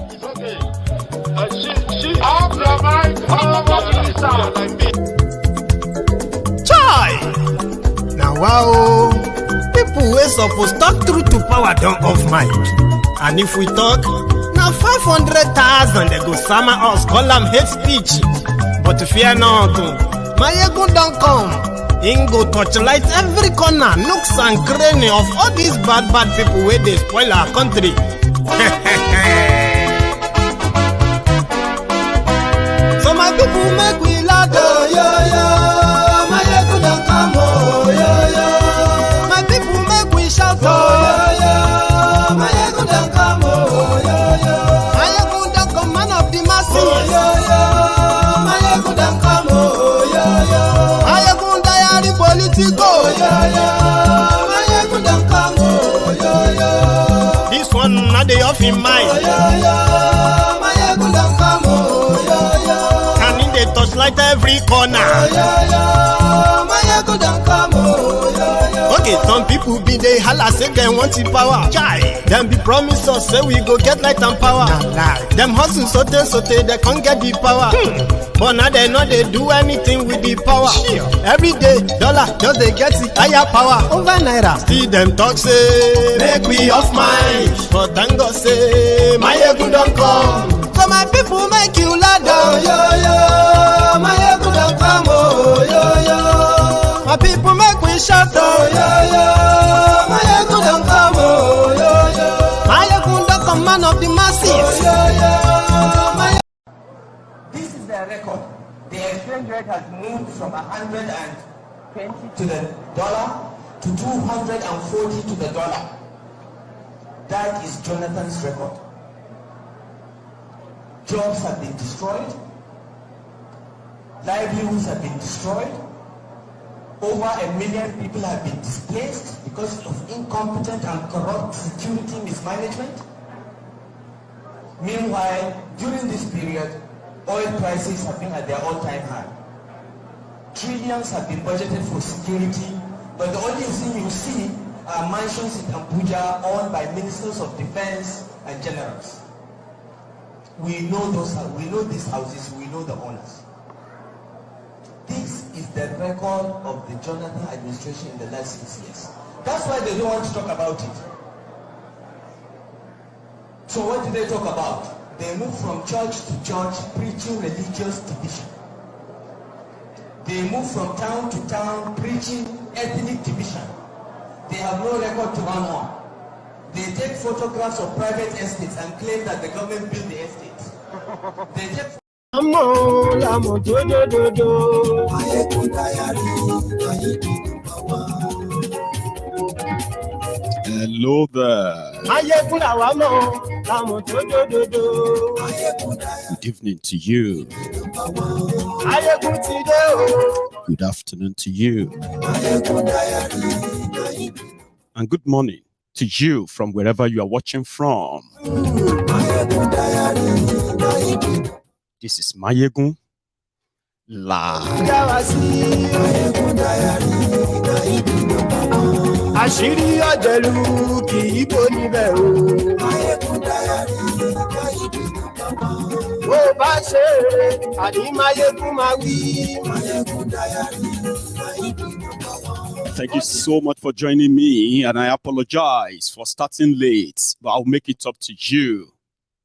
It's okay. She off your mind. Chai! Now wow, people wey suppose talk truth to power don't off mic. And if we talk, now 500,000 they go summer us, call them hate speech. But fear not, Maiyegun don't come. Ingo touchlight every corner, nooks and cranny of all these bad people where they spoil our country. So my people make we laugh, oh, yo, yo. Maiyegun don't come, oh, yo, yo. My people make we shout, oh, yo, yo. Maiyegun don't come, oh, yo, yo. Maiyegun don't come, man of the masses, oh, yo, yo. Maiyegun don't come, oh, yo, yo. Maiyegun diary Politico, yo, yo. Maiyegun don't come, oh, yo, yo. This one not the off in mind, oh, yo, yo. Maiyegun don't come, oh, yo, yo. And in the touchlight every corner, oh, yo, yo. Maiyegun don't come, oh, yo, yo. Okay, some people be they holla say they want the power. Chai, them be promise us say we go get light and power. Nah. Them hustle sote they can't get the power. But now they know they do anything with the power. Every day, dollar just they get the higher power over Naira. Still them talk say make we off mind. But thank God say Maiyegun don't come. So my people make you ladder, oh, yo, yo. Maiyegun don't come, oh, yo, yo. My people make we shout, oh, yo, yo. Maiyegun don't come, oh, yo, yo. Maiyegun don't come, man of the masses, oh, yo, yo. This is their record. The exchange rate has moved from 120 to the dollar to 240 to the dollar. That is Jonathan's record. Jobs have been destroyed. Livelihoods have been destroyed. Over 1 million people have been displaced because of incompetent and corrupt security mismanagement. Meanwhile, during this period, oil prices have been at their all-time high. Trillions have been budgeted for security, but the only thing you see are mansions in Abuja owned by ministers of defense and generals. We know these houses, we know the owners. This is the record of the Jonathan administration in the last 6 years. That's why they don't want to talk about it. So what do they talk about? They move from church to church preaching religious division. They move from town to town preaching ethnic division. They have no record to run on. They take photographs of private estates and claim that the government built the estates. They take Hello there. Good evening to you. Good afternoon to you. And good morning to you from wherever you are watching from. This is Maiyegun Live. Àṣírí ọ̀jẹ̀lú kì í bò níbẹ̀ o. Bó bá ṣe àní Maiyegun máa wí. Thank you so much for joining me, and I apologize for starting late, but I'll make it up to you,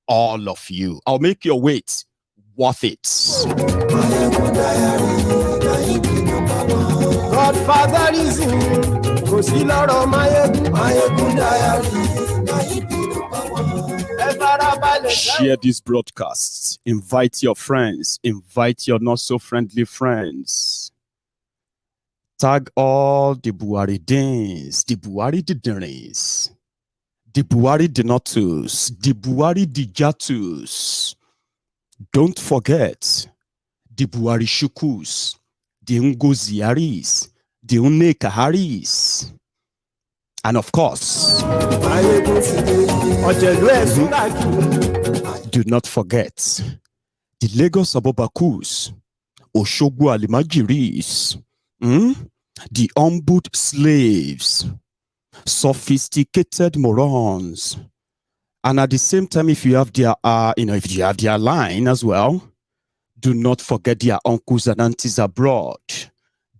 all of you. I'll make your wait worth it. Godfatherism. Share these broadcasts. Invite your friends. Invite your not so friendly friends. Tag all the Buhari Dins, the Buhari Diderins, the Buhari Denotus, the Buhari Dijatus. Don't forget the Buhari Shukus, the Ngoziaris, the Unekaharis, and of course, do not forget the Lagos Abobakus, Oshogbo Alimajiris, the humbled slaves, sophisticated morons, And at the same time, if you have their, if you have their line as well, do not forget their uncles and aunties abroad,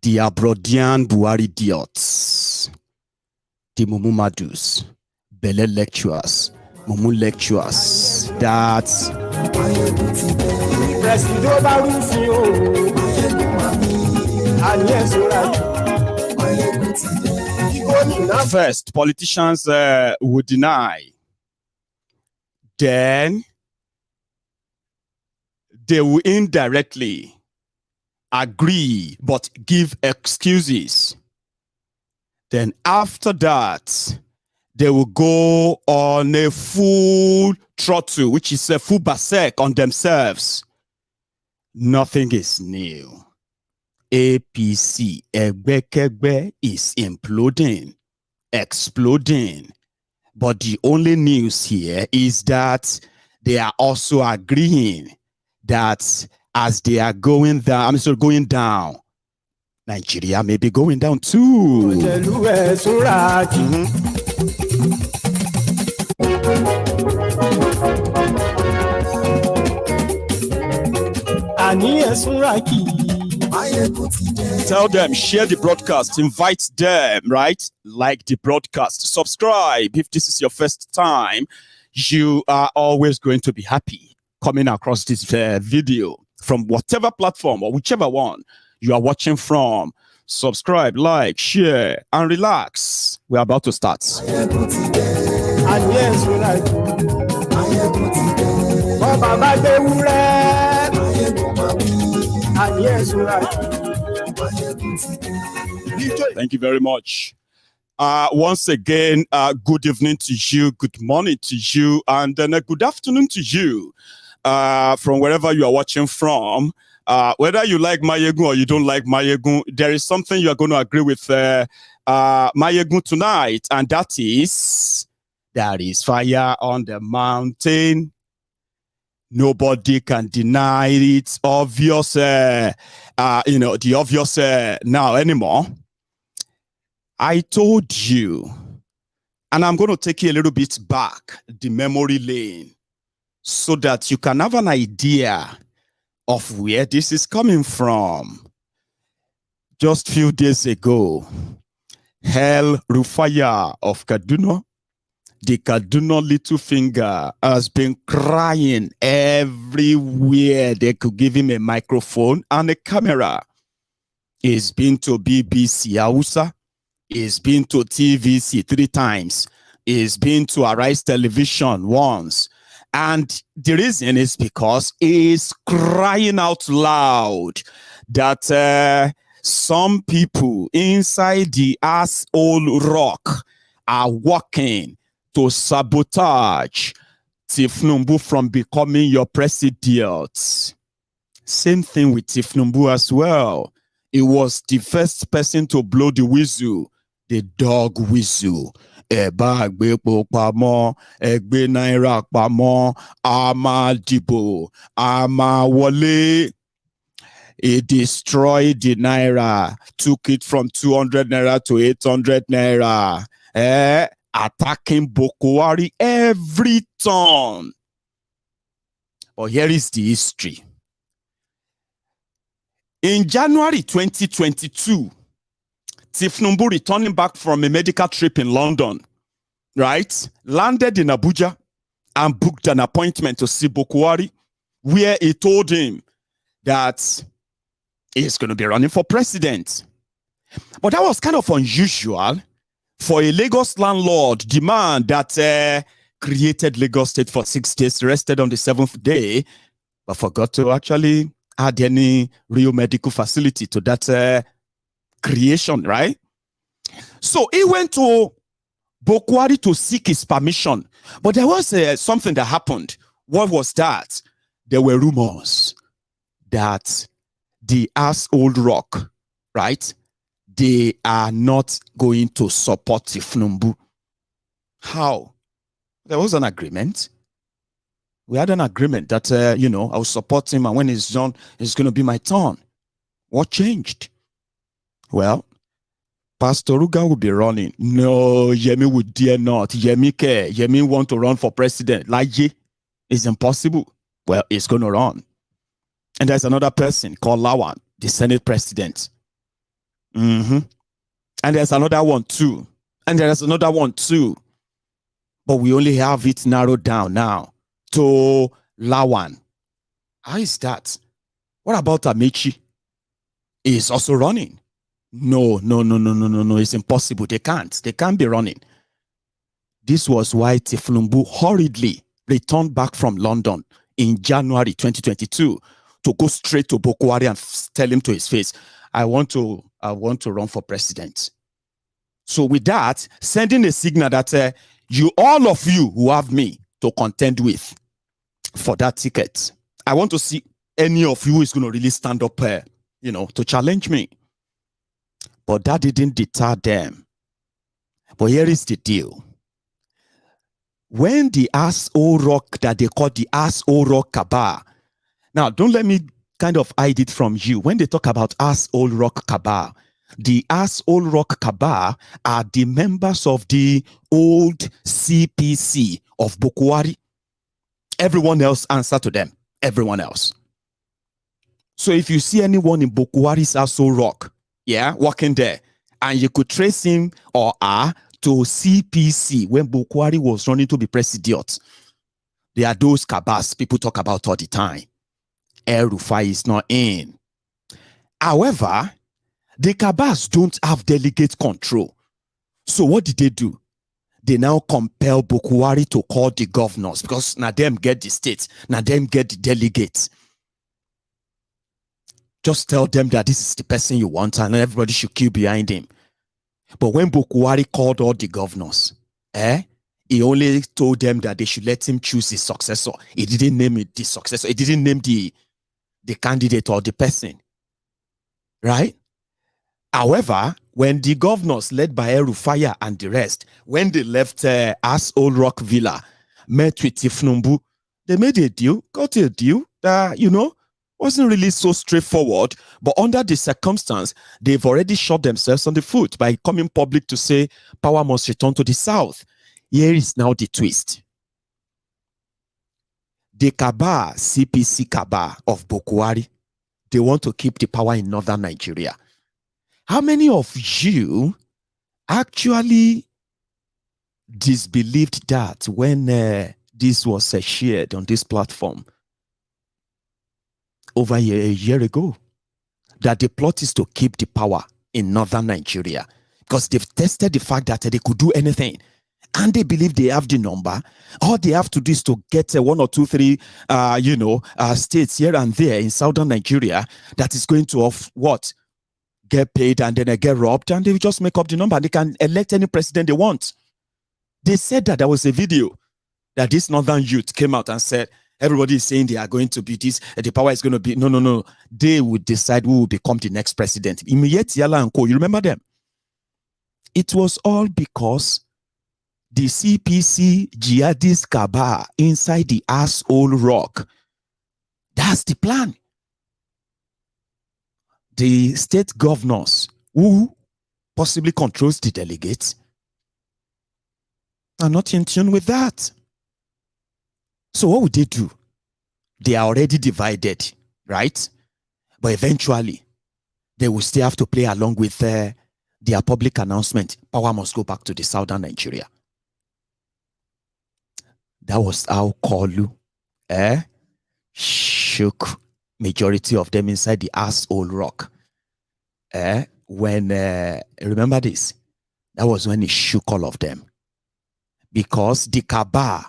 the abroadian Buhari idiots, the Mumu Madus, Bele lecturers, Mumu lecturers. That's first, politicians would deny. Then they will indirectly agree but give excuses. Then after that, they will go on a full throttle, which is a full berserk on themselves. Nothing is new. APC, Egbekegbe, is imploding, exploding. But the only news here is that they are also agreeing that as they are going down, going down, Nigeria may be going down too. Tell them, share the broadcast, invite them, right? Like the broadcast, subscribe. If this is your first time, you are always going to be happy coming across this video from whatever platform or whichever one you are watching from. Subscribe, like, share, and relax. We're about to start. Thank you very much. Once again, good evening to you, good morning to you, and then a good afternoon to you from wherever you are watching from. Whether you like Maiyegun or you don't like Maiyegun, there is something you are going to agree with Maiyegun tonight, and that is there is fire on the mountain. Nobody can deny it. Obvious, the obvious now anymore. I told you, and I'm going to take you a little bit back the memory lane so that you can have an idea of where this is coming from. Just a few days ago, El Rufai of Kaduna, the Kaduna little finger, has been crying everywhere they could give him a microphone and a camera. He's been to BBC Hausa. He's been to TVC 3 times. He's been to Arise Television once. And the reason is because he's crying out loud that some people inside the asshole rock are working to sabotage Tinubu from becoming your president. Same thing with Tinubu as well. He was the first person to blow the whistle, the dog whistle. Eba agbe epo pamọ́, egbe Naira pamọ́, ama dìbò, ama wọlé. He destroyed the Naira, took it from 200 Naira to 800 Naira. Attacking Boko Haram every turn. But here is the history. In January 2022, Tinubu, returning back from a medical trip in London, right, landed in Abuja and booked an appointment to see Boko Haram, where he told him that he's going to be running for president. But that was kind of unusual for a Lagos landlord, the man that created Lagos State for 6 days, rested on the 7th day, but forgot to actually add any real medical facility to that creation, right? So he went to Boko Haram to seek his permission. But there was something that happened. What was that? There were rumors that the asshole rock, right, they are not going to support Tinubu. How? There was an agreement. We had an agreement that, I will support him, and when he's done, it's going to be my turn. What changed? Well, Pastor Ruga will be running. No, Yemi would dare not. Yemi care. Yemi want to run for president. Like Ye, it's impossible. Well, it's going to run. And there's another person called Lawan, the Senate president. And there's another one too. And there's another one too. But we only have it narrowed down now to Lawan. How is that? What about Amechi? He's also running. No. It's impossible. They can't be running. This was why Tinubu hurriedly returned back from London in January 2022 to go straight to Bokwari and tell him to his face, I want to run for president. So with that, sending a signal that all of you who have me to contend with for that ticket, I want to see any of you who is going to really stand up, to challenge me. But that didn't deter them. But here is the deal. When the Aso Rock that they call the Aso Rock Cabal, now don't let me kind of hide it from you. When they talk about Aso Rock Cabal, the Aso Rock Cabal are the members of the old CPC of Bokwari. Everyone else answer to them. Everyone else. So if you see anyone in Bokwari's Aso Rock, working there, and you could trace him or her to CPC when Bokwari was running to be president, there are those cabals people talk about all the time. El-Rufai is not in. However, the cabals don't have delegate control. So what did they do? They now compel Bokwari to call the governors because now them get the states, now them get the delegates. Just tell them that this is the person you want and everybody should queue behind him. But when Bokwari called all the governors, he only told them that they should let him choose his successor. He didn't name it the successor. He didn't name the candidate or the person. Right? However, when the governors led by El-Rufai and the rest, when they left Aso Rock Villa, met with Tinubu, they made a deal, got a deal that, wasn't really so straightforward, but under the circumstance, they've already shot themselves on the foot by coming public to say power must return to the south. Here is now the twist. The Kaba, CPC Kaba of Bokwari, they want to keep the power in northern Nigeria. How many of you actually disbelieved that when this was shared on this platform over a year ago? That the plot is to keep the power in northern Nigeria because they've tested the fact that they could do anything. And they believe they have the number. All they have to do is to get 1 or 2, 3, states here and there in southern Nigeria that is going to get paid and then get robbed, and they will just make up the number and they can elect any president they want. They said that there was a video that this northern youth came out and said, everybody is saying they are going to be this, the power is going to be, no. They would decide who will become the next president. Yala and Co. You remember them? It was all because the CPC jihadist Kaaba inside the Aso Rock. That's the plan. The state governors who possibly controls the delegates are not in tune with that. So what would they do? They are already divided, right? But eventually, they will still have to play along with their public announcement. Power must go back to the southern Nigeria. That was how Kolu shook majority of them inside the Aso Rock. When remember this, that was when he shook all of them. Because the Kaaba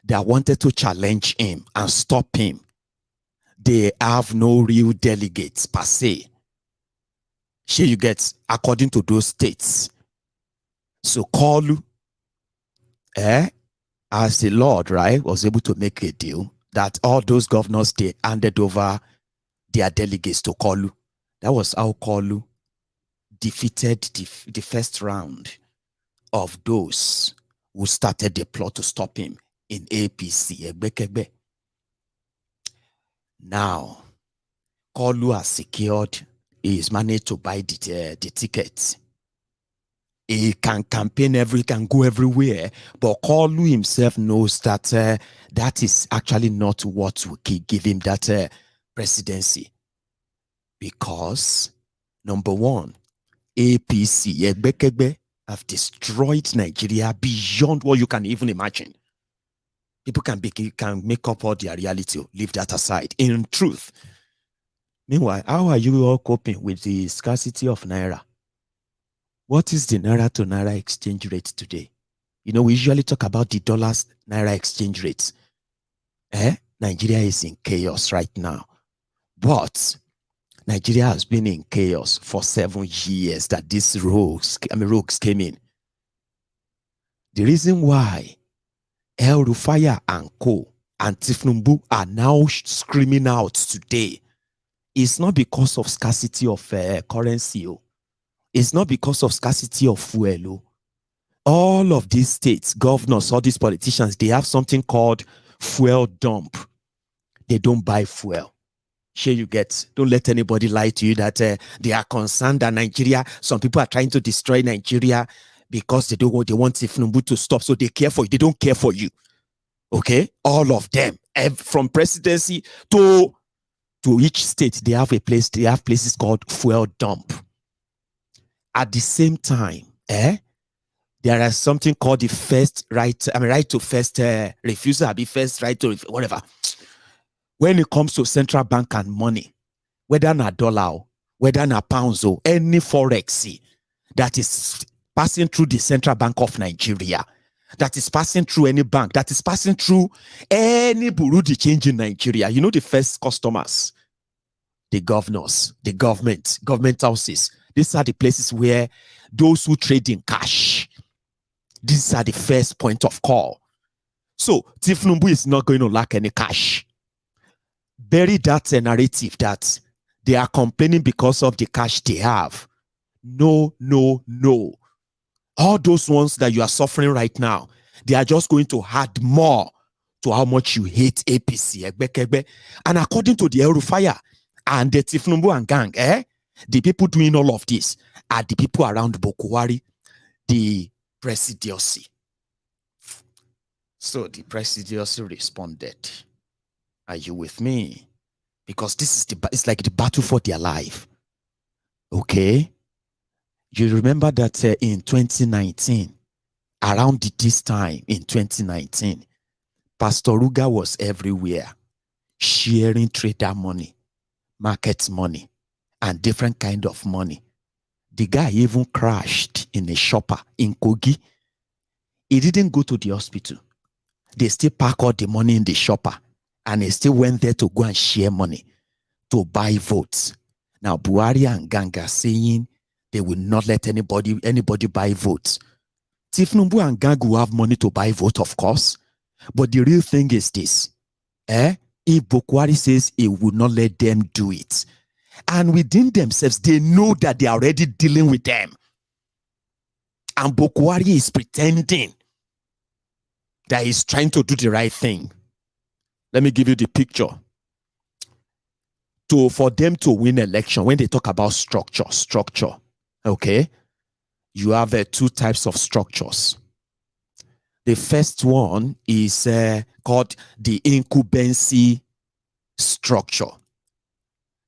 that wanted to challenge him and stop him, they have no real delegates per se. Here you get, according to those states. So Kolu, as the Lord, right, was able to make a deal that all those governors, they handed over their delegates to Kolu. That was how Kolu defeated the first round of those who started the plot to stop him in APC. Now, Kolu has secured, he is managed to buy the tickets He can campaign can go everywhere, but Kalu himself knows that that is actually not what will give him that presidency. Because, number one, APC, Egbekegbe, have destroyed Nigeria beyond what you can even imagine. People can make up all their reality, leave that aside. In truth, meanwhile, how are you all coping with the scarcity of Naira? What is the Naira to Naira exchange rate today? You know, we usually talk about the dollars Naira exchange rates. Nigeria is in chaos right now. But Nigeria has been in chaos for 7 years that these rogues came in. The reason why El Rufaya and Co. and Tinubu are now screaming out today is not because of scarcity of currency. It's not because of scarcity of fuel. All of these states, governors, all these politicians, they have something called fuel dump. They don't buy fuel. Sure, you get. Don't let anybody lie to you that they are concerned that Nigeria, some people are trying to destroy Nigeria because they want Tinubu to stop, so they care for you. They don't care for you. Okay? All of them, from presidency to each state, they have places called fuel dump. At the same time, there is something called the first right to first refusal, first right to whatever. When it comes to central bank and money, whether na dollar, whether na pounds or any forex that is passing through the Central Bank of Nigeria, that is passing through any bank, that is passing through any bureau de change in Nigeria, you know the first customers, the governors, the government houses. These are the places where those who trade in cash, these are the first point of call. So Tinubu is not going to lack any cash. Bury that narrative that they are complaining because of the cash they have. No. All those ones that you are suffering right now, they are just going to add more to how much you hate APC. And according to the El Rufaya and the Tinubu and gang, the people doing all of this are the people around Bokuwari, the presidency. So the presidency responded. Are you with me? Because this is it's like the battle for their life. Okay? You remember that in 2019, around this time in 2019, Pastor Ruga was everywhere, sharing trader money, market money, and different kind of money. The guy even crashed in a shopper in Kogi. He didn't go to the hospital. They still park all the money in the shopper. And he still went there to go and share money to buy votes. Now, Buhari and gang are saying they will not let anybody buy votes. Tinubu and gang will have money to buy votes, of course. But the real thing is this. If Buhari says he will not let them do it, and within themselves, they know that they are already dealing with them. And Buhari is pretending that he's trying to do the right thing. Let me give you the picture. For them to win election, when they talk about structure, okay, you have two types of structures. The first one is called the incumbency structure.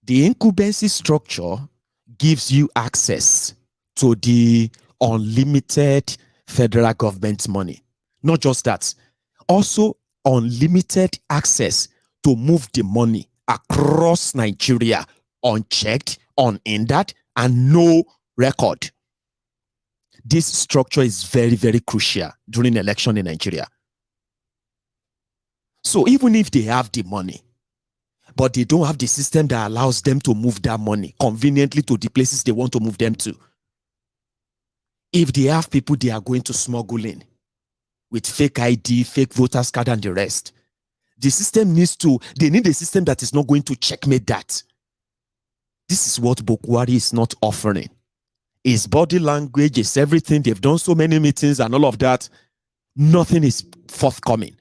The incumbency structure gives you access to the unlimited federal government money. Not just that, also unlimited access to move the money across Nigeria unchecked, unhindered, and no record. This structure is very, very crucial during election in Nigeria. So even if they have the money, but they don't have the system that allows them to move that money conveniently to the places they want to move them to. If they have people they are going to smuggle in with fake ID, fake voters card, and the rest, the system they need a system that is not going to checkmate that. This is what Buhari is not offering. His body language is everything. They've done so many meetings and all of that. Nothing is forthcoming.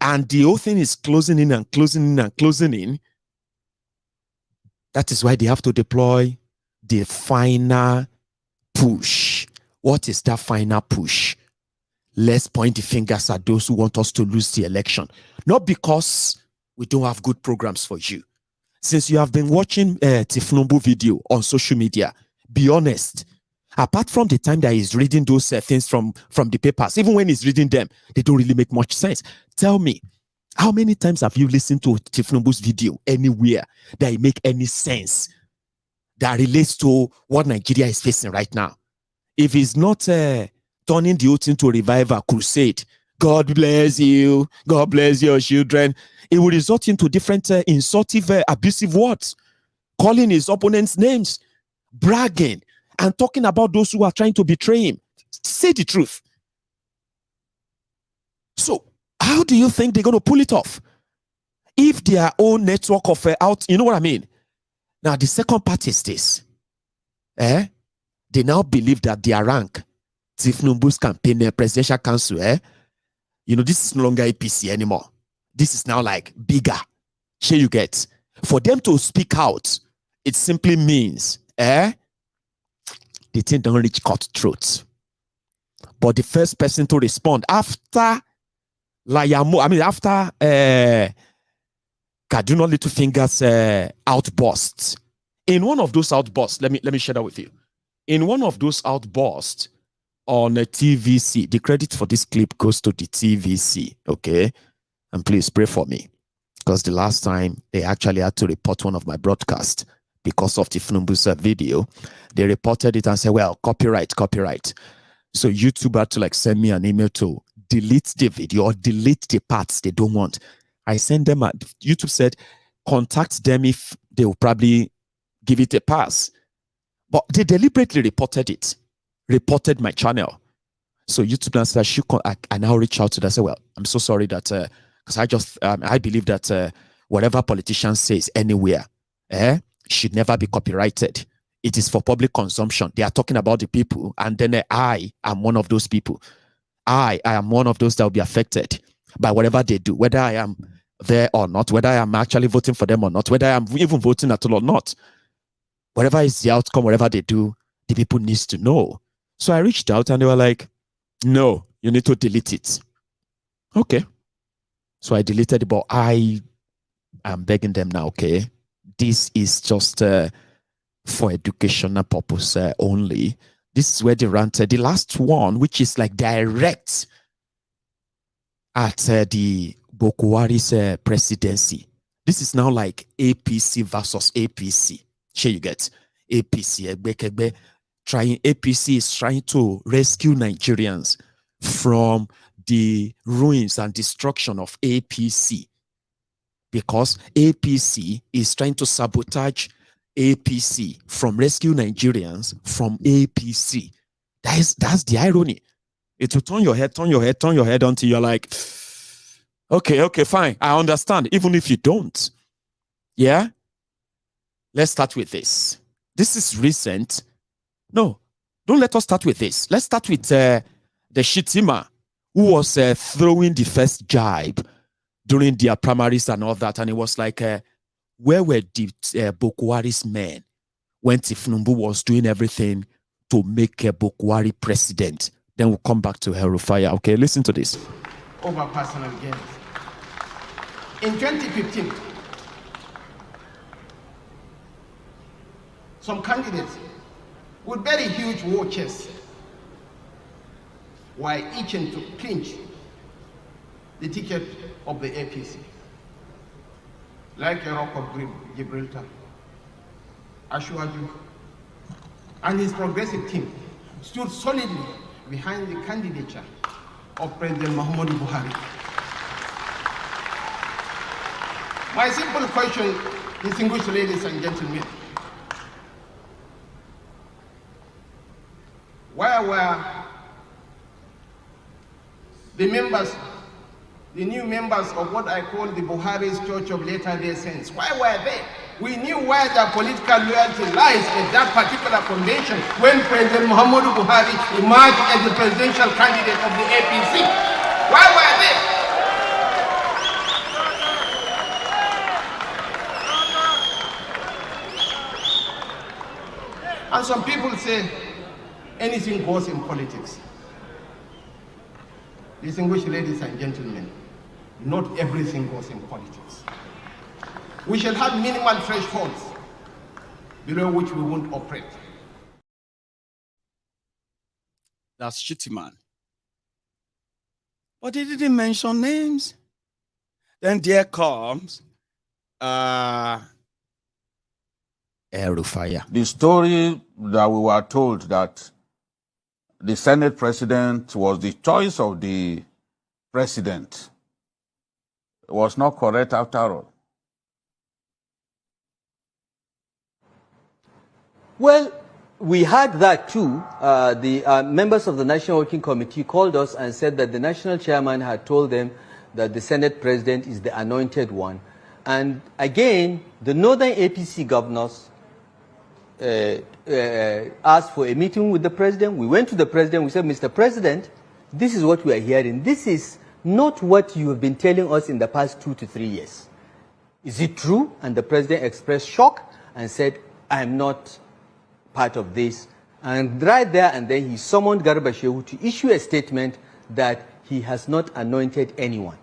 And the whole thing is closing in and closing in and closing in. That is why they have to deploy the final push. what is that final push? Let's point the fingers at those who want us to lose the election. Not because we don't have good programs for you. Since you have been watching Tinubu video on social media, be honest. Apart from the time that he's reading those things from the papers, even when he's reading them, they don't really make much sense. Tell me, how many times have you listened to Tinubu's video anywhere that it make any sense that relates to what Nigeria is facing right now? If he's not turning the whole thing to revive a crusade, God bless you, God bless your children, it will result into different insultive, abusive words, calling his opponents names, bragging, and talking about those who are trying to betray him. Say the truth. So, how do you think they're going to pull it off? If their own network of out, you know what I mean? Now, the second part is this. They now believe that their rank, Tinubu's campaign, presidential council, this is no longer APC anymore. This is now like bigger. Sure you get. For them to speak out, it simply means, the thing don't reach cutthroat. But the first person to respond after after Kaduna Little Fingers outbursts, in one of those outbursts, let me share that with you. In one of those outbursts on a TVC, the credit for this clip goes to the TVC, okay? And please pray for me, because the last time they actually had to report one of my broadcasts because of the Tinubu's video, they reported it and said, well, copyright. So YouTube had to send me an email to delete the video or delete the parts they don't want. I sent them, YouTube said, contact them if they will probably give it a pass. But they deliberately reported my channel. So YouTube now said, I now reach out to them and say, well, I'm so sorry that, because I believe that whatever politician says anywhere, should never be copyrighted. It is for public consumption. They are talking about the people, and then I am one of those people. I am one of those that will be affected by whatever they do, whether I am there or not, whether I am actually voting for them or not, whether I am even voting at all or not. Whatever is the outcome, whatever they do, the people need to know. So I reached out and they were like, no, you need to delete it. Okay. So I deleted it, but I am begging them now, okay? This is just for educational purpose only. This is where they ranted. The last one, which is direct at the Bokwari's presidency. This is now like APC versus APC. Sure you get APC. APC is trying to rescue Nigerians from the ruins and destruction of APC, because APC is trying to sabotage APC from rescue Nigerians from APC. That's the irony. It will turn your head until you're like, okay, fine, I understand, even if you don't. Yeah? Let's start with this. This is recent. No, don't let us start with this. Let's start with the Shitima, who was throwing the first jibe during their primaries and all that. And it was like, where were the Bokwari's men when Tinubu was doing everything to make Bokwari president? Then we'll come back to Hellfire. Okay, listen to this. Over personal gains. In 2015, some candidates with very huge war chests were itching to clinch the ticket of the APC. Like a rock of Gibraltar, Ashwaju, and his progressive team stood solidly behind the candidature of President Muhammadu Buhari. My simple question, distinguished ladies and gentlemen, where were the members, the new members of what I call the Buhari's Church of Latter-day Saints? Why were they? We knew where their political loyalty lies at that particular convention when President Muhammadu Buhari emerged as the presidential candidate of the APC. Why were they? And some people say anything goes in politics. Distinguished ladies and gentlemen, not everything goes in politics. We shall have minimal thresholds below which we won't operate. That's shitty, man. But they didn't mention names. Then there comes Erufaya. The story that we were told that the Senate president was the choice of the president was not correct after all. Well, we had that too. The members of the National Working Committee called us and said that the national chairman had told them that the Senate president is the anointed one. And again, the northern APC governors asked for a meeting with the president. We went to the president. We said, Mr. President, this is what we are hearing. This is not what you have been telling us in the past 2 to 3 years. Is it true? And the president expressed shock and said, I am not part of this. And right there and then he summoned Garba Shehu to issue a statement that he has not anointed anyone.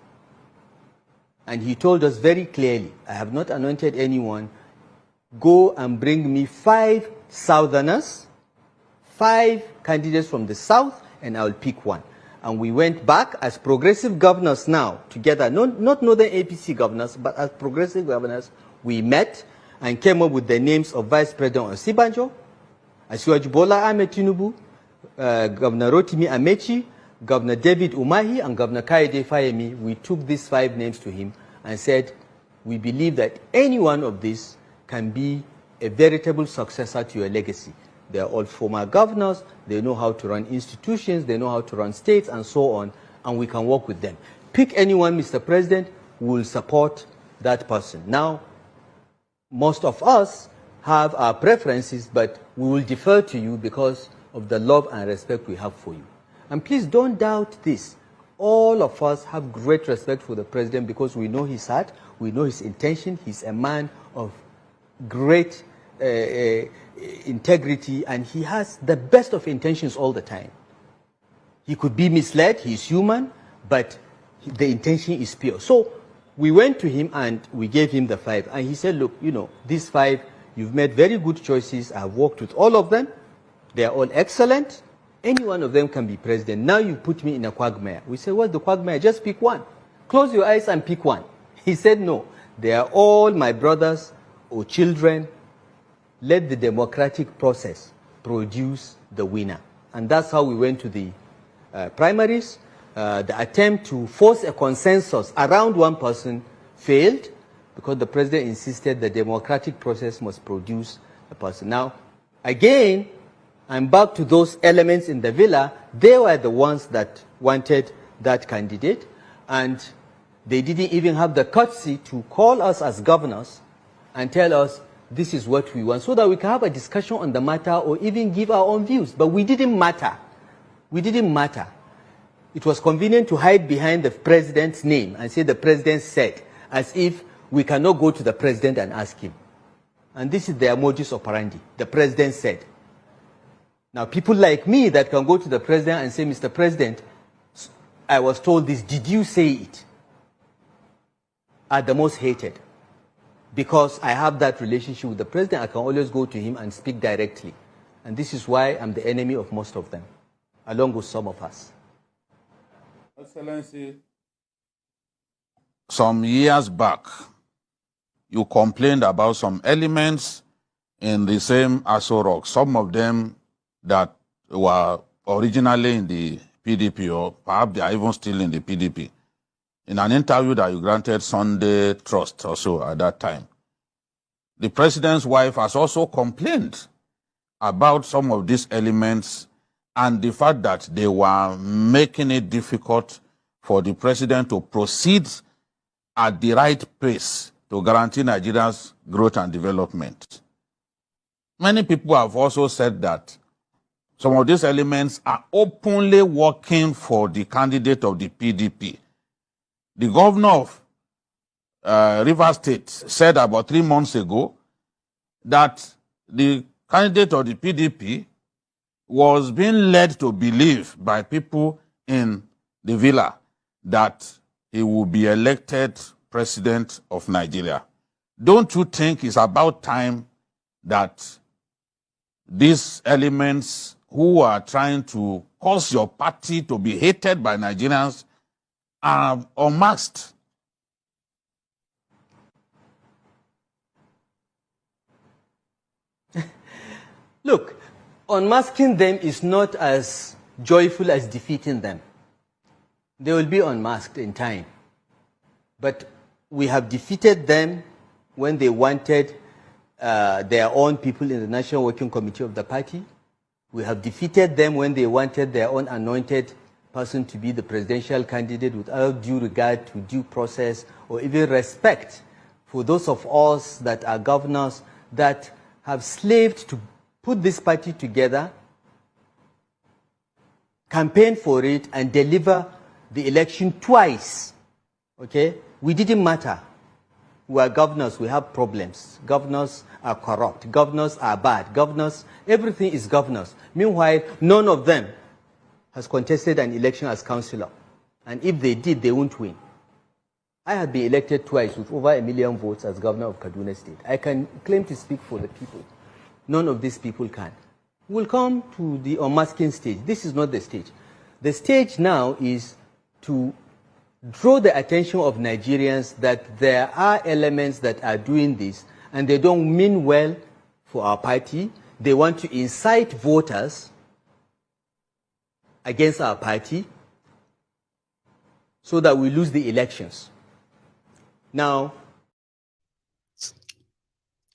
And he told us very clearly, I have not anointed anyone. Go and bring me 5 Southerners, 5 candidates from the South, and I will pick one. And we went back as progressive governors now, together, not Northern APC governors, but as progressive governors, we met and came up with the names of Vice President Osibanjo, Asiwaju Bola Ahmed Tinubu, Governor Rotimi Amechi, Governor David Umahi, and Governor Kaide Fayemi. We took these 5 names to him and said, we believe that any one of these can be a veritable successor to your legacy. They are all former governors, they know how to run institutions, they know how to run states, and so on, and we can work with them. Pick anyone, Mr. President, we will support that person. Now, most of us have our preferences, but we will defer to you because of the love and respect we have for you. And please don't doubt this. All of us have great respect for the president because we know his heart, we know his intention. He's a man of great integrity, and he has the best of intentions all the time. He could be misled, he's human, but the intention is pure. So we went to him and we gave him the 5. And he said, look, you know, these 5, you've made very good choices. I've worked with all of them. They are all excellent. Any one of them can be president. Now you put me in a quagmire. We said, what's the quagmire? Just pick one. Close your eyes and pick one. He said, no, they are all my brothers or children. Let the democratic process produce the winner. And that's how we went to the primaries. The attempt to force a consensus around one person failed because the president insisted the democratic process must produce a person. Now, again, I'm back to those elements in the villa. They were the ones that wanted that candidate, and they didn't even have the courtesy to call us as governors and tell us this is what we want, so that we can have a discussion on the matter or even give our own views. But we didn't matter. We didn't matter. It was convenient to hide behind the president's name and say the president said, as if we cannot go to the president and ask him. And this is their modus operandi. The president said. Now, people like me that can go to the president and say, Mr. President, I was told this, did you say it? Are the most hated. Because I have that relationship with the president, I can always go to him and speak directly. And this is why I'm the enemy of most of them, along with some of us. Excellency, some years back, you complained about some elements in the same Aso Rock, some of them that were originally in the PDP, or perhaps they are even still in the PDP. In an interview that you granted Sunday Trust also at that time, the president's wife has also complained about some of these elements and the fact that they were making it difficult for the president to proceed at the right pace to guarantee Nigeria's growth and development. Many people have also said that some of these elements are openly working for the candidate of the PDP. The governor of Rivers State said about 3 months ago that the candidate of the PDP was being led to believe by people in the villa that he will be elected president of Nigeria. Don't you think it's about time that these elements who are trying to cause your party to be hated by Nigerians are unmasked? Look, unmasking them is not as joyful as defeating them. They will be unmasked in time. But we have defeated them when they wanted their own people in the National Working Committee of the party. We have defeated them when they wanted their own anointed person to be the presidential candidate without due regard to due process or even respect for those of us that are governors that have slaved to put this party together, campaign for it, and deliver the election twice. Okay? We didn't matter. We are governors, we have problems. Governors are corrupt. Governors are bad. Governors, everything is governors. Meanwhile, none of them has contested an election as councillor. And if they did, they won't win. I have been elected twice with over 1 million votes as governor of Kaduna State. I can claim to speak for the people. None of these people can. We'll come to the unmasking stage. This is not the stage. The stage now is to draw the attention of Nigerians that there are elements that are doing this and they don't mean well for our party. They want to incite voters against our party so that we lose the elections. Now,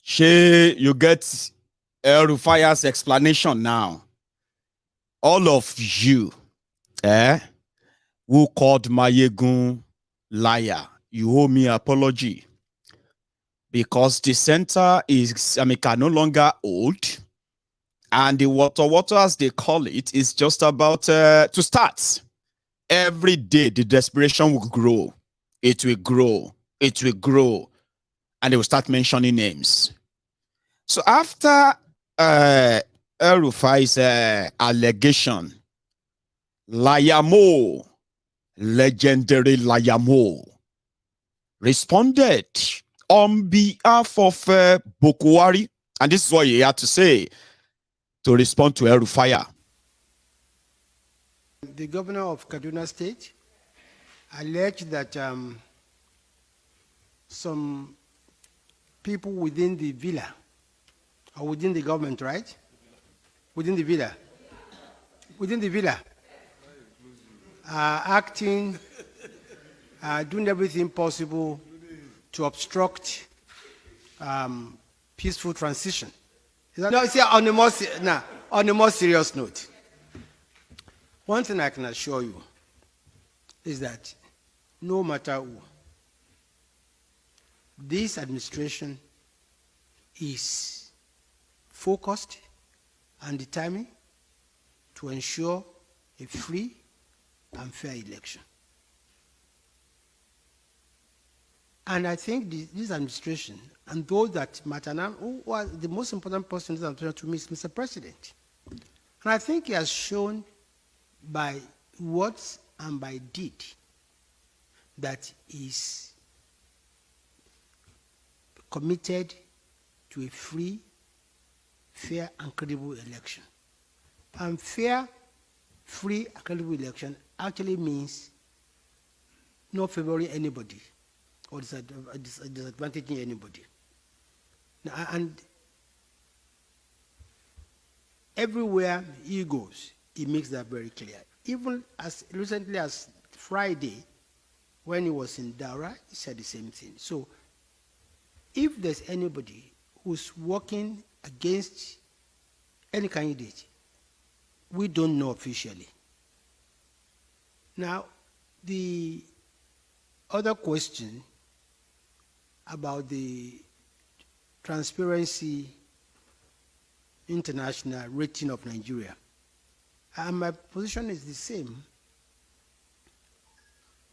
Shay, you get Rufaya's explanation now. All of you, who called Maiyegun liar, you owe me apology. Because the center is, can no longer hold. And the water, as they call it, is just about to start. Every day, the desperation will grow. It will grow. It will grow. And they will start mentioning names. So after El-Rufai's allegation, Layamo, legendary Layamo, responded on behalf of Bokwari, and this is what he had to say to respond to El-Rufai. The governor of Kaduna State alleged that some people within the villa, or within the government, right? Within the villa. Within the villa. Acting, doing everything possible to obstruct peaceful transition. No, see, on a more serious note, one thing I can assure you is that no matter who, this administration is focused and determined to ensure a free and fair election. And I think this administration and those that matter now, who was the most important person in this administration to me is Mr. President. And I think he has shown by words and by deed that he's committed to a free, fair, and credible election. And fair, free, and credible election actually means not favoring anybody or disadvantaging anybody. And everywhere he goes, he makes that very clear. Even as recently as Friday, when he was in Daura, he said the same thing. So if there's anybody who's working against any candidate, we don't know officially. Now, the other question about the Transparency International rating of Nigeria, and my position is the same.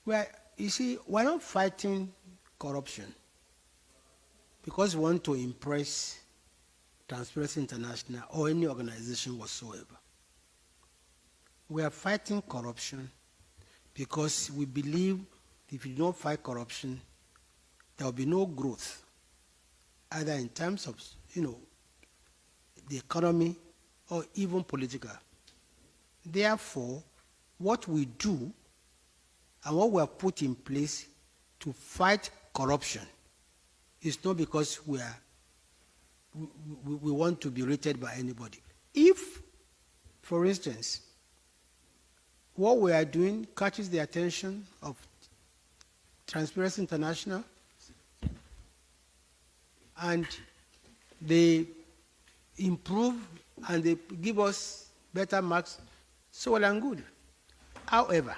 Well, you see, we're not fighting corruption because we want to impress Transparency International or any organization whatsoever. We are fighting corruption because we believe if you don't fight corruption, there will be no growth, either in terms of, the economy or even political. Therefore, what we do and what we have put in place to fight corruption is not because we want to be rated by anybody. If, for instance, what we are doing catches the attention of Transparency International and they improve and they give us better marks, so well and good. However,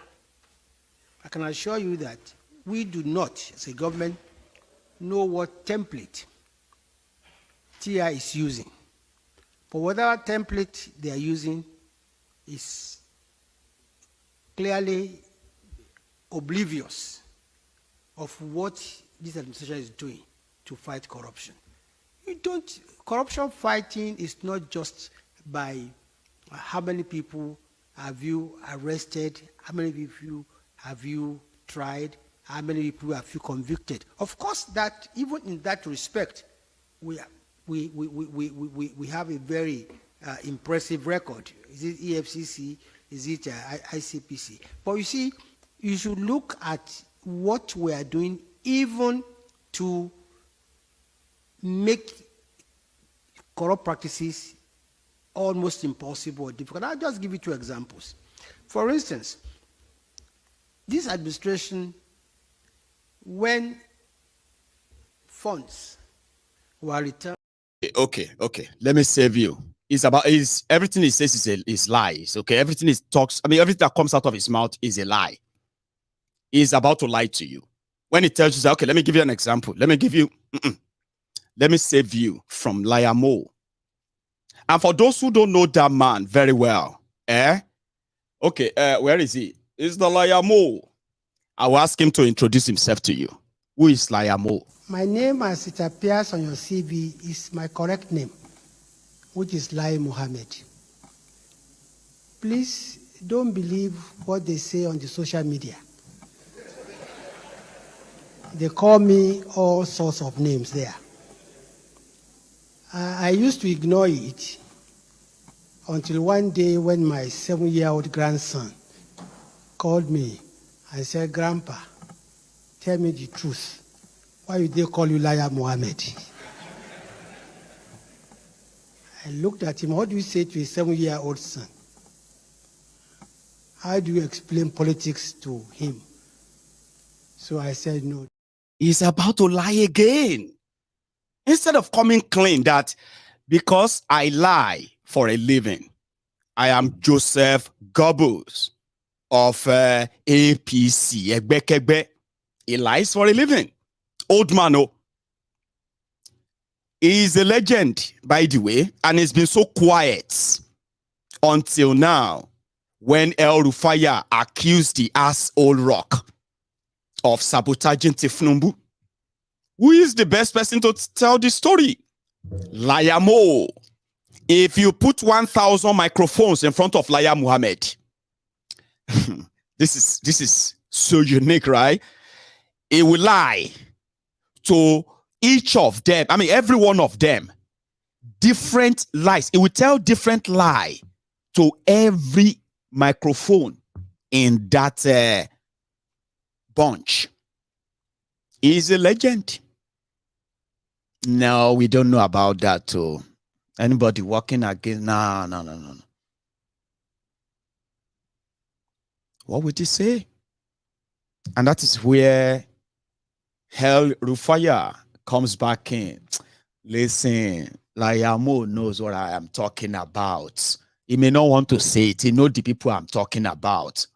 I can assure you that we do not, as a government, know what template TI is using. But whatever template they are using is clearly oblivious of what this administration is doing to fight corruption. Corruption fighting is not just by how many people have you arrested, how many people have you tried, how many people have you convicted. Of course, that even in that respect, we have a very impressive record. Is it EFCC? Is it ICPC? But you see, you should look at what we are doing even to make corrupt practices almost impossible or difficult. I'll just give you 2 examples. For instance, this administration, when funds were returned. Okay. Let me save you. Everything he says is lies. Okay, everything everything that comes out of his mouth is a lie. He's about to lie to you. When he tells you, okay, let me give you an example. Let me save you from Liar Mo. And for those who don't know that man very well, okay, where is he? It's the Liar Mo. I will ask him to introduce himself to you. Who is Liar Mo? My name, as it appears on your CV, is my correct name, which is Lai Mohammed. Please don't believe what they say on the social media. They call me all sorts of names there. I used to ignore it until one day when my 7-year-old grandson called me and said, "Grandpa, tell me the truth. Why did they call you Liar Mohammed?" I looked at him. What do you say to a 7-year-old son? How do you explain politics to him? So I said no. He's about to lie again. Instead of coming clean that because I lie for a living, I am Joseph Goebbels of APC. Egbekegbe. He lies for a living. Old man, oh. He is a legend, by the way, and he's been so quiet until now when El Rufaya accused the asshole rock of sabotaging Tinubu. Who is the best person to tell the story? Liar Mo. If you put 1,000 microphones in front of Liar Muhammad, this is so unique, right? He will lie to each of them. I mean, every one of them. Different lies. He will tell different lie to every microphone in that bunch. He's a legend. No, we don't know about that too. Anybody walking against? No. What would he say? And that is where Hell Rufaya comes back in. Listen, Layamo knows what I am talking about. He may not want to say it. He knows the people I'm talking about.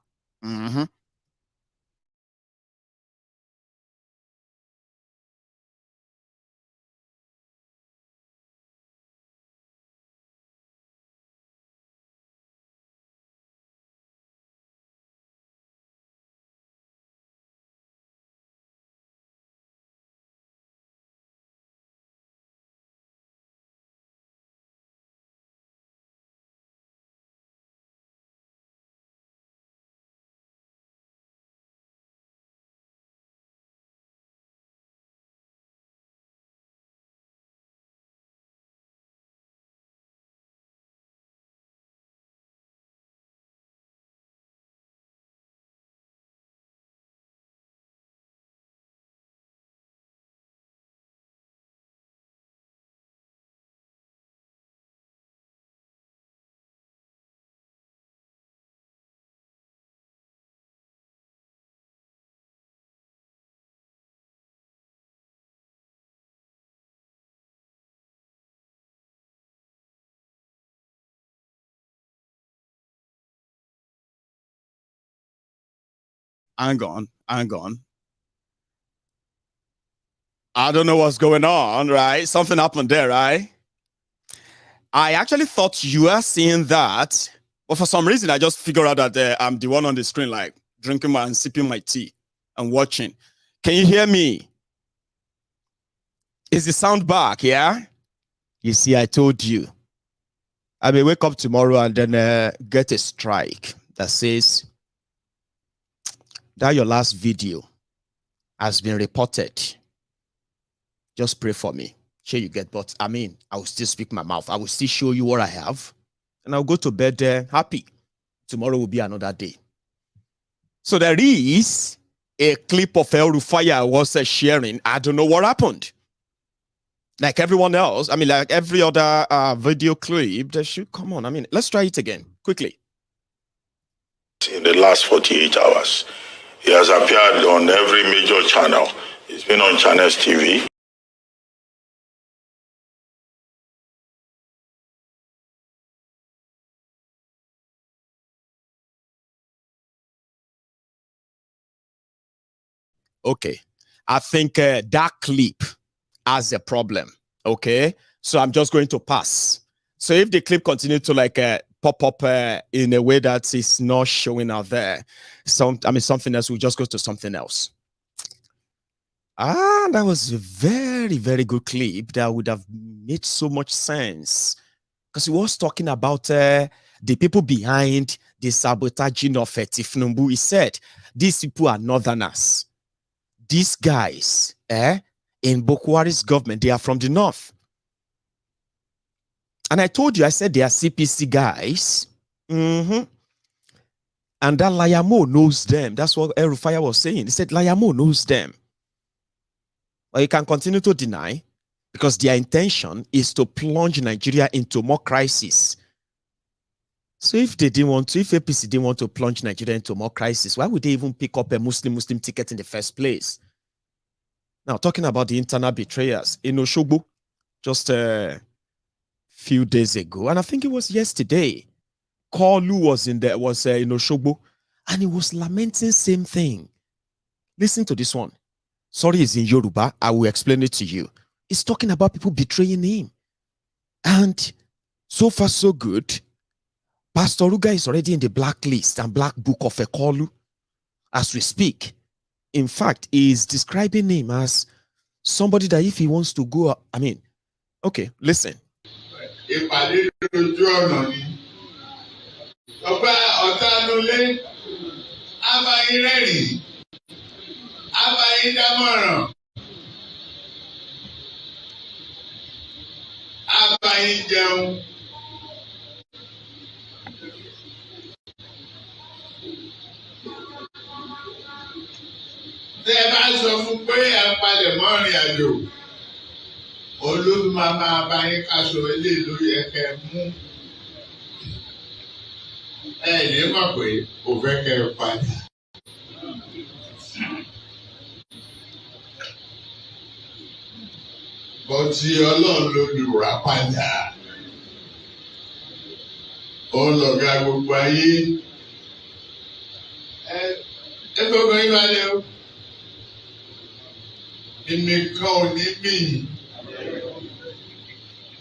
Hang on. I don't know what's going on, right? Something happened there, right? I actually thought you were seeing that, but for some reason, I just figured out that I'm the one on the screen, like drinking and sipping my tea and watching. Can you hear me? Is the sound back? Yeah. You see, I told you. I may wake up tomorrow and then get a strike that says that your last video has been reported. Just pray for me. Sure you get, but I mean, I will still speak my mouth. I will still show you what I have. And I'll go to bed happy. Tomorrow will be another day. So there is a clip of El Rufai I was sharing. I don't know what happened. Like everyone else, I mean, like every other video clip, they should come on. I mean, let's try it again, quickly. In the last 48 hours, he has appeared on every major channel. He's been on Channels TV. Okay, I think that clip has a problem. Okay, so I'm just going to pass. So if the clip continues to like pop up in a way that is not showing out there, something else, we'll just go to something else. That was a very, very good clip that would have made so much sense because he was talking about the people behind the sabotaging of Tinubu. He said these people are northerners. These guys in Bokwari's government, they are from the north. And I told you, I said they are CPC guys. And that Layamo knows them. That's what El Rufai was saying. He said Layamo knows them. But you can continue to deny because their intention is to plunge Nigeria into more crisis. So if they didn't want to, if APC didn't want to plunge Nigeria into more crisis, why would they even pick up a Muslim ticket in the first place? Now, talking about the internal betrayers in Oshogbo, just a few days ago, and I think it was yesterday, Kolu was in Oshogbo, and he was lamenting same thing. Listen to this one. Sorry, it's in Yoruba. I will explain it to you. He's talking about people betraying him. And so far, so good. Pastor Ruga is already in the blacklist and black book of Ekolu as we speak. In fact, he's describing him as somebody that if he wants to go, I mean, okay, listen. Tẹ́ ẹ bá sọ fún pé ẹ palẹ̀ mọ́ ìrìn àjò, olóògùn máa bá yín kaṣọ eléyìí lórí ẹ̀kẹ́ mú. Ẹ lè mọ̀ pé kò fẹ́ kẹ́ ẹ padà. Bọ́tí Ọlọ́run ló lù rà padà. Ó lọ̀gá gbogbo ayé. Ẹ gbogbo yín wá lé o. Ìnìkan ò ní mí.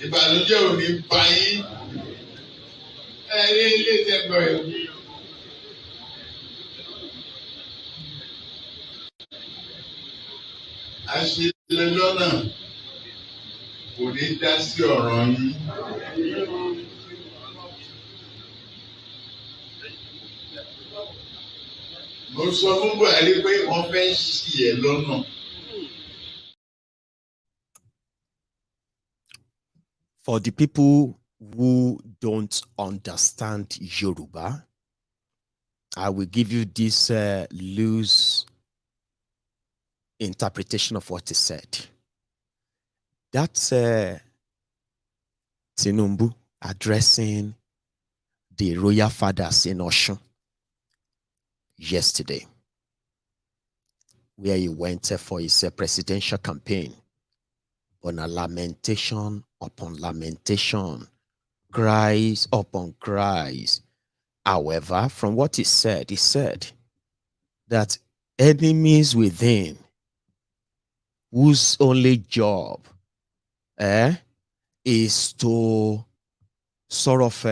Ìbànújẹ́ ò ní bá yín. Ẹ rí ilé ìtẹ́gbọ̀n ẹ̀. Àṣìlẹ̀ lọ́nà kò ní dá sí ọ̀ràn yín. Mo sọ fún Buhari pé wọ́n fẹ́ ṣì ẹ́ lọ́nà. For the people who don't understand Yoruba, I will give you this loose interpretation of what he said. That's Tinubu addressing the royal fathers in Osun yesterday, where he went for his presidential campaign on a lamentation upon lamentation, cries upon cries. However, from what he said, that enemies within, whose only job is to sort of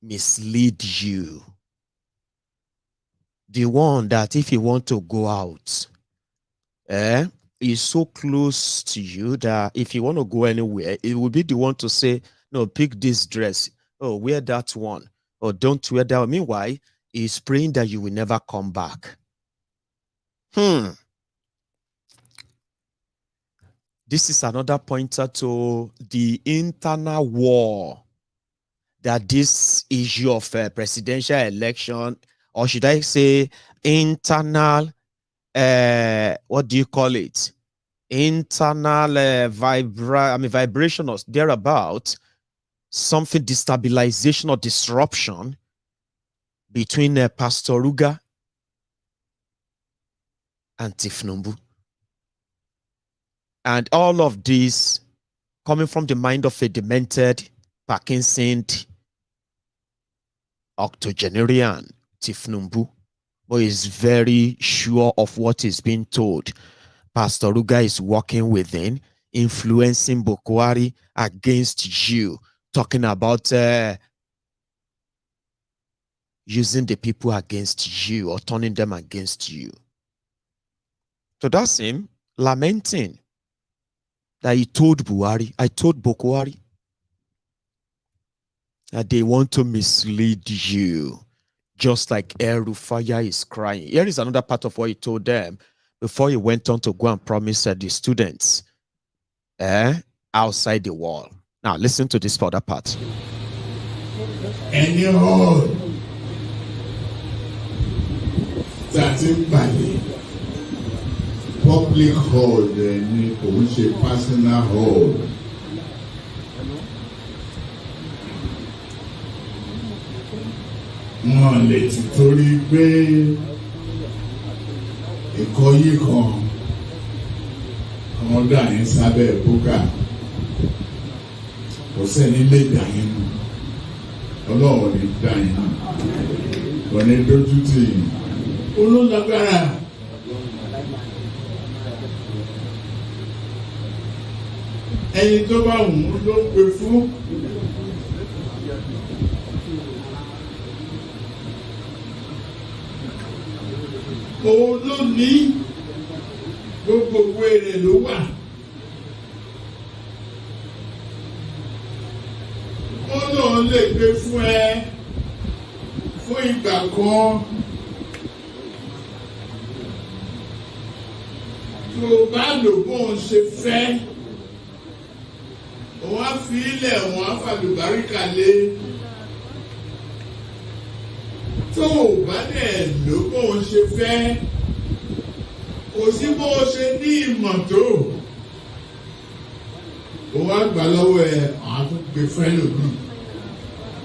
mislead you. The one that if you want to go out, is so close to you that if you want to go anywhere, it will be the one to say, no, pick this dress. Oh, wear that one. Or don't wear that one. Meanwhile, he's praying that you will never come back. This is another pointer to the internal war that this issue of presidential election, or should I say internal, what do you call it? Internal vibration or thereabout, something destabilization or disruption between Pastor Ruga and Tinubu. And all of this coming from the mind of a demented, Parkinson's, octogenarian Tinubu, but is very sure of what is being told. Pastor Ruga is working within, influencing Bokwari against you, talking about using the people against you or turning them against you. So that's him lamenting that he told Buhari, I told Bokwari that they want to mislead you, just like El-Rufai is crying. Here is another part of what he told them before he went on to go and promise the students outside the wall. Now, listen to this further part. Any hall starting by public hall, then which a personal hall. Wọ́n lè ti torí pé ìkọyí kan àwọn dà ní sábẹ́ búkà kò sẹ́ni lè dà yín nù Ọlọ́run ní dà yín nù kò ní dójú tì yín olóńgbàgbára. Ẹni tó bá wù ú ló ń pè fún. Òun ló ní gbogbo èrè ló wà. Ó lóun lè gbé fún ẹ fún ìgbà kan. Tó o bá lò bóun ṣe fẹ́, òun á fi ilẹ̀ òun á fàlùbáríkà lé. Tó o bá dẹ̀ lò bóun ṣe fẹ́, kò sí bó o ṣe ní ìmọ̀ tó. Òun á gbà lọ́wọ́ ẹ, àwọn tó gbé fẹ́ lòdì.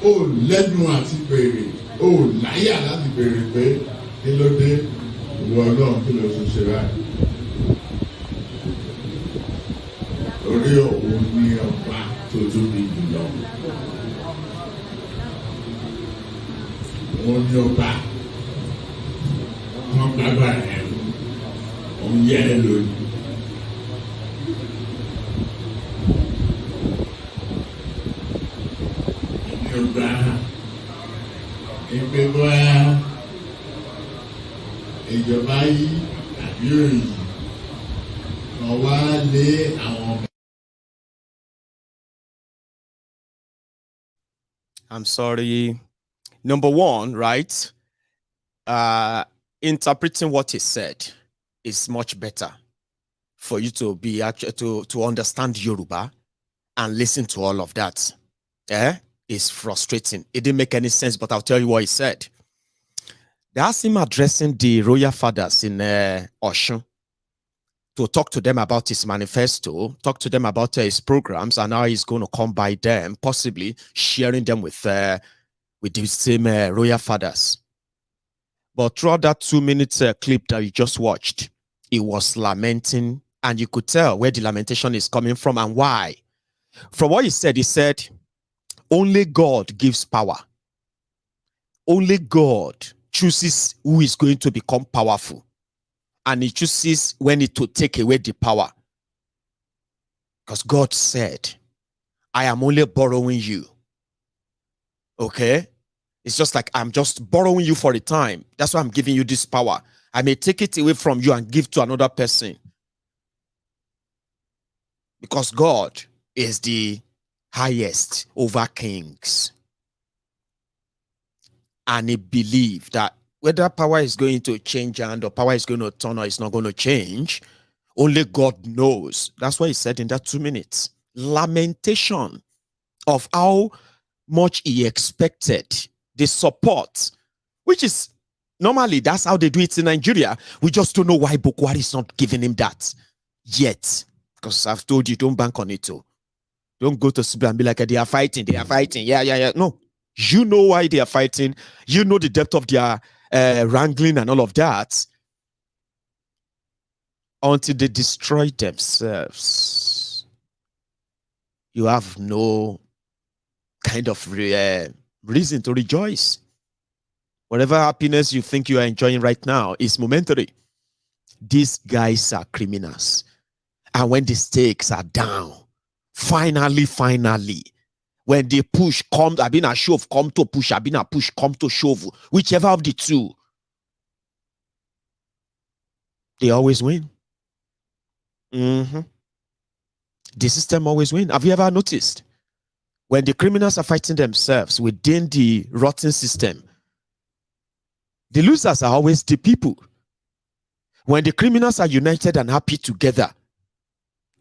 O lẹ́nu àti béèrè, o láyà láti béèrè pé kí ló dé ìwọ Ọlọ́run kí ló ṣe báyìí. Orí òun ní ọba tó tóbi jùlọ. Òun ní ọba wọn gbàgbà ẹ̀ òun yẹ ẹ lónìí. Ní ọba ìgbé bọ́yá ìjọba yìí tàbí òyìn kan wá lé àwọn. I'm sorry. Number one, right? Interpreting what he said is much better for you to be actually to understand Yoruba and listen to all of that. It's frustrating. It didn't make any sense, but I'll tell you what he said. That's him addressing the royal fathers in Osun to talk to them about his manifesto, talk to them about his programs, and how he's going to come by them, possibly sharing them with the same royal fathers. But throughout that 2-minute clip that you just watched, he was lamenting, and you could tell where the lamentation is coming from and why. From what he said, only God gives power. Only God chooses who is going to become powerful. And he chooses when it to take away the power. Because God said, I am only borrowing you. Okay? It's just like I'm just borrowing you for a time. That's why I'm giving you this power. I may take it away from you and give to another person. Because God is the highest over kings. And he believed that whether power is going to change and or power is going to turn or it's not going to change, only God knows. That's why he said in that 2 minutes, lamentation of how much he expected the support, which is normally that's how they do it in Nigeria. We just don't know why Boko Haram is not giving him that yet. Because I've told you, don't bank on it too. Don't go to Sibra and be like, they are fighting. Yeah. No. You know why they are fighting. You know the depth of their wrangling and all of that. Until they destroy themselves. You have no kind of reason to rejoice. Whatever happiness you think you are enjoying right now is momentary. These guys are criminals. And when the stakes are down, finally, when the push comes, I've been a shove, come to push, I've been a push, come to shove, whichever of the two, they always win. The system always wins. Have you ever noticed? When the criminals are fighting themselves within the rotten system, the losers are always the people. When the criminals are united and happy together,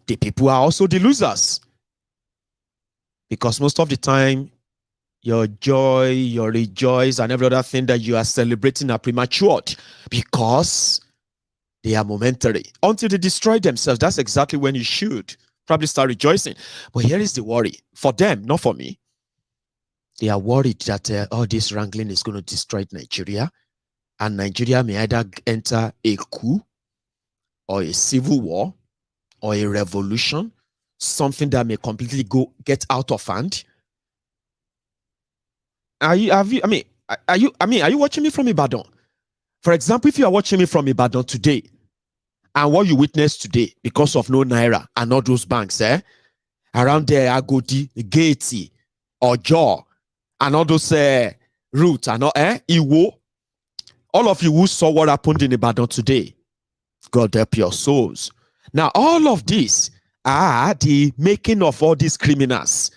the people are also the losers. Because most of the time, your joy, your rejoice, and every other thing that you are celebrating are premature because they are momentary. Until they destroy themselves, that's exactly when you should probably start rejoicing. But here is the worry. For them, not for me. They are worried that all this wrangling is going to destroy Nigeria. And Nigeria may either enter a coup or a civil war or a revolution, something that may completely get out of hand. Are you watching me from Ibadan? For example, if you are watching me from Ibadan today, and what you witnessed today because of no Naira and all those banks, around there, Agodi, Gaiety, Ojo, and all those routes, and all, Iwo, all of you who saw what happened in Ibadan today, God help your souls. Now, all of these are the making of all these criminals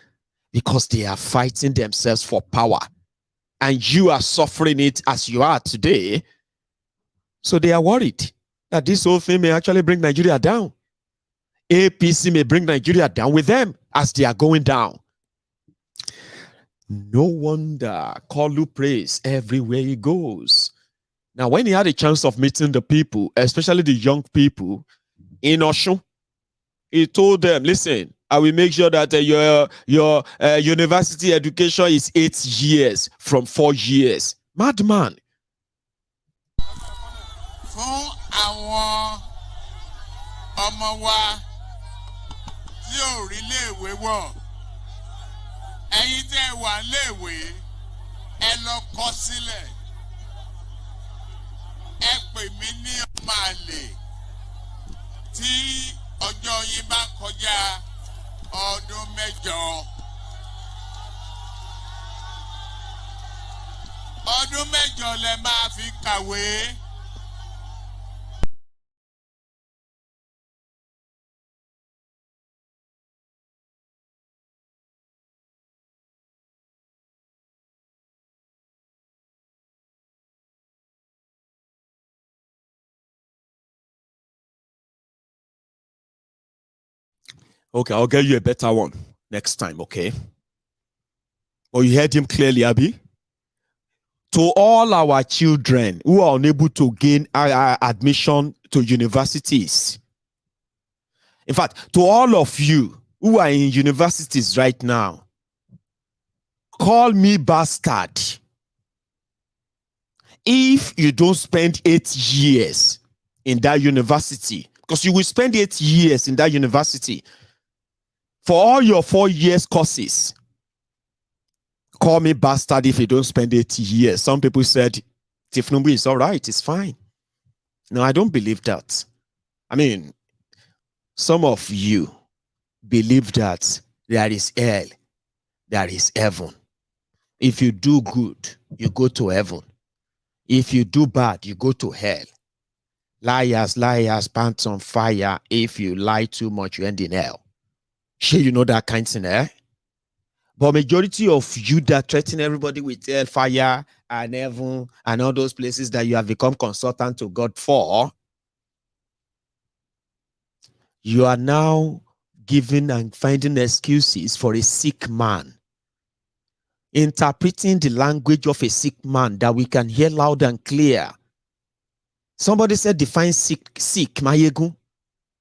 because they are fighting themselves for power. And you are suffering it as you are today. So they are worried that this whole thing may actually bring Nigeria down. APC may bring Nigeria down with them as they are going down. No wonder Kolu prays everywhere he goes. Now, when he had a chance of meeting the people, especially the young people in Osun, he told them, listen, I will make sure that your university education is 8 years from 4 years. Madman. Fún àwọn ọmọ wa tí ò rí léèwé wọ̀, ẹ̀yin tẹ́ wà léèwé, ẹ lọ kọ sílẹ̀. Ẹ pè mí ní ọmọ àlè tí ọjọ́ yín bá kọjá ọdún 8. Ọdún 8 lẹ máa fi kàwé. Okay, I'll get you a better one next time, okay? Oh, you heard him clearly, Abi? To all our children who are unable to gain admission to universities. In fact, to all of you who are in universities right now, call me bastard if you don't spend 8 years in that university, because you will spend 8 years in that university. For all your 4 years courses, call me bastard if you don't spend 8 years. Some people said Tinubu is all right, it's fine. No, I don't believe that. I mean, some of you believe that there is hell, there is heaven. If you do good, you go to heaven. If you do bad, you go to hell. Liars, liars, pants on fire. If you lie too much, you end in hell. Sure, you know that kind of thing, eh? But majority of you that threaten everybody with hell, fire, and heaven, and all those places that you have become consultant to God for, you are now giving and finding excuses for a sick man, interpreting the language of a sick man that we can hear loud and clear. Somebody said, define sick, Maiyegun.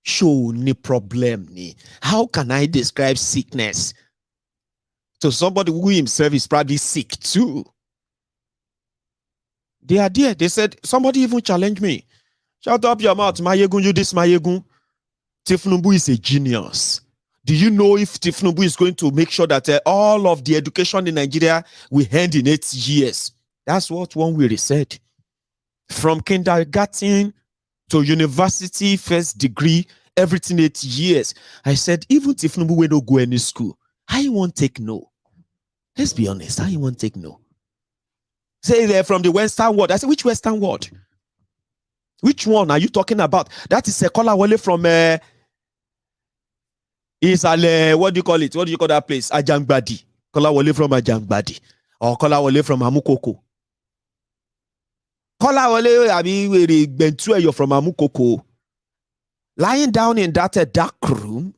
Show ni problem ni. How can I describe sickness to somebody who himself is probably sick too? They are there. They said, somebody even challenged me. Shut up your mouth, Maiyegun, you this Maiyegun. Tinubu is a genius. Do you know if Tinubu is going to make sure that all of the education in Nigeria will end in 8 years? That's what one will said. From kindergarten to university, first degree, everything 8 years. I said, even Tinubu will not go any school. I won't take no. Let's be honest, I won't take no. Say they're from the Western world. I said, which Western world? Which one are you talking about? That is a caller wale from what do you call it? What do you call that place? Ajangbadi. Caller wale from Ajangbadi. Or caller wale from Amukoko. Caller wale, I mean, you're from Amukoko. Lying down in that dark room,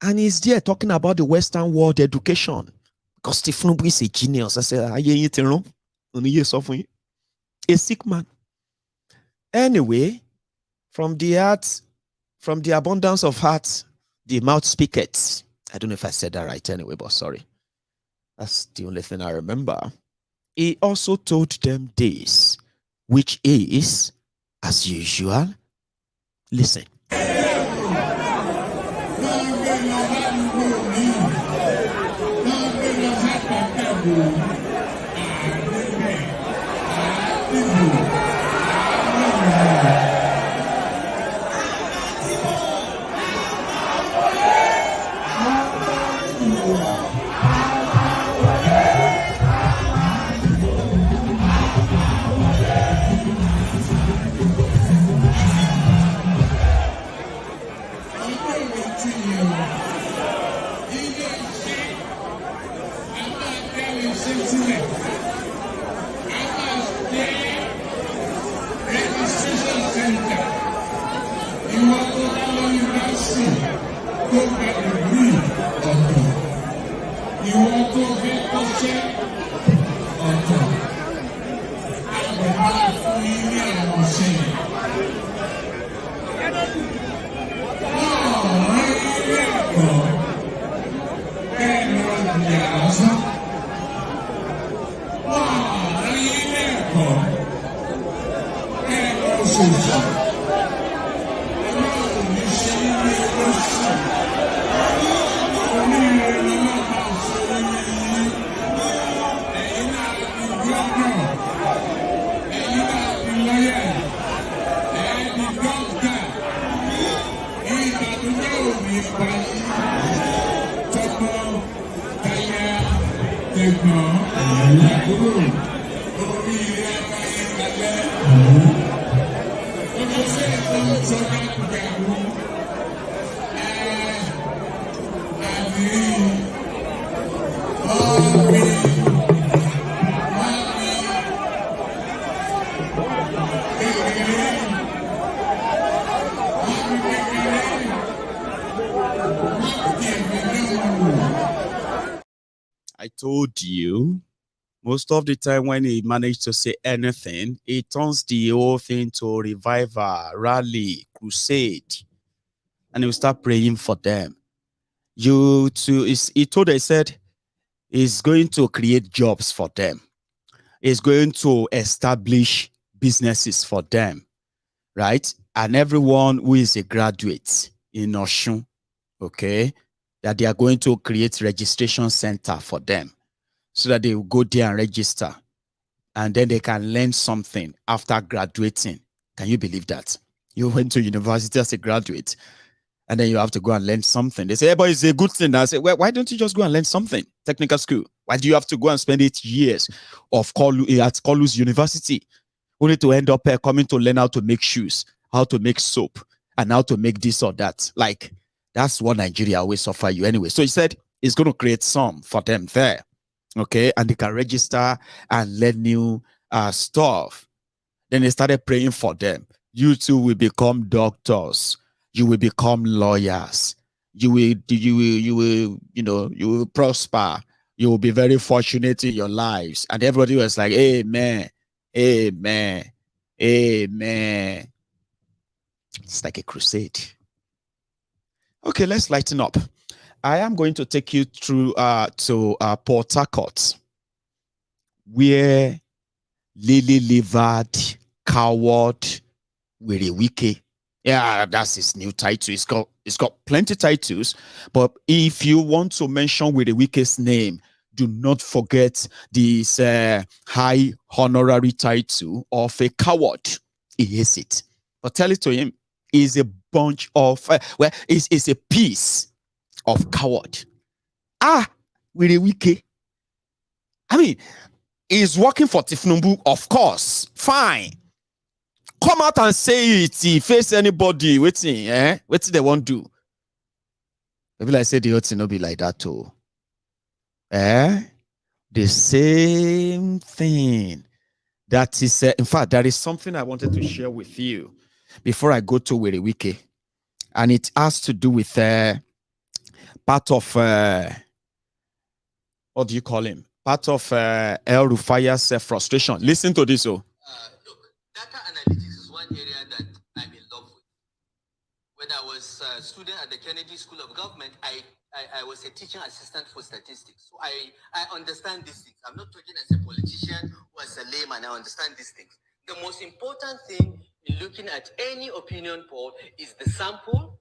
and he's there talking about the Western world education. Because Tinubu is a genius. I said, a sick man. Anyway, from the heart, from the abundance of heart, the mouth speaketh. I don't know if I said that right anyway, but sorry. That's the only thing I remember. He also told them this, which is, as usual, listen. I told you, most of the time when he managed to say anything, he turns the whole thing to revival, rally, crusade, and he'll start praying for them. He said he's going to create jobs for them. He's going to establish businesses for them, right? And everyone who is a graduate in Osun, okay, that they are going to create registration center for them so that they will go there and register. and then they can learn something after graduating. Can you believe that? You went to university as a graduate, and then you have to go and learn something. They say, hey, but it's a good thing. I say, well, why don't you just go and learn something? Technical school. Why do you have to go and spend 8 years of at Kolus University only to end up coming to learn how to make shoes, how to make soap, and how to make this or that? Like, that's what Nigeria always offer you anyway. So he said he's going to create some for them there. Okay, and they can register and learn new stuff. Then they started praying for them. You too will become doctors. You will become lawyers. You will prosper. You will be very fortunate in your lives. And everybody was like, amen, amen, amen. It's like a crusade. Okay, let's lighten up. I am going to take you through to Port Harcourt, where lily-livered, coward, Wike. Yeah, that's his new title. It's got plenty titles, but if you want to mention Wike's name, do not forget this high honorary title of a coward. He is it. But tell it to him, he's a bunch of, it's a piece of coward. Wike. I mean, he's working for Tinubu, of course. Fine. Come out and say it. He face anybody. Waiting, Waiting they won't do. Maybe I say the ought to not be like that too. The same thing. That is, in fact, there is something I wanted to share with you before I go to Wike, and it has to do with part of what do you call him? Part of El Rufaya's frustration. Listen to this, Look, data analytics is one area that I'm in love with. When I was a student at the Kennedy School of Government, I was a teaching assistant for statistics. So I understand these things. I'm not talking as a politician or as a layman. I understand these things. The most important thing in looking at any opinion poll is the sample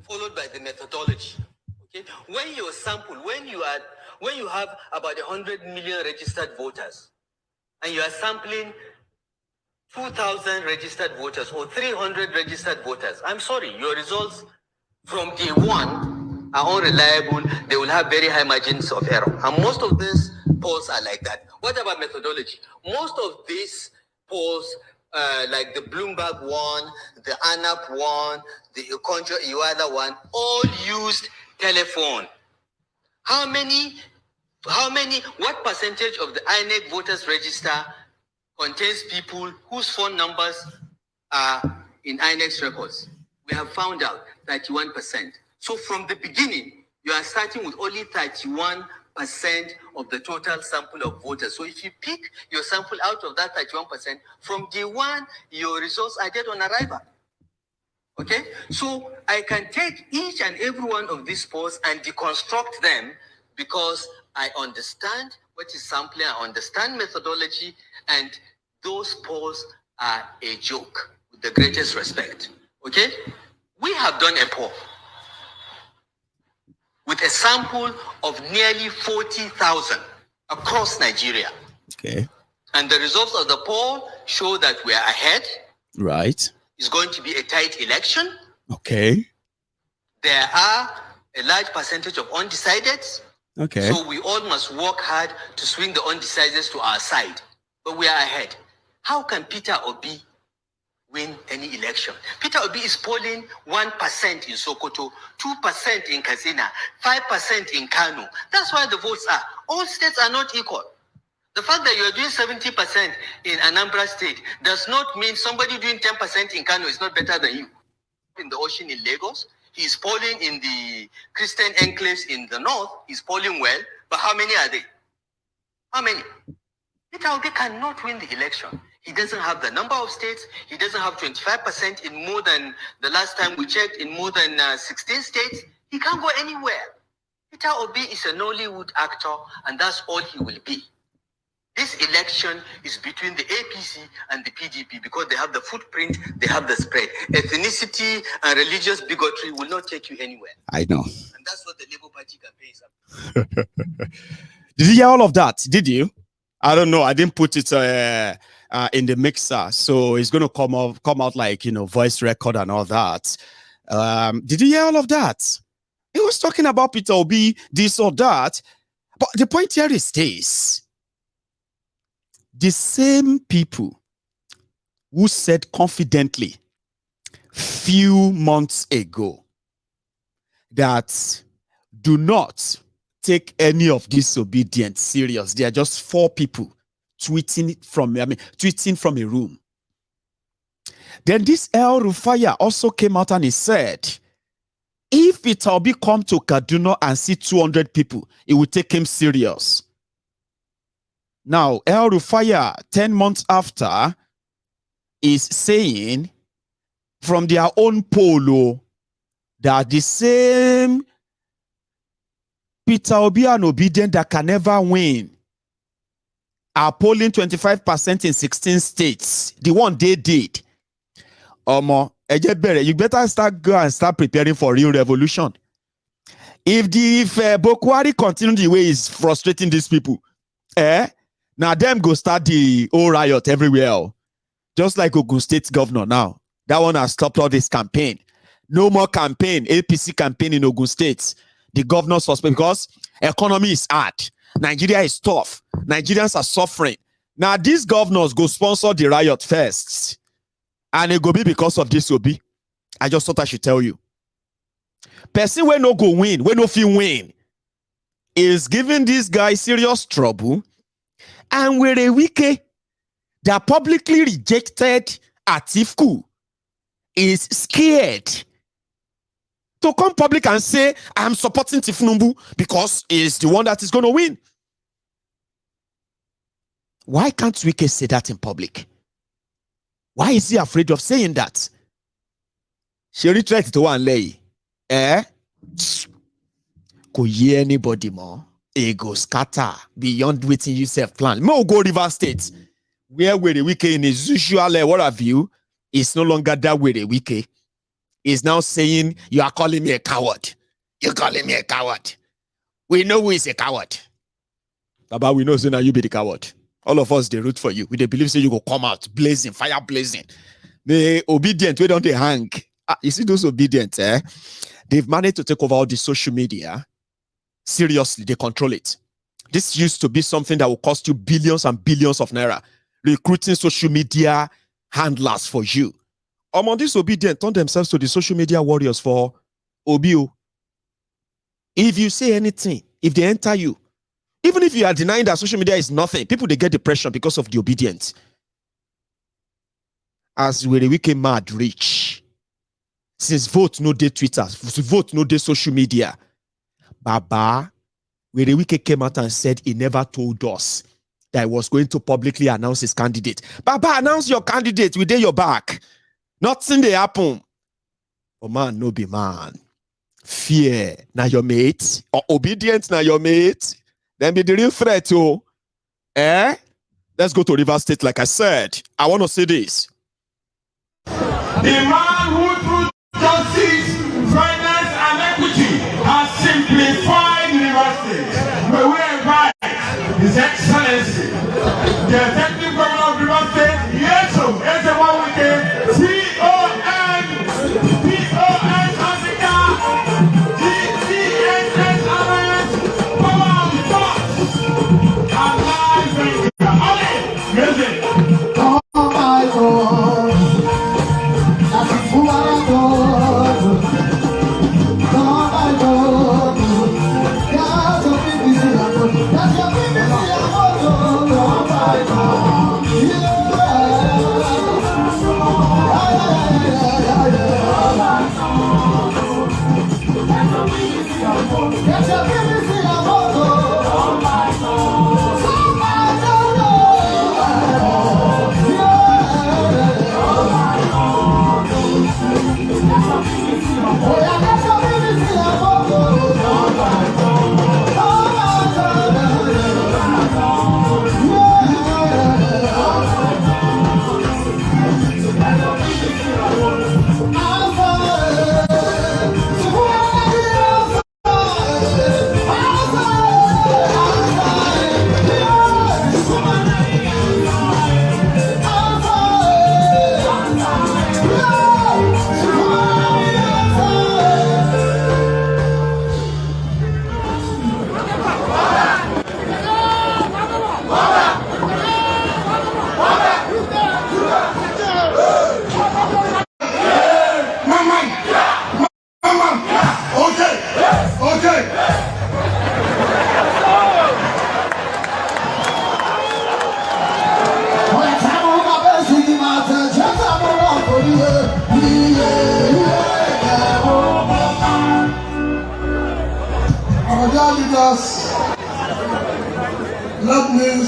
followed by the methodology. Okay? When you sample, when you have about 100 million registered voters, and you are sampling 2,000 registered voters or 300 registered voters, I'm sorry, your results from day one are unreliable. They will have very high margins of error. And most of these polls are like that. What about methodology? Most of these polls, like the Bloomberg one, the ANAP one, the Oyetola one, all used telephone. What percentage of the INEC voters register contains people whose phone numbers are in INEC's records? We have found out 31%. So from the beginning, you are starting with only 31% of the total sample of voters. So if you pick your sample out of that 31%, from day one, your results are dead on arrival. Okay? So I can take each and every one of these polls and deconstruct them because I understand what is sampling, I understand methodology, and those polls are a joke, with the greatest respect. Okay? We have done a poll with a sample of nearly 40,000 across Nigeria. Okay. And the results of the poll show that we are ahead. Right. It's going to be a tight election. Okay. There are a large percentage of undecideds. Okay. So we all must work hard to swing the undecideds to our side. But we are ahead. How can Peter Obi win any election? Peter Obi is polling 1% in Sokoto, 2% in Katsina, 5% in Kano. That's why the votes are. All states are not equal. The fact that you are doing 70% in Anambra State does not mean somebody doing 10% in Kano is not better than you. In the ocean in Lagos, he's polling in the Christian enclaves in the north. He's polling well, but how many are they? How many? Peter Obi cannot win the election. He doesn't have the number of states. He doesn't have 25% in more than, the last time we checked, in more than 16 states. He can't go anywhere. Peter Obi is a Nollywood actor, and that's all he will be. This election is between the APC and the PDP because they have the footprint, they have the spread. Ethnicity and religious bigotry will not take you anywhere. I know. And that's what the Labour Party campaign is about. Did you hear all of that? Did you? I don't know. I didn't put it in the mixer, so it's going to come out like, you know, voice record and all that. Did you hear all of that? He was talking about Peter Obi, this or that. But the point here is this. The same people who said confidently few months ago that do not take any of disobedience serious. They are just 4 people tweeting from a room. Then this El Rufaya also came out and he said, if Peter Obi come to Kaduna and see 200 people, it will take him serious. Now, El Rufaya, 10 months after, is saying from their own poll that the same Peter Obi and Obedient that can never win are polling 25% in 16 states. The one they did. You better start preparing for real revolution. If Bokwari continue the way is frustrating these people, now them go start the whole riot everywhere. Just like Ogun State governor now. That one has stopped all this campaign. No more campaign, APC campaign in Ogun State. The governor suspect because economy is hard. Nigeria is tough. Nigerians are suffering. Now these governors go sponsor the riot first. And it go be because of this Obi. I just thought I should tell you. Person when no go win, when no feel win, is giving this guy serious trouble. And where a Wike that publicly rejected Atiku is scared to come public and say, I'm supporting Tinubu because he's the one that is going to win. Why can't Wike say that in public? Why is he afraid of saying that? She retracted to one lay. Could hear anybody more? Ego scatter beyond waiting yourself plan. Mo go River State. Where the Wike in his usual what have you is no longer that way the Wike. Is now saying, you are calling me a coward. You're calling me a coward. We know who is a coward. Baba, we know so now you be the coward. All of us, they root for you. We they believe so you go come out blazing, fire blazing. The obedient, we don't they hang. You see those obedient, they've managed to take over all the social media. Seriously, they control it. This used to be something that will cost you billions and billions of naira. Recruiting social media handlers for you. Among these obedient turn themselves to the social media warriors for Obio. If you say anything, if they enter you, even if you are denying that social media is nothing, people they get depression because of the obedience. As we became mad rich, since vote no day Twitter, vote no day social media, Baba, where the Wike came out and said he never told us that he was going to publicly announce his candidate. Baba, announce your candidate, we did your back. Nothing they happen. Oh man, no be man. Fear, now your mate. Or obedience, now your mate. Then be the real threat, too. Let's go to River State, like I said. I want to say this. The man who through justice, finance, and equity has simplified River State. May we invite His Excellency, the Executive Governor of River State, yes, everyone we can see. Oh my God.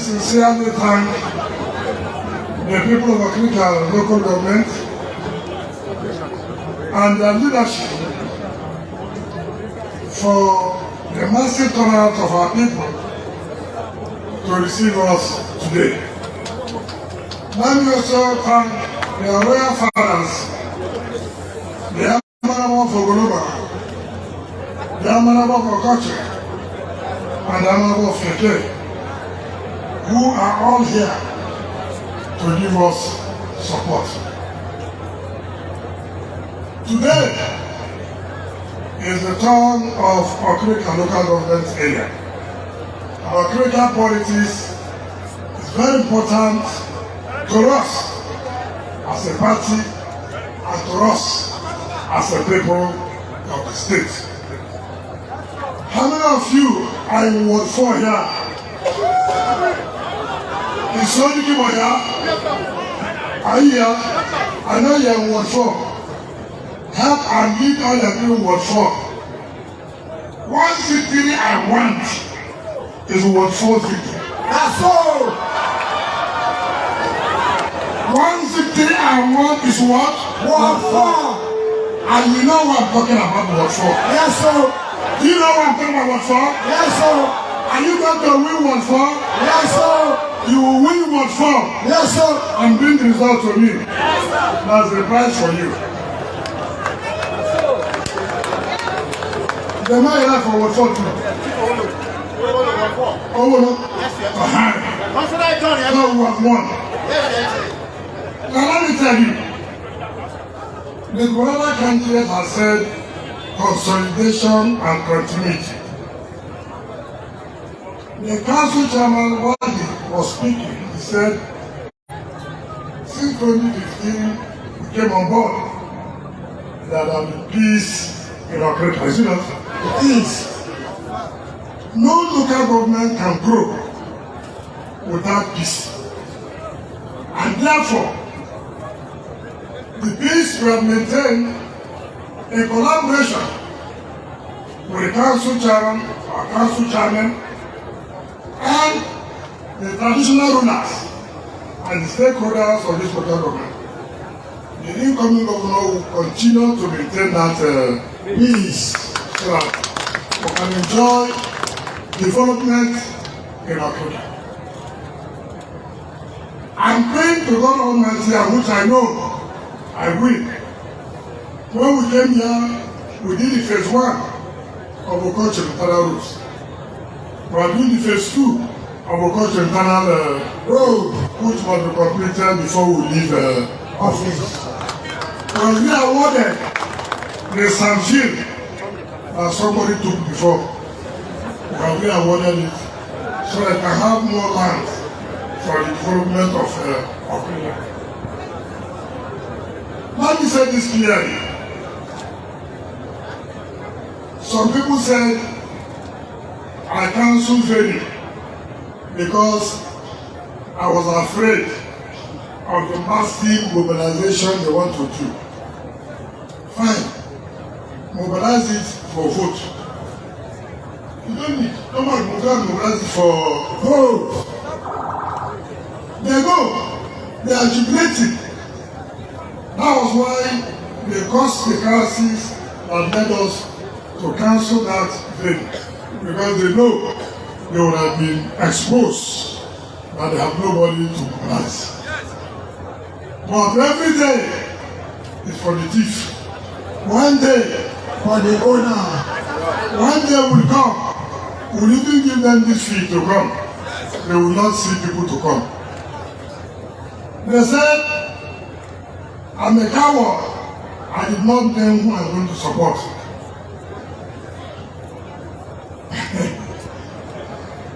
sincerely thank the people of Africa local government and their leadership for the massive turnout of our people to receive us today. Let me also thank the royal fathers, the Amanabo for Goloba, the Amanabo for Koche, and the Amanabo for Feke, who are all here to give us support. Today is the turn of Okrika local government area. Okrika politics is very important to us as a party and to us as a people of the state. How many of you are in Ward 4 here? Is Oyetola here? Are you here? I know you're in Ward 4. Help and lead all of you in Ward 4. One victory I want is Ward 4 victory. That's all. One victory I want is what? Ward 4. And you know what I'm talking about Ward 4. Yes, sir. Do you know what I'm talking about Ward 4? Yes, sir. Are you going to win Ward 4? Yes, sir. You will win Ward 4. Yes, sir. And bring the result to me. That's the prize for you. The Naira for Ward 4 too. Oh, no. Yes, yes. What should I do? No, we have won. Now let me tell you, the Wahala candidate has said consolidation and continuity. The council chairman, while he was speaking, he said, since 2015 we came on board, that there will be peace in our country. You know, peace. No local government can grow without peace. And therefore, the peace we have maintained in collaboration with the council chairman, our council chairman, and the traditional rulers and the stakeholders of this local government. The incoming governor will continue to maintain that peace so that we can enjoy development in our country. I'm praying to God Almighty, which I know I will. When we came here, we did the phase 1 of Okoche internal roads. We are doing the phase 2 of Okoche internal road, which must be completed before we leave office. When we awarded the Sanfield that somebody took before, when we awarded it, so that I can have more land for the development of Okrika. Let me say this clearly. Some people said I cancelled training because I was afraid of the massive mobilization they want to do. Fine. Mobilize it for vote. You don't need. Nobody mobilize it for vote. They go. They are jubilating. That was why they caused the crisis that led us to cancel that training. Because they know they would have been exposed and they have nobody to mobilize. But every day is for the thief. One day for the owner. One day will come. We'll even give them this fee to come. They will not see people to come. They said, I'm a coward. I did not know who I'm going to support.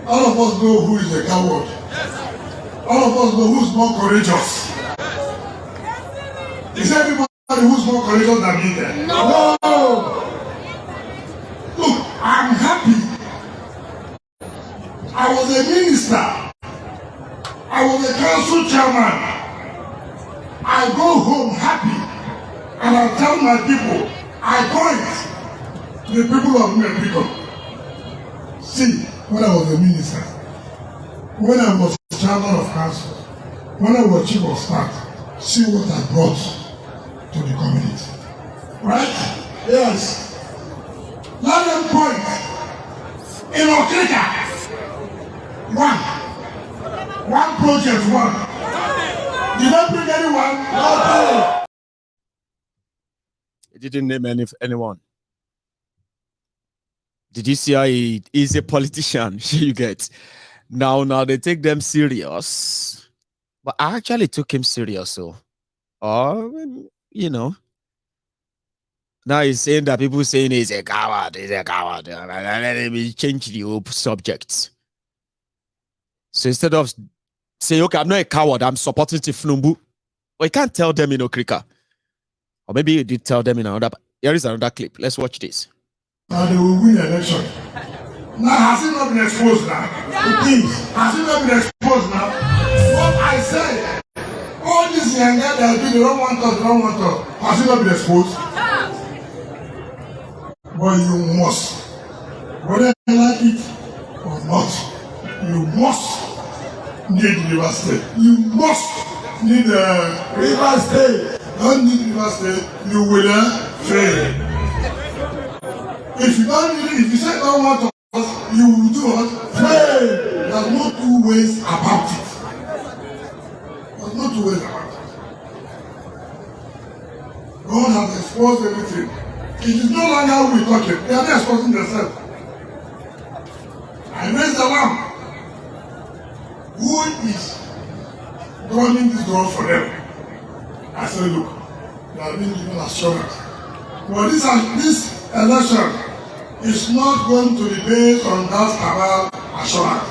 All of us know who is a coward. All of us know who's more courageous. Is everybody who's more courageous than me there? No! Look, I'm happy. I was a minister. I was a council chairman. I go home happy. And I tell my people, I point the people of Mexico. See, when I was a minister, when I was chairman of council, when I was chief of staff, see what I brought to the community. Right? Yes. Let them point. In Okrika, one project, one. Did I bring anyone? No. He didn't name anyone. Did you see how he is a politician? You get. Now they take them serious. But I actually took him serious, so. You know. Now he's saying that people saying he's a coward, and let me change the whole subject. So instead of saying, okay, I'm not a coward, I'm supporting Tinubu. Well, you can't tell them in Okrika. Or maybe you did tell them in another. Here is another clip. Let's watch this. Now they will win the election. Now, has it not been exposed now? Please, has it not been exposed now? What I said, all these young guys that do, they don't want us. Has it not been exposed? But you must, whether you like it or not, you must need River State. You must need River State. Don't need River State, you will fail. If you don't need it, if you say you don't want us, you will do what? Fail. There's no two ways about it. There's no two ways about it. God has exposed everything. It is no longer we talking. They are not exposing themselves. I raised the lamb. Who is running this door for them? I said, look, they are being given assurance. But this election is not going to be based on that about assurance.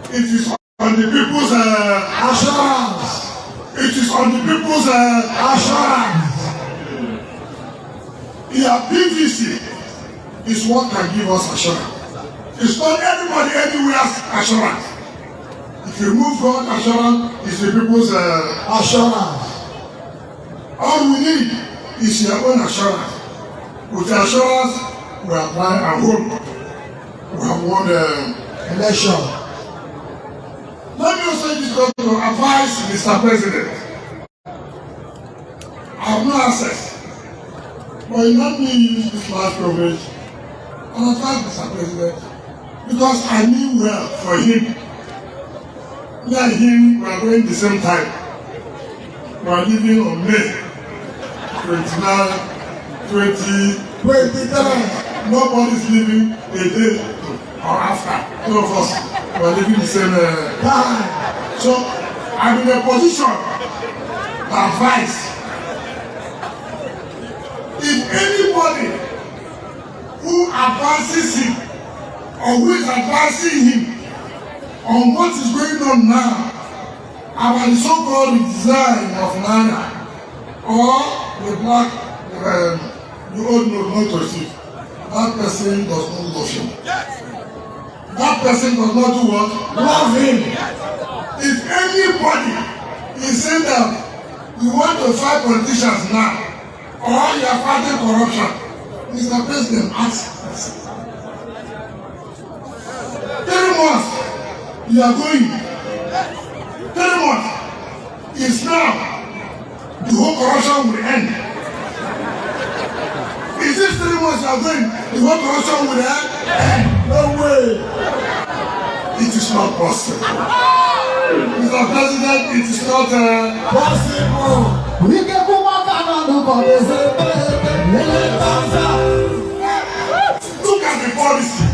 It is on the people's assurance. It is on the people's assurance. Yeah, PVC is what can give us assurance. It's not everybody anywhere's assurance. If you move God assurance, it's the people's assurance. All we need is your own assurance. With the assurance, we apply and hope we have won the election. Let me also just go to advise Mr. President. I have no access. But you let me use this last privilege and advise Mr. President because I knew well for him. Me and him were going the same time. We are living on May 29, 2023. Nobody's living a day or after. Two of us were living the same time. So I'm in a position to advise. If anybody who advances him or who is advancing him on what is going on now about the so-called design of Naira or the black, the old note to see, that person does not love him. That person does not do what? Love him. If anybody is saying that you want to fight politicians now, or you are fighting corruption, Mr. President, ask. 3 months, you are going. 3 months. It's now. The whole corruption will end. Is this 3 months you are going? The whole corruption will end? No way. It is not possible. Mr. President, it is not possible. We can go back and look at the policy.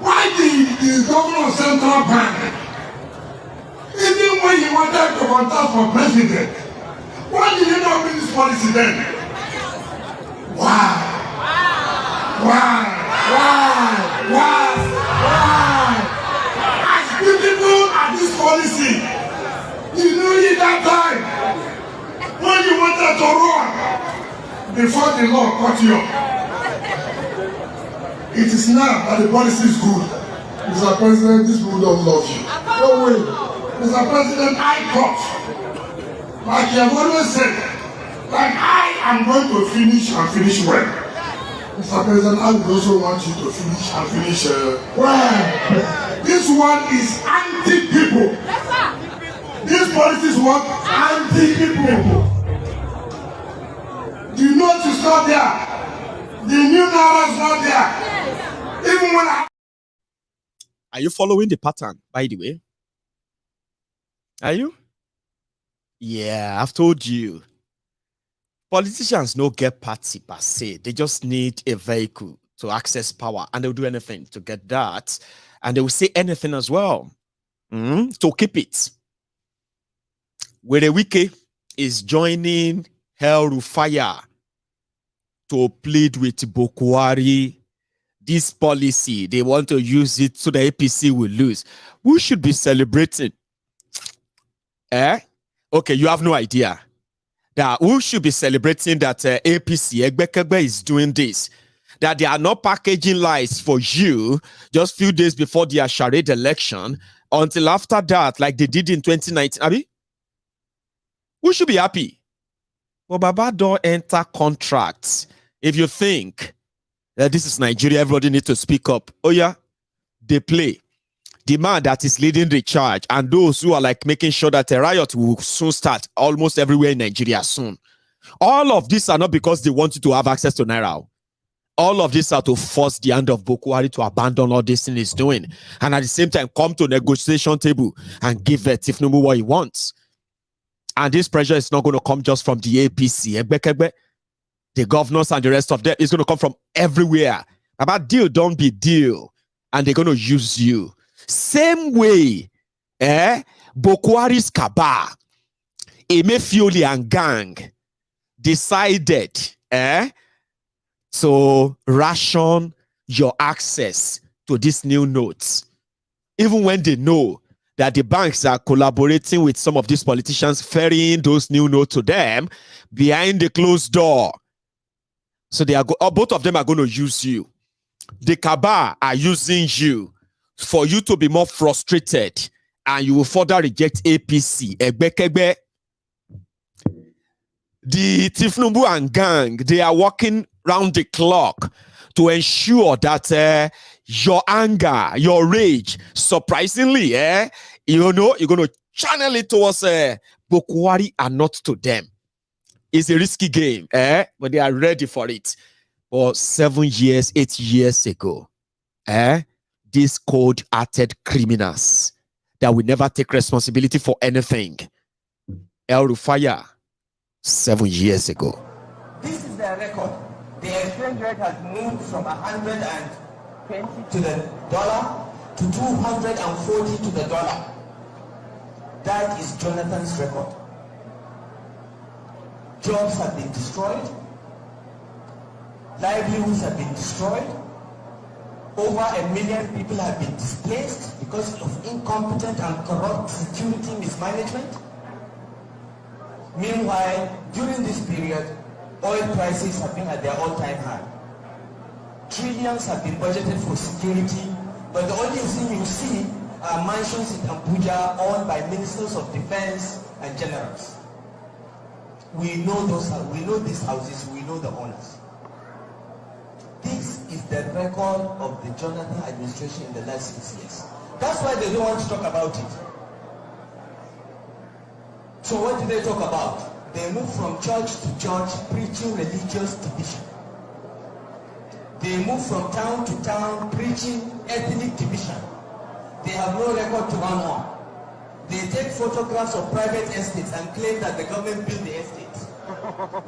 Why the governor of Central Bank, even when he wanted to contest for president, why did he not bring this policy then? Why? As beautiful as this policy, you knew it that time when you wanted to run before the law caught you up. It is now that the policy is good. Mr. President, this people don't love you. No way. Mr. President, I thought, like you have always said, like I am going to finish and finish well. Mr. President, I would also want you to finish and finish well. This one is anti-people. This policy is what? Anti-people. The note is not there. The new Naira is not there. Even when I... Are you following the pattern, by the way? Are you? Yeah, I've told you. Politicians don't get party per se. They just need a vehicle to access power, and they'll do anything to get that. And they will say anything as well to keep it. Where the Wike is joining Hellfire to plead with Bokwari. This policy, they want to use it so the APC will lose. Who should be celebrating? Okay, you have no idea. That who should be celebrating that APC Egbekegbe is doing this? That they are not packaging lies for you just few days before the Charade election until after that, like they did in 2019. Abi? Who should be happy? But Baba don't enter contracts. If you think that this is Nigeria, everybody needs to speak up. Oh yeah, they play. The man that is leading the charge and those who are like making sure that a riot will soon start almost everywhere in Nigeria soon. All of these are not because they want you to have access to Naira. All of this are to force the hand of Boko Haram to abandon all this thing he's doing. And at the same time, come to negotiation table and give Tinubu what he wants. And this pressure is not going to come just from the APC. The governors and the rest of them. It's going to come from everywhere. About deal, don't be deal. And they're going to use you. Same way, Boko Haram's cabal, Emefiole and gang decided, to ration your access to these new notes. Even when they know that the banks are collaborating with some of these politicians, ferrying those new notes to them behind the closed door. So they are both of them are going to use you. The cabal are using you for you to be more frustrated, and you will further reject APC. Egbekegbe. The Tinubu and gang, they are working round the clock to ensure that your anger, your rage, surprisingly, you're going to channel it towards Boko Haram and not to them. It's a risky game, but they are ready for it. But 7 years, 8 years ago, these cold-hearted criminals that will never take responsibility for anything. El-Rufaya, 7 years ago. This is their record. The exchange rate has moved from 120 to the dollar to 240 to the dollar. That is Jonathan's record. Jobs have been destroyed. Livelihoods have been destroyed. Over 1 million people have been displaced because of incompetent and corrupt security mismanagement. Meanwhile, during this period, oil prices have been at their all-time high. Trillions have been budgeted for security, but the only thing you see are mansions in Abuja owned by ministers of defense and generals. We know these houses, we know the owners. This is the record of the Jonathan administration in the last 6 years. That's why they don't want to talk about it. So what do they talk about? They move from church to church preaching religious division. They move from town to town preaching ethnic division. They have no record to run on. They take photographs of private estates and claim that the government built the estates.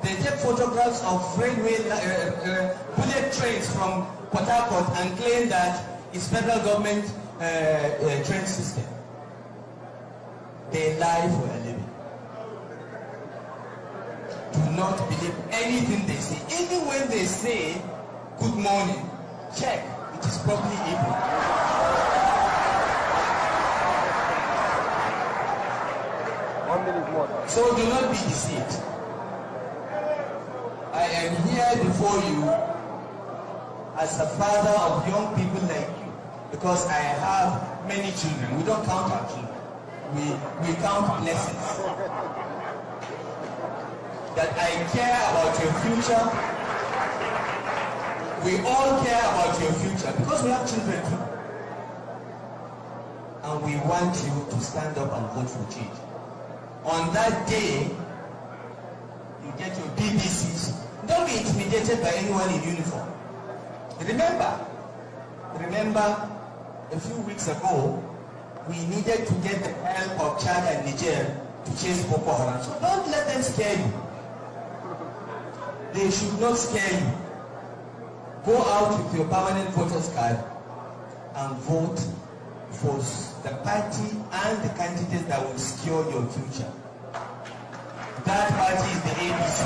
They take photographs of railway bullet trains from Port Harcourt and claim that it's federal government train system. They lie for a living. Do not believe anything they say. Even when they say good morning, check, it is probably evening. So do not be deceived. I am here before you as a father of young people like you because I have many children. We don't count our children. We count blessings. That I care about your future. We all care about your future because we have children too. and we want you to stand up and vote for change. On that day, you get your BBCs. Don't be intimidated by anyone in uniform. Remember, a few weeks ago, we needed to get the help of Chad and Niger to chase Boko Haram. So don't let them scare you. They should not scare you. Go out with your permanent voter's card and vote for the party and the candidate that will secure your future. That party is the APC.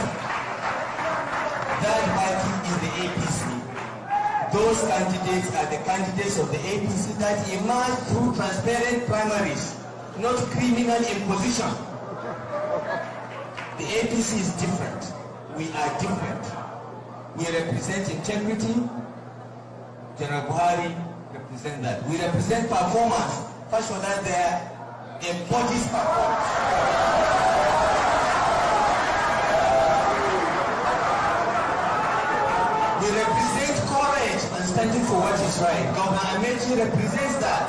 That party is the APC. Those candidates are the candidates of the APC that emerge through transparent primaries, not criminal imposition. The APC is different. We are different. We represent integrity. General Buhari represent that. We represent performance. First of all, there embodies performance. We represent courage and standing for what is right. Governor Amechi represents that.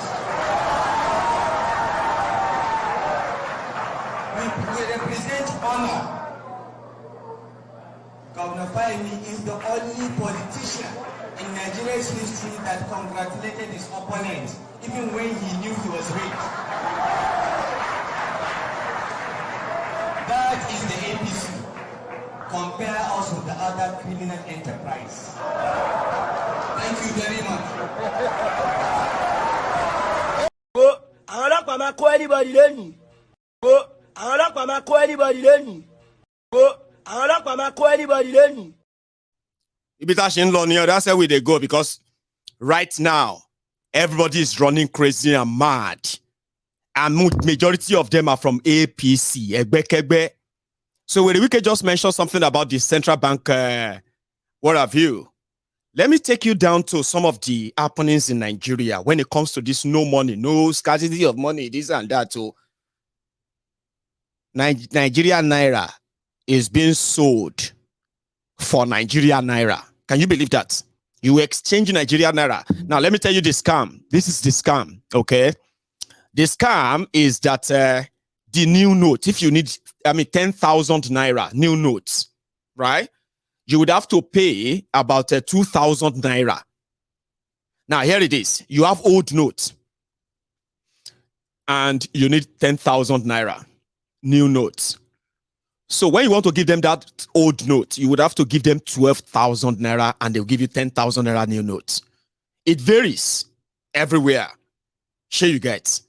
We represent honor. Governor Fahimi is the only politician in Nigeria's history that congratulated his opponent, even when he knew he was rigged. That is the APC. Compare us with the other criminal enterprise. Thank you very much. That's where they go, because right now everybody is running crazy and mad, and majority of them are from APC. So when we can just mention something about the central bank, what have you? Let me take you down to some of the happenings in Nigeria when it comes to this no money, no scarcity of money, this and that. So Nigeria Naira is being sold for Nigeria Naira. Can you believe that? You exchange Nigeria Naira. Now, let me tell you the scam. This is the scam, okay? The scam is that the new note, if you need, 10,000 Naira, new notes, right? You would have to pay about 2,000 Naira. Now, here it is. You have old notes, and you need 10,000 Naira, new notes. So when you want to give them that old note, you would have to give them 12,000 Naira, and they'll give you 10,000 Naira new notes. It varies everywhere. Sure you get.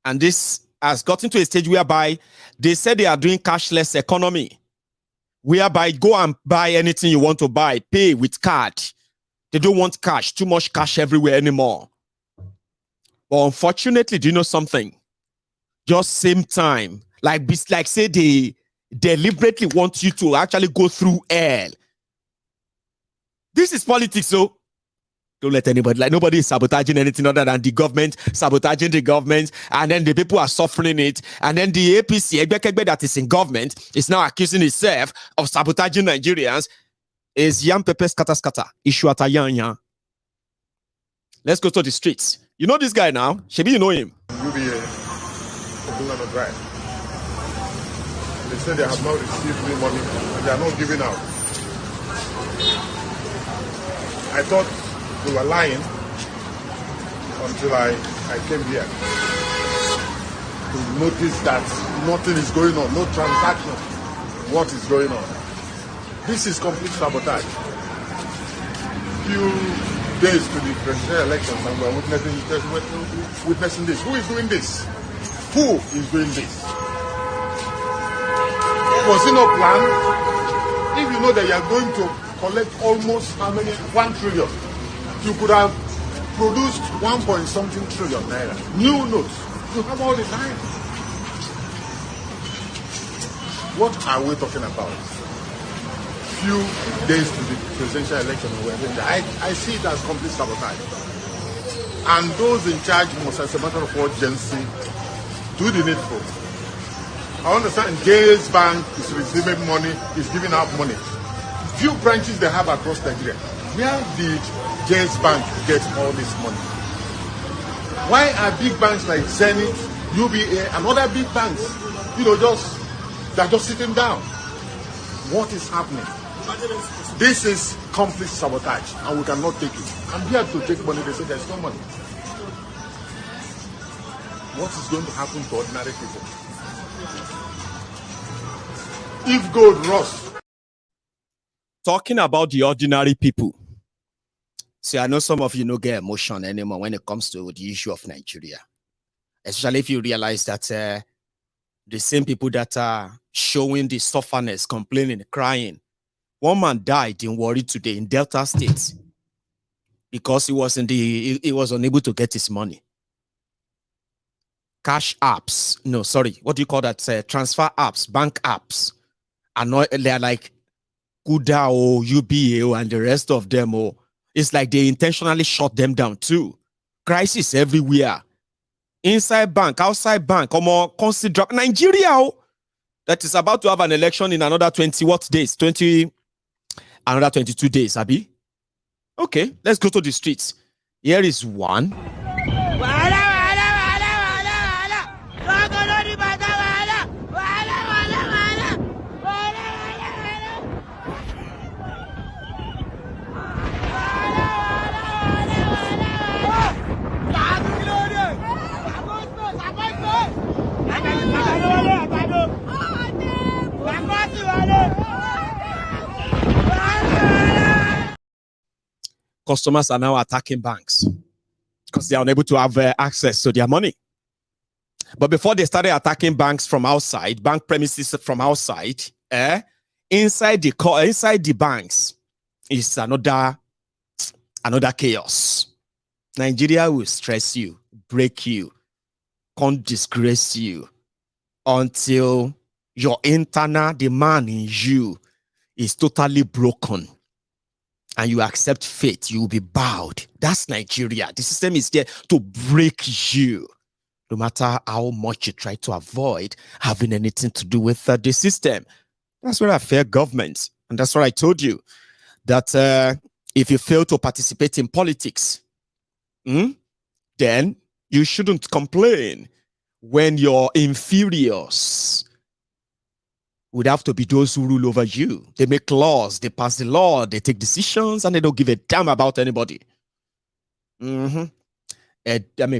And this has gotten to a stage whereby they said they are doing cashless economy, whereby go and buy anything you want to buy, pay with card. They don't want cash, too much cash everywhere anymore. But unfortunately, do you know something? Just same time, like say they deliberately want you to actually go through hell. This is politics, so don't let anybody, like nobody is sabotaging anything other than the government, sabotaging the government, and then the people are suffering it. And then the APC, that is in government, is now accusing itself of sabotaging Nigerians. Is yam pepe scatter, issue at yan. Let's go to the streets. You know this guy now? Shebi, you know him. UBA, Drive. They say they have not received any money and they are not giving out. I thought they were lying until I came here to notice that nothing is going on, no transaction. What is going on? This is complete sabotage. Few days to the presidential elections and we're witnessing this. Who is doing this? Who is doing this? Was it no plan? If you know that you are going to collect almost how many? 1 trillion. You could have produced 1.something trillion naira. New notes. You have all the time. What are we talking about? Few days to the presidential election. I see it as complete sabotage. And those in charge must, as a matter of urgency, do the needful. I understand Jay's Bank is receiving money, is giving out money. Few branches they have across Nigeria. Where did Jay's Bank get all this money? Why are big banks like Zenith, UBA, and other big banks, they're just sitting down? What is happening? This is complete sabotage, and we cannot take it. I'm here to take money. They say there's no money. What is going to happen to ordinary people? If gold rust. Talking about the ordinary people. See, I know some of you don't get emotion anymore when it comes to the issue of Nigeria. Especially if you realize that the same people that are showing the sufferness, complaining, crying. One man died in Warri today in Delta State because he was unable to get his money. Cash apps, no, sorry, what do you call that? Transfer apps, bank apps. They're like Kuda or UBA and the rest of them. It's like they intentionally shut them down too. Crisis everywhere. Inside bank, outside bank, consider Nigeria that is about to have an election in another 22 days, Abi. Okay, let's go to the streets. Here is one. Customers are now attacking banks because they are unable to have access to their money. But before they started attacking banks from outside, bank premises from outside, inside the banks is another chaos. Nigeria will stress you, break you, can't disgrace you until your internal demand in you is totally broken. And you accept fate, you will be bowed. That's Nigeria. The system is there to break you, no matter how much you try to avoid having anything to do with the system. That's where I fear government. And that's what I told you, that if you fail to participate in politics, then you shouldn't complain when your inferiors would have to be those who rule over you. They make laws, they pass the law, they take decisions, and they don't give a damn about anybody.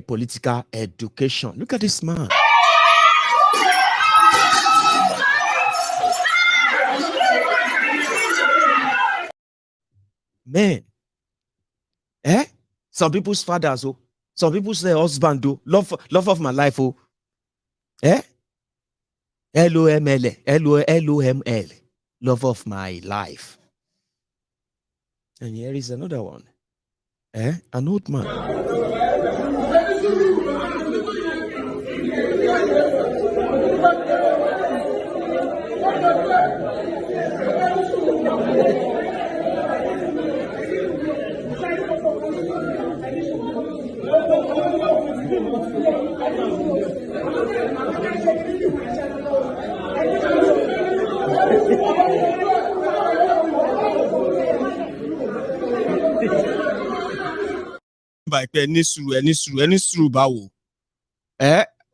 Political education. Look at this man. Man. Some people's fathers, some people's husband, love of my life, LOML, love of my life. And here is another one. An old man.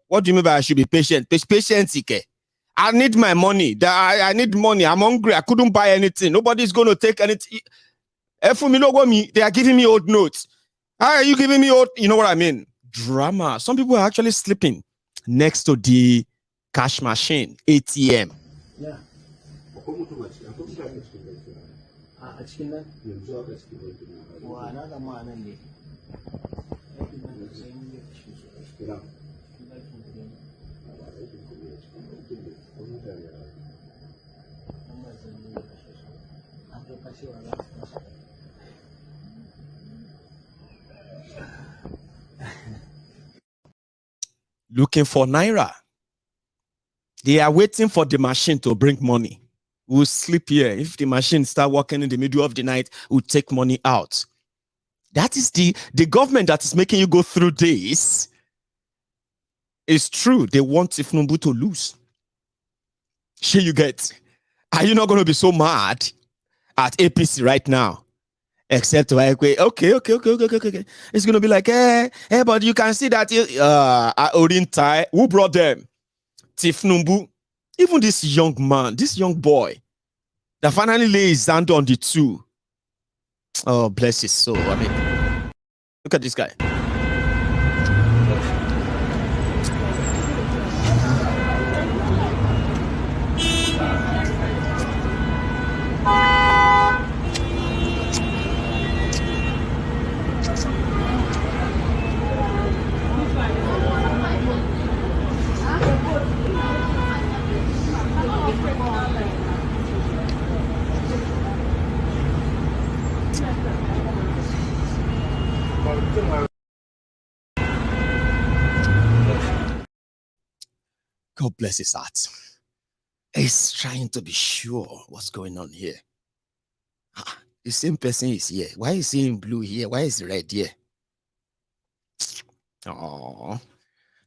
What do you mean by I should be patient? Patience, I need my money. I need money. I'm hungry. I couldn't buy anything. Nobody's going to take anything. They are giving me old notes. How are you giving me old? You know what I mean? Drama. Some people are actually sleeping next to the cash machine, ATM. Yeah. Looking for Naira. They are waiting for the machine to bring money. We'll sleep here. If the machine start working in the middle of the night, we'll take money out. That is the government that is making you go through this. It's true. They want Tinubu to lose. Sure you get. Are you not going to be so mad at APC right now? Except Wike, okay. It's gonna be like, but you can see that Orintai, who brought them? Tinubu. Even this young man, this young boy, that finally laid his hand on the two. Oh, bless his soul. I mean, look at this guy. God bless his heart. He's trying to be sure what's going on here. The same person is here. Why is he in blue here? Why is he red here? Oh,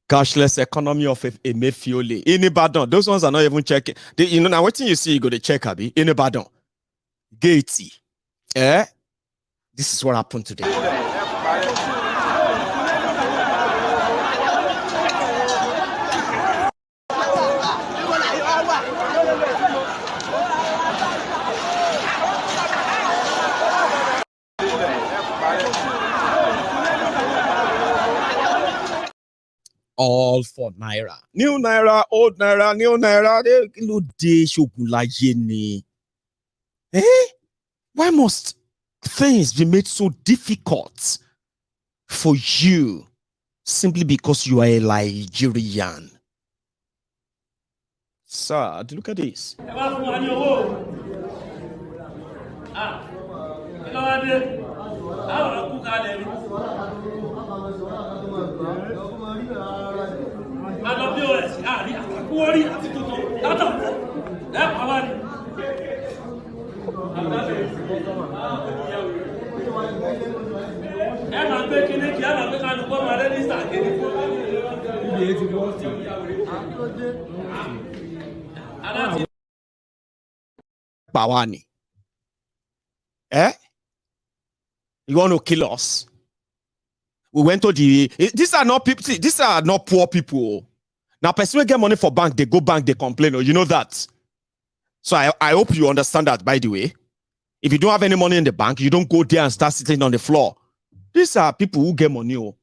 cashless economy of Emefiole. In Ibadan, those ones are not even checking. Now what you see, you go to check, Abi. In Ibadan, Gatey. This is what happened today. All for Naira. New Naira, old Naira, new Naira. Why must things be made so difficult for you simply because you are a Nigerian? Sad, look at this. Bawani. You want to kill us? We went to these are not people, these are not poor people. Now, person will get money for bank, they go bank, they complain. You know that. So I hope you understand that, by the way. If you don't have any money in the bank, you don't go there and start sitting on the floor. These are people who get money.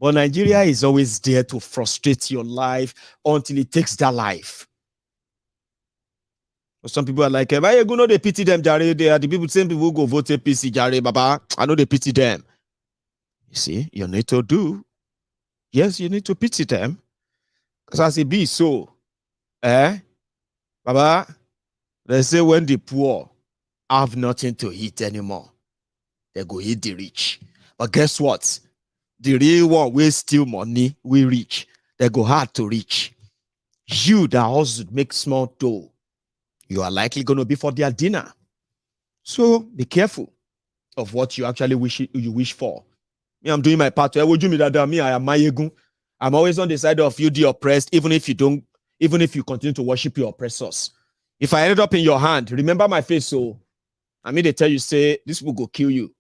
But Nigeria is always there to frustrate your life until it takes that life. But some people are like, Maiyegun, no, they pity them, Charade. They are the people, same people who go vote APC, Charade, Baba. I know they pity them. You see, you need to do. Yes, you need to pity them. Because as it be so, Baba, they say when the poor have nothing to eat anymore, they go eat the rich. But guess what? The real one will steal money, we rich. They go hard to reach. You that also make small dough, you are likely going to be for their dinner. So be careful of what you actually wish for. Me, I'm doing my part. Me, I am Maiyegun. I'm always on the side of you, the oppressed, even if you continue to worship your oppressors. If I ended up in your hand, remember my face. So I mean, they tell you, say, this will go kill you.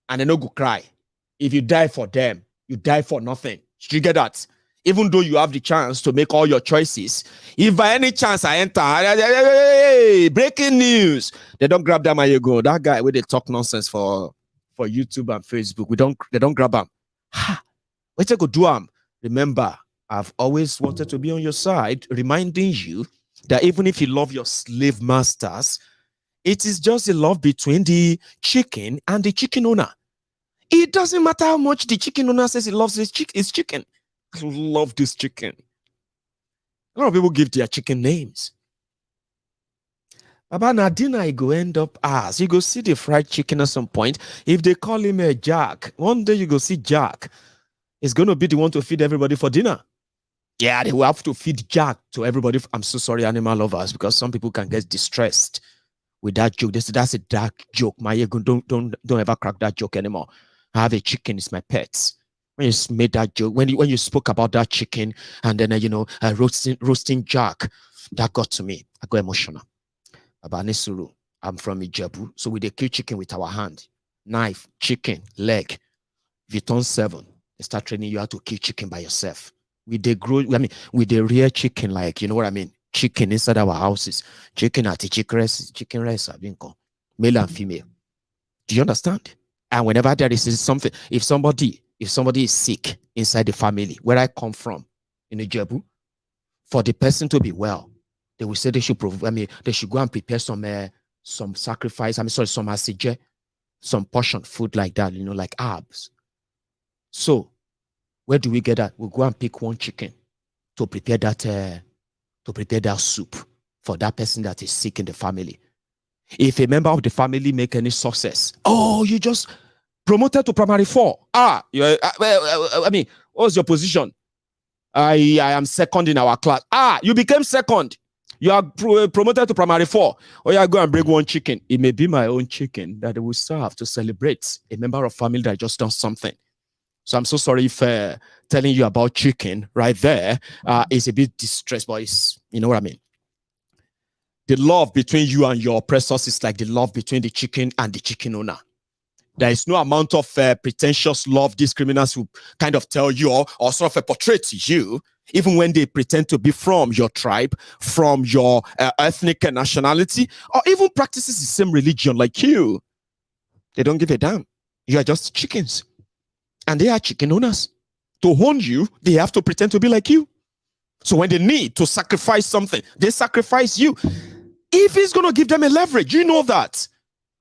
And they no go cry. If you die for them, you die for nothing. Should you get that? Even though you have the chance to make all your choices, if by any chance I enter, hey, breaking news, they don't grab that Maiyegun. That guy where they talk nonsense for YouTube and Facebook. They don't grab him. Wait till go do him. Remember, I've always wanted to be on your side, reminding you that even if you love your slave masters, it is just a love between the chicken and the chicken owner. It doesn't matter how much the chicken owner says he loves his chicken. I love this chicken. A lot of people give their chicken names. Baba, na dinner you go end up as. You go see the fried chicken at some point. If they call him a Jack, one day you go see Jack. He's going to be the one to feed everybody for dinner. Yeah, they will have to feed Jack to everybody. I'm so sorry, animal lovers, because some people can get distressed with that joke. That's a dark joke. Maiyegun, don't ever crack that joke anymore. I have a chicken, it's my pet. When you made that joke, when you spoke about that chicken and then roasting Jack, that got to me. I got emotional. Baba Nisuru, I'm from Ijebu, so we dey kill chicken with our hand. Knife, chicken, leg. If you turn 7, they start training you how to kill chicken by yourself. We dey grow, I mean, we dey rear chicken, like, you know what I mean? Chicken inside our houses. Chicken at chicken rice, male and female. Do you understand? And whenever there is something, if somebody is sick inside the family, where I come from, in Ijebu, for the person to be well, they will say they should they should go and prepare some sacrifice, some asije, some portion food like that, you know, like herbs. So where do we get that? We'll go and pick one chicken to prepare that soup for that person that is sick in the family. If a member of the family make any success, oh, you just promoted to primary 4. What's your position? I am second in our class. You became second. You are promoted to primary 4. Or you go and bring one chicken. It may be my own chicken that they will serve to celebrate a member of family that just done something. So I'm so sorry if telling you about chicken right there is a bit distressed, but it's, you know what I mean? The love between you and your oppressors is like the love between the chicken and the chicken owner. There is no amount of pretentious love these criminals will kind of tell you or sort of portray to you, even when they pretend to be from your tribe, from your ethnic nationality, or even practices the same religion like you. They don't give a damn. You are just chickens. And they are chicken owners. To own you, they have to pretend to be like you. So when they need to sacrifice something, they sacrifice you. If it's going to give them a leverage, you know that.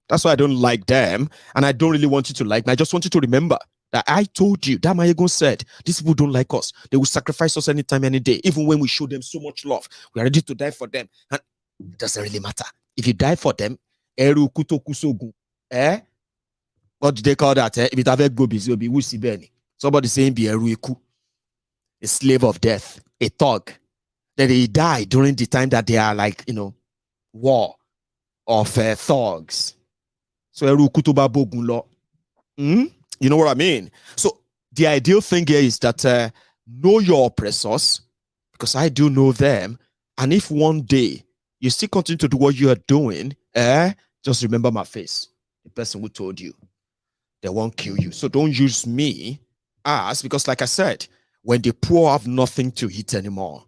That's why I don't like them. And I don't really want you to like me. I just want you to remember that I told you, that Maiyegun said, these people don't like us. They will sacrifice us anytime, any day. Even when we show them so much love, we are ready to die for them. And it doesn't really matter. If you die for them, what do they call that? If it have go busy, be somebody saying be a slave of death, a thug. That they die during the time that they are like, you know, war of thugs. So you know what I mean? So the ideal thing here is that know your oppressors, because I do know them. And if one day you still continue to do what you are doing, just remember my face. The person who told you. They won't kill you. So don't use me as, because like I said, when the poor have nothing to eat anymore,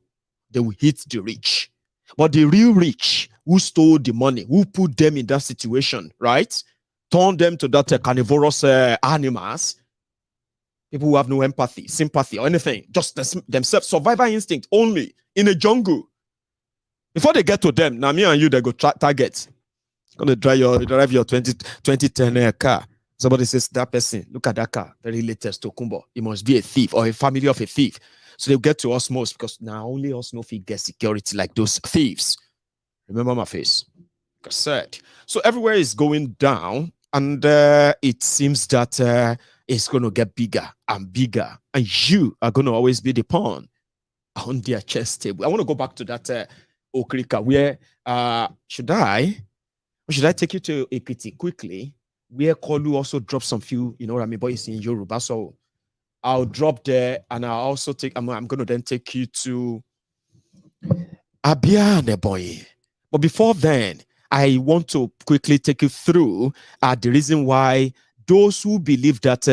they will hit the rich. But the real rich who stole the money, who put them in that situation, right? Turn them to that carnivorous animals, people who have no empathy, sympathy, or anything, just themselves, survival instinct only in a jungle. Before they get to them, now me and you, they go target. It's going to drive your 2010 car. Somebody says, that person, look at that car, very latest Tokumbo. He must be a thief or a family of a thief. So they'll get to us most because now only us know if we get security like those thieves. Remember my face. Like I said. So everywhere is going down, and it seems that it's going to get bigger and bigger, and you are going to always be the pawn on their chess table. I want to go back to that Okrika where should I take you to Ekiti quickly? Where Kolu also dropped some few, you know what I mean, but it's in Yoruba. So I'll drop there, and I'll also I'm going to then take you to Abia boy. But before then, I want to quickly take you through the reason why those who believe that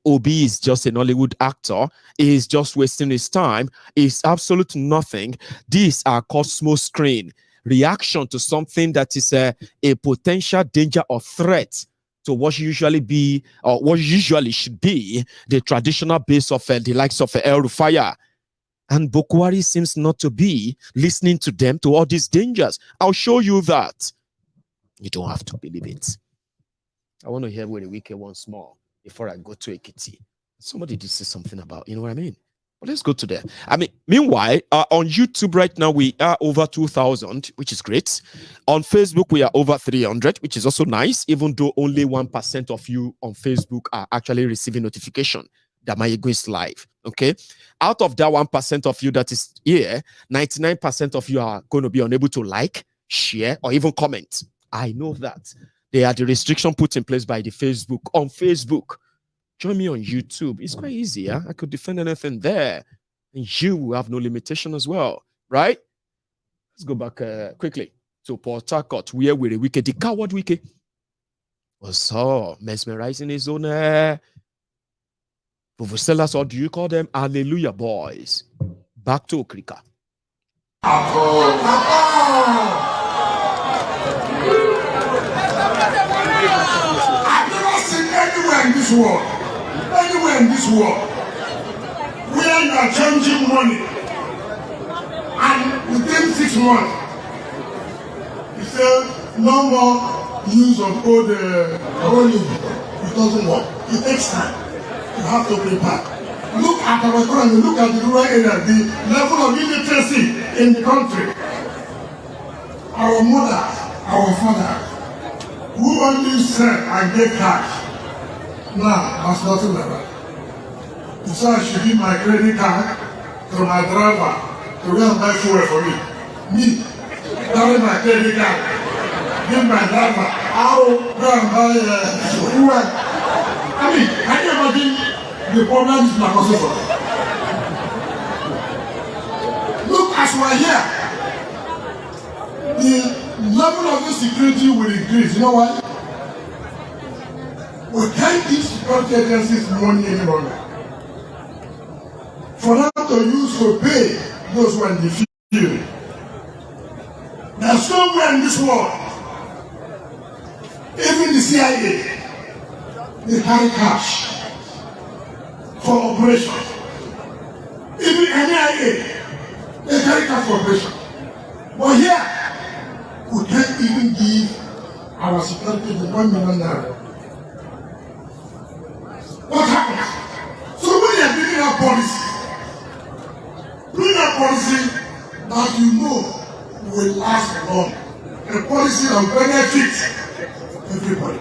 Obi is just a Nollywood actor, is just wasting his time, is absolute nothing. These are Cosmos screen reaction to something that is a potential danger or threat to what usually be, or what usually should be, the traditional base of the likes of El Rufaya. And Bokwari seems not to be listening to them, to all these dangers. I'll show you that. You don't have to believe it. I want to hear Were Wike once more before I go to Ekiti. Somebody did say something about, you know what I mean? But let's go to there. I mean, meanwhile, on YouTube right now, we are over 2,000, which is great. On Facebook, we are over 300, which is also nice, even though only 1% of you on Facebook are actually receiving notification that Maiyegun is live, okay? Out of that 1% of you that is here, 99% of you are going to be unable to like, share, or even comment. I know that. They are the restriction put in place by the Facebook. On Facebook, join me on YouTube. It's quite easy. Huh? I could defend anything there. And you will have no limitation as well, right? Let's go back quickly. to Port Harcourt, where were Wike, the coward Wike, was so mesmerizing his own Vuvuzelas, or do you call them Hallelujah boys? Back to Okrika. I've never seen anywhere in this world, where you are changing money, and within 6 months, you say no more use of old rolling. It doesn't work. It takes time. You have to prepare. Look at our economy, look at the rural area, the level of illiteracy in the country. Our mothers, our fathers, who only sell and get cash, now that's nothing like that. So I should give my credit card to my driver to go and buy fuel for me. Me, carry my credit card, give my driver, I'll go and buy fuel. I mean, can you imagine the problem is my consumer? Look, as we're here, the level of insecurity will increase. You know why? We can't give security agencies money any longer. For them to use to pay those who are in the field. There's somewhere in this world, even the CIA, they carry cash for operations. Even NIA, they carry cash for operations. But here, we can't even give our security the 1 million naira. What happens? So when you are giving our policy, bring a policy that you know will last long. A policy that benefits everybody.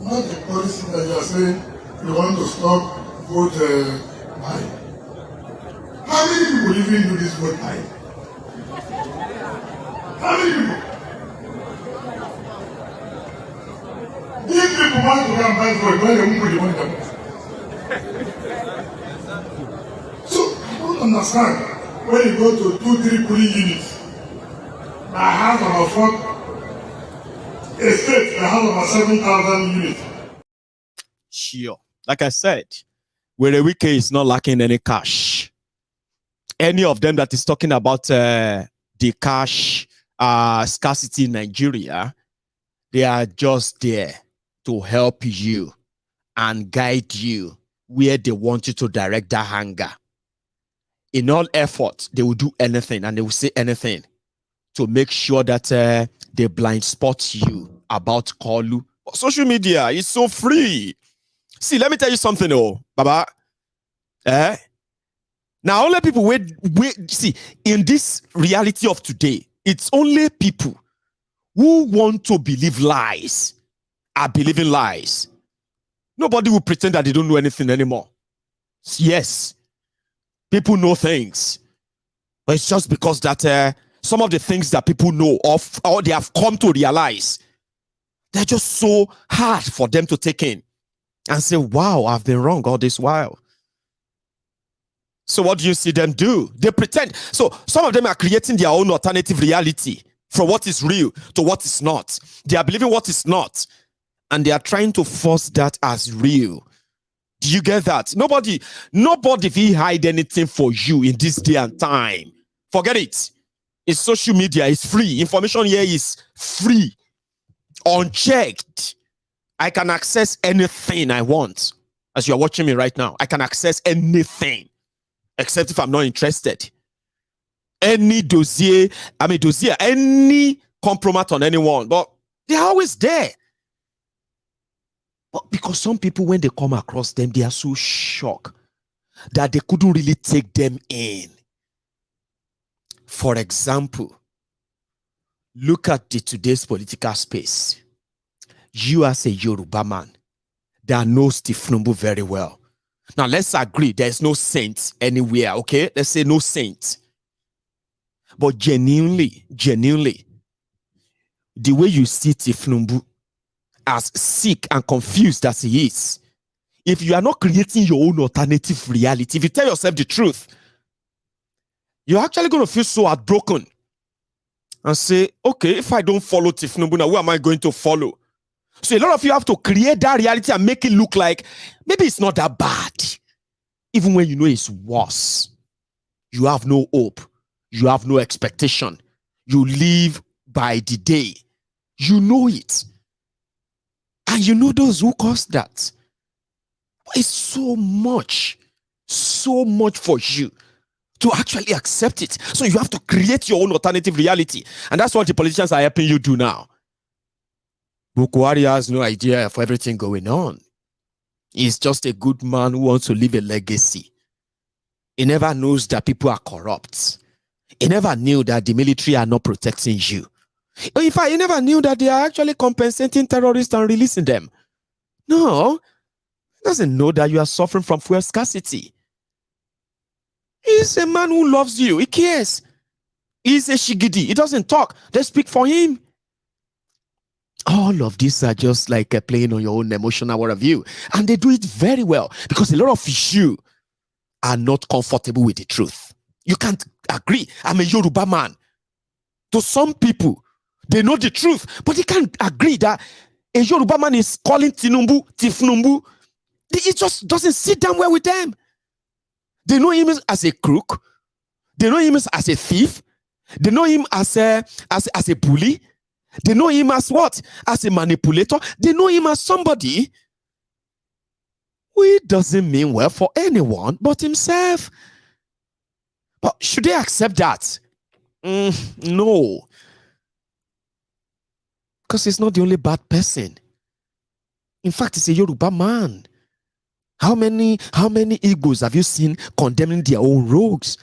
Not a policy that you are saying you want to stop vote buying. How many people even do this vote buying? How many people? These people want to come buy vote when they won't put the money down. So I don't understand when you go to 2-3 polling units. My house about 4 estates, my house about 7,000 units. Sure. Like I said, Wike is not lacking any cash. Any of them that is talking about the cash scarcity in Nigeria, they are just there to help you and guide you where they want you to direct that hunger. In all effort, they will do anything and they will say anything to make sure that they blind spot you about Kolu. Social media is so free. See, let me tell you something, Baba. Now, only people see, in this reality of today, it's only people who want to believe lies are believing lies. Nobody will pretend that they don't know anything anymore. Yes, people know things, but it's just because that some of the things that people know of or they have come to realize, they're just so hard for them to take in and say, wow, I've been wrong all this while. So what do you see them do? They pretend. So some of them are creating their own alternative reality from what is real to what is not. They are believing what is not, and they are trying to force that as real. Do you get that? Nobody will hide anything for you in this day and time. Forget it. It's social media. It's free. Information here is free. Unchecked. I can access anything I want. As you're watching me right now, I can access anything. Except if I'm not interested. Any dossier, any compromise on anyone, but they're always there. But because some people, when they come across them, they are so shocked that they couldn't really take them in. For example, look at today's political space. You as a Yoruba man that knows Tinubu very well. Now, let's agree there's no saint anywhere, okay? Let's say no saint. But genuinely, the way you see Tinubu as sick and confused as he is, if you are not creating your own alternative reality, if you tell yourself the truth, you're actually going to feel so heartbroken. and say, okay, if I don't follow Tinubu now, who am I going to follow? So a lot of you have to create that reality and make it look like maybe it's not that bad. Even when you know it's worse. You have no hope. You have no expectation. You live by the day. You know it. And you know those who caused that. It's so much for you to actually accept it. So you have to create your own alternative reality. And that's what the politicians are helping you do now. Bukwari has no idea of everything going on. He's just a good man who wants to leave a legacy. He never knows that people are corrupt. He never knew that the military are not protecting you. In fact, he never knew that they are actually compensating terrorists and releasing them. No, he doesn't know that you are suffering from fuel scarcity. He's a man who loves you. He cares. He's a shigidi. He doesn't talk. They speak for him. All of these are just like playing on your own emotional worldview. And they do it very well because a lot of you are not comfortable with the truth. You can't agree. I'm a Yoruba man. To some people, they know the truth, but they can't agree that a Yoruba man is calling Tinubu. It just doesn't sit down well with them. They know him as a crook. They know him as a thief. They know him as a bully. They know him as what? As a manipulator. They know him as somebody who doesn't mean well for anyone but himself. But should they accept that? No. Because he's not the only bad person. In fact, he's a Yoruba man. How many Igbos have you seen condemning their own rogues?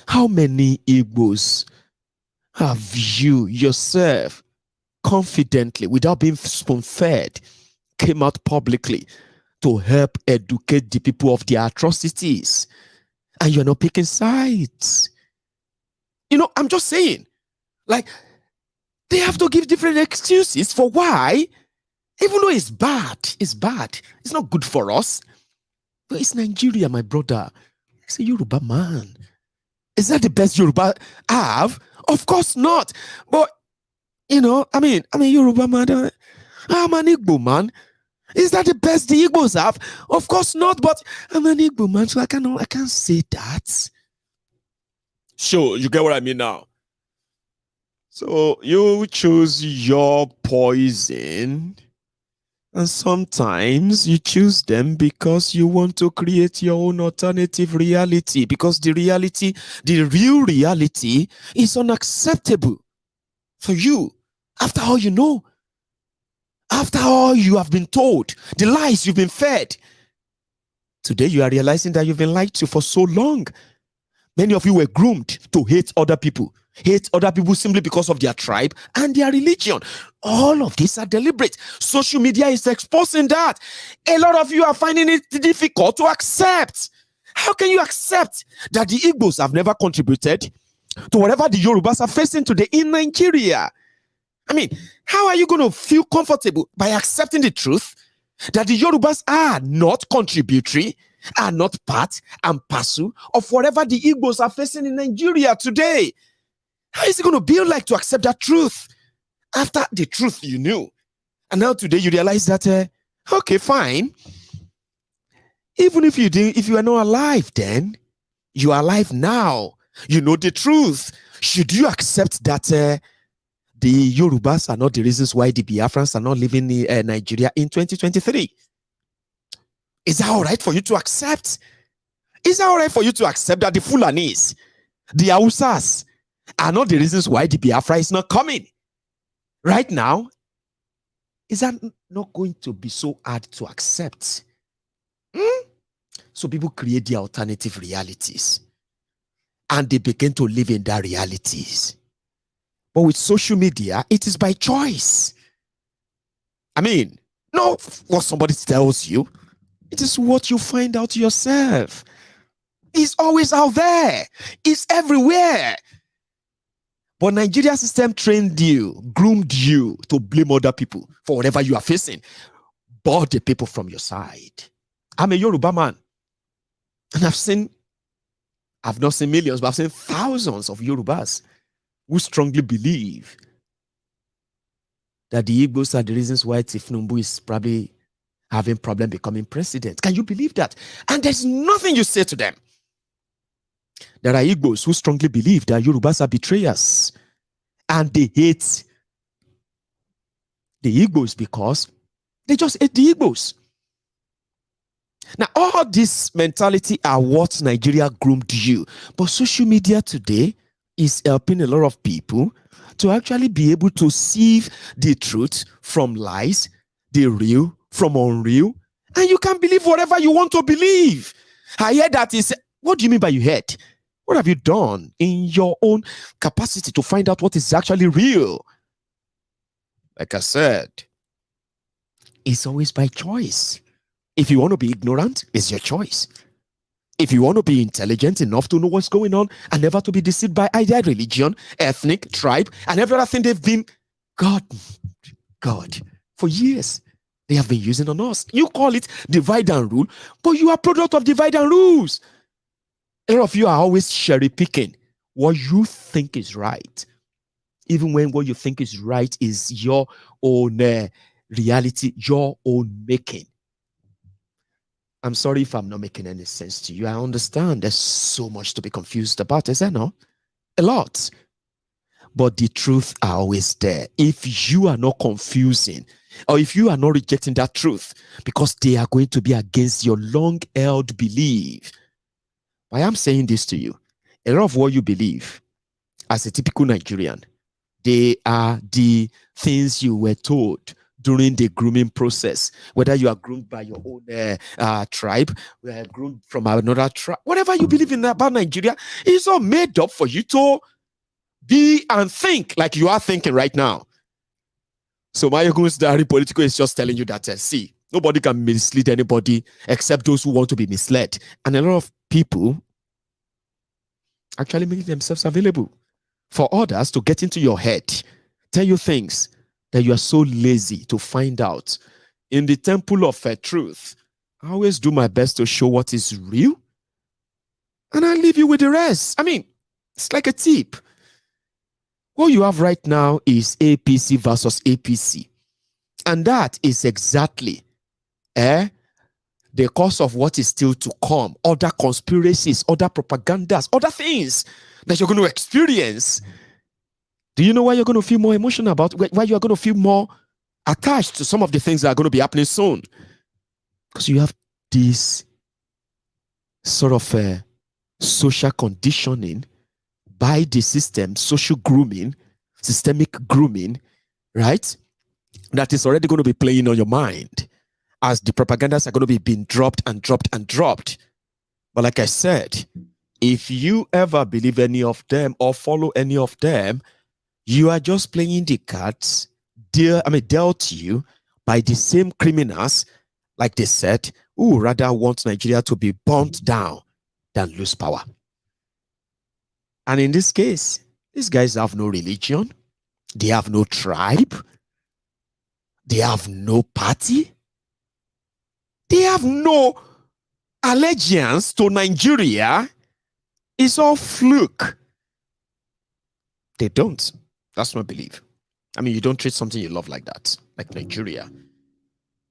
How many Igbos have you yourself confidently, without being spoon-fed, came out publicly to help educate the people of their atrocities? And you're not picking sides. You know, I'm just saying, like, they have to give different excuses for why, even though it's bad. It's not good for us. But it's Nigeria, my brother. It's a Yoruba man. Is that the best Yoruba have? Of course not. But, you know, I'm a Yoruba man. I'm an Igbo man. Is that the best the Igbos have? Of course not, but I'm an Igbo man, so I can't say that. Sure, you get what I mean now. So you choose your poison, and sometimes you choose them because you want to create your own alternative reality, because the real reality is unacceptable for you. After all you know, after all you have been told, the lies you've been fed, today you are realizing that you've been lied to for so long. Many of you were groomed to hate other people simply because of their tribe and their religion. All of these are deliberate. Social media is exposing that. A lot of you are finding it difficult to accept. How can you accept that the Igbos have never contributed to whatever the Yorubas are facing today in Nigeria? I mean, how are you going to feel comfortable by accepting the truth that the Yorubas are not contributory, are not part and parcel of whatever the Igbos are facing in Nigeria today? How is it going to be like to accept that truth after the truth you knew? And now today you realize that, okay, fine. Even if you are not alive then, you are alive now. You know the truth. Should you accept that the Yorubas are not the reasons why the Biafrans are not living in Nigeria in 2023? Is that all right for you to accept? Is that all right for you to accept that the Fulanis, the Hausas, are not the reasons why the Biafra is not coming? Right now, is that not going to be so hard to accept? So people create their alternative realities and they begin to live in their realities. But with social media, it is by choice. I mean, not what somebody tells you. It is what you find out yourself. It's always out there. It's everywhere. But Nigeria system trained you, groomed you to blame other people for whatever you are facing, but the people from your side. I'm a Yoruba man. And I've not seen millions, but I've seen thousands of Yorubas who strongly believe that the Igbos are the reasons why Tinubu is probably having problem becoming president. Can you believe that? And there's nothing you say to them. There are Igbos who strongly believe that Yorubas are betrayers, and they hate the Igbos because they just hate the Igbos. Now, all this mentality are what Nigeria groomed you. But social media today is helping a lot of people to actually be able to sieve the truth from lies, the real from unreal, and you can believe whatever you want to believe. I heard that is, what do you mean by you heard? What have you done in your own capacity to find out what is actually real? Like I said, it's always by choice. If you want to be ignorant, it's your choice. If you want to be intelligent enough to know what's going on and never to be deceived by either religion, ethnic, tribe, and every other thing they've been, God, for years, they have been using on us. You call it divide and rule, but you are product of divide and rules. A lot of you are always cherry picking what you think is right, even when what you think is right is your own reality, your own making. I'm sorry if I'm not making any sense to you. I understand there's so much to be confused about, is there not? A lot. But the truth are always there. If you are not confusing, or if you are not rejecting that truth, because they are going to be against your long-held belief. I am saying this to you. A lot of what you believe as a typical Nigerian, they are the things you were told during the grooming process. Whether you are groomed by your own tribe, groomed from another tribe, whatever you believe in about Nigeria, is all made up for you to be and think like you are thinking right now. So MaiyegunsDiary Politico is just telling you that, see, nobody can mislead anybody except those who want to be misled. And a lot of people actually make themselves available for others to get into your head, tell you things that you are so lazy to find out. In the temple of truth, I always do my best to show what is real, and I leave you with the rest. I mean, it's like a tip. What you have right now is APC versus APC. And that is exactly the cause of what is still to come. Other conspiracies, other propagandas, other things that you're going to experience. Do you know why you're going to feel more emotional about? Why you're going to feel more attached to some of the things that are going to be happening soon? Because you have this sort of social conditioning by the system, social grooming, systemic grooming, right? That is already going to be playing on your mind as the propagandas are going to be being dropped and dropped and dropped. But like I said, if you ever believe any of them or follow any of them, you are just playing the cards dealt to you by the same criminals, like they said, who rather want Nigeria to be burnt down than lose power. And in this case, these guys have no religion. They have no tribe. They have no party. They have no allegiance to Nigeria. It's all fluke. They don't. That's my belief. I mean, you don't treat something you love like that, like Nigeria.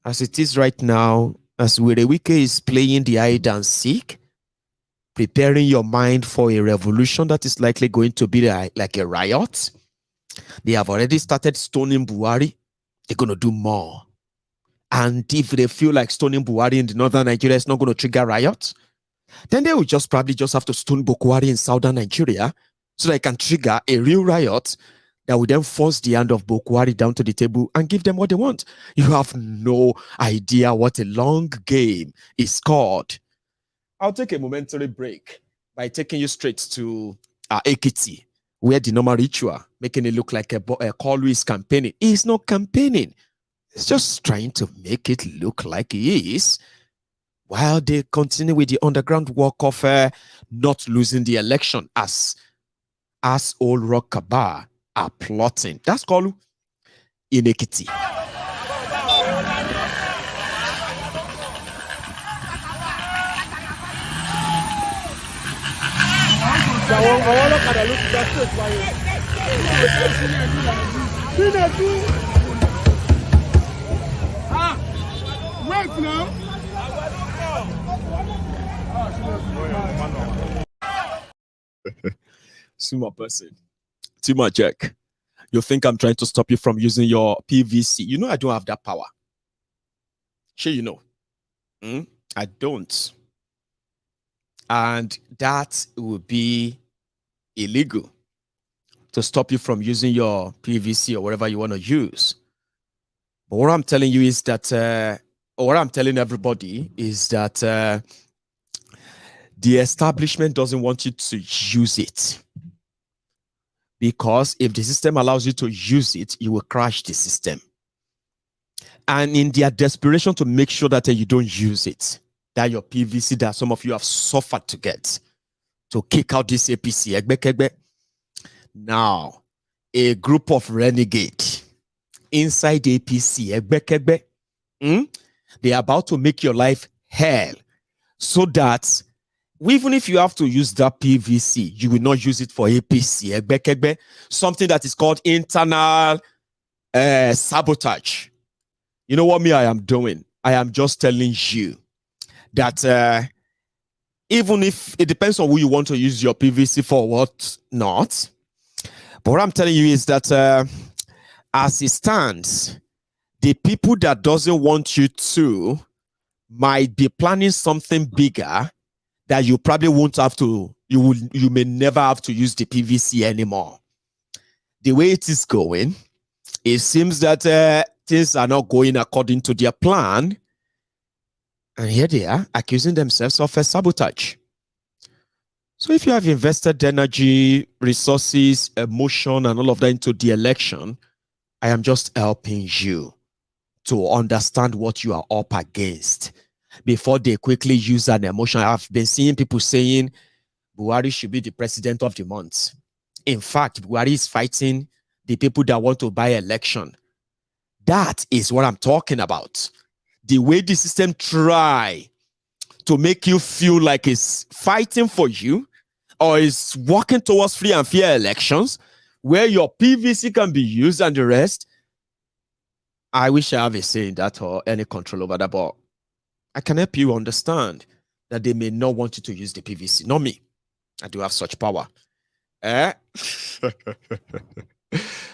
As it is right now, as Wike is playing the hide and seek, preparing your mind for a revolution that is likely going to be like a riot. They have already started stoning Buhari. They're going to do more. And if they feel like stoning Buhari in the northern Nigeria is not going to trigger riots, then they will probably just have to stone Buhari in southern Nigeria so they can trigger a real riot that will then force the hand of Buhari down to the table and give them what they want. You have no idea what a long game is called. I'll take a momentary break by taking you straight to Ekiti, where the normal ritual, making it look like a Kalu is campaigning. He's not campaigning. He's just trying to make it look like he is, while they continue with the underground work of not losing the election as old Rockaba are plotting. That's Kalu in Ekiti. Wait now. Sumo person. Tima check. You think I'm trying to stop you from using your PVC? You know I don't have that power. Sure, you know. I don't. And that would be illegal to stop you from using your PVC or whatever you want to use. But what I'm telling you is that, or what I'm telling everybody is that the establishment doesn't want you to use it. Because if the system allows you to use it, you will crash the system. And in their desperation to make sure that you don't use it, that your PVC that some of you have suffered to get, to kick out this APC. Now, a group of renegades inside the APC, they are about to make your life hell so that even if you have to use that PVC, you will not use it for APC, something that is called internal sabotage. You know what I am doing? I am just telling you that even if it depends on who you want to use your PVC for, what not. But what I'm telling you is that as it stands, the people that doesn't want you to might be planning something bigger that you probably won't have to, you may never have to use the PVC anymore. The way it is going, it seems that things are not going according to their plan. And here they are accusing themselves of a sabotage. So if you have invested energy, resources, emotion, and all of that into the election, I am just helping you to understand what you are up against before they quickly use an emotion. I've been seeing people saying Buhari should be the president of the month. In fact, Buhari is fighting the people that want to buy election. That is what I'm talking about. The way the system try to make you feel like it's fighting for you or is working towards free and fair elections where your PVC can be used and the rest. I wish I have a say in that or any control over that, but I can help you understand that they may not want you to use the PVC. Not me. I do have such power.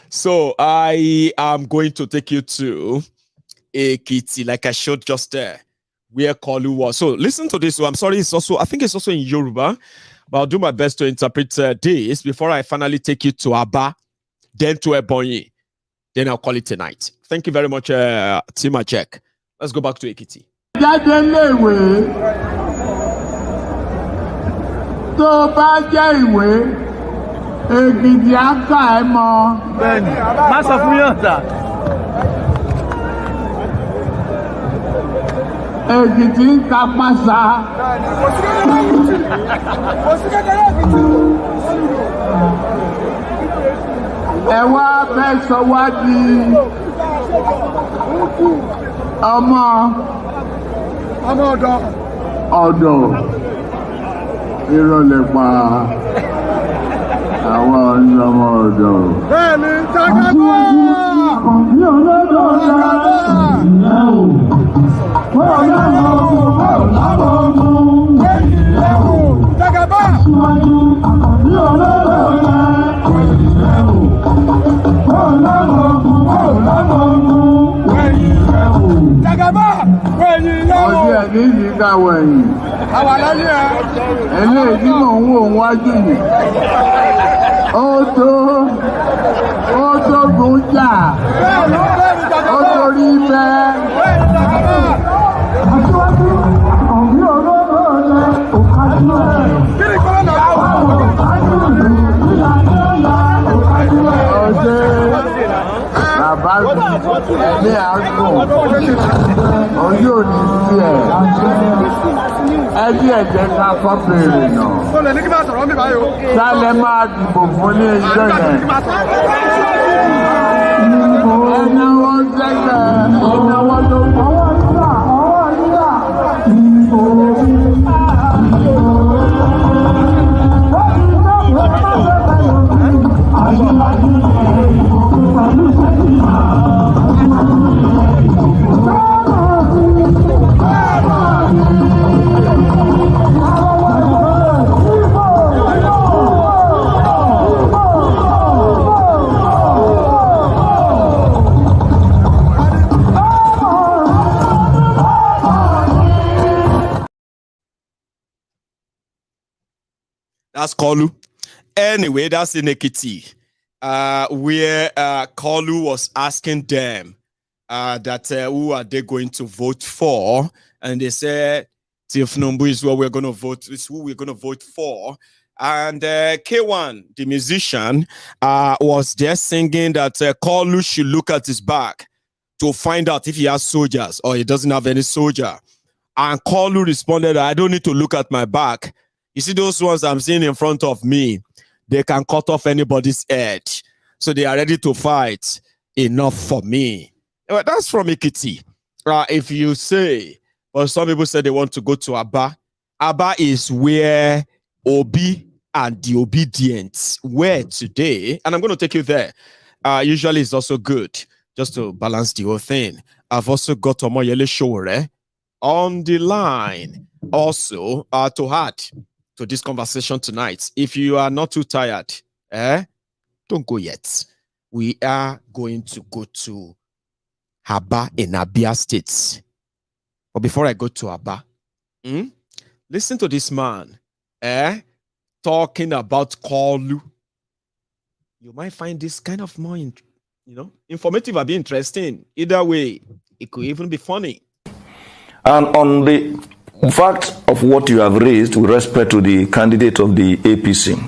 So I am going to take you to Ekiti, like I showed just there, where Kolu was. So listen to this. So I'm sorry, I think it's also in Yoruba, but I'll do my best to interpret this before I finally take you to Aba, then to Ebonyi. Then I'll call it tonight. Thank you very much, Tima Check. Let's go back to Ekiti. Ègìdì àká ẹ mọ. Bẹ́ẹ̀ni, má sọ fún yàn ta. Ègìdì ń ka pàṣà. Ẹ wá fẹ́ sọ wá di ọmọ ọ̀dọ̀ ìrọ̀lẹ́ pa. Àwọn ọmọ ọ̀dọ̀. Bẹ́ẹ̀ni, Jagaba! Ní olódò ọ̀la. Jagaba! Ní olódò ọ̀la. Jagaba! Ọdún ẹ̀dí yìí ká wẹ̀yìn. Àwa lẹ́yìn ẹ̀. Eléyìí tí mò ń wò wájú yìí. Ó tó gùn jà. Ó torí bẹ́ẹ̀. Aṣíwájú ọ̀gbìn olóró rẹ̀ kò kájú ẹ̀. Kí ni kọ́lá náà wà? Ọ̀sẹ̀ bàbá ẹ̀mí àgùn ojú òní sí ẹ̀. Ẹbí ẹ̀jẹ̀ ká fọ́ bèrè náà. Sálẹ̀ máa dìbò fún ní ẹjọ́ yẹn. Ẹnáwó sẹ́gbẹ̀ ẹnáwó ló kọ́. Ọjọ́ that's Kolu. Anyway, that's in Ekiti, where Kolu was asking them that who are they going to vote for, and they said Tinubu is what we're going to vote. Is who we're going to vote for. And K1, the musician, was there singing that Kolu should look at his back to find out if he has soldiers or he doesn't have any soldier. And Kolu responded, I don't need to look at my back. You see those ones I'm seeing in front of me, they can cut off anybody's head. So they are ready to fight. Enough for me. Well, that's from Ekiti. If you say, well, some people say they want to go to Aba. Aba is where Obi and the obedience were today. And I'm going to take you there. Usually it's also good just to balance the whole thing. I've also got Omoyele Shore on the line also to add to this conversation tonight. If you are not too tired, don't go yet. We are going to go to Aba in Abia State. But before I go to Aba, listen to this man talking about Kolu. You might find this kind of more informative or be interesting. Either way, it could even be funny. And on the fact of what you have raised with respect to the candidate of the APC,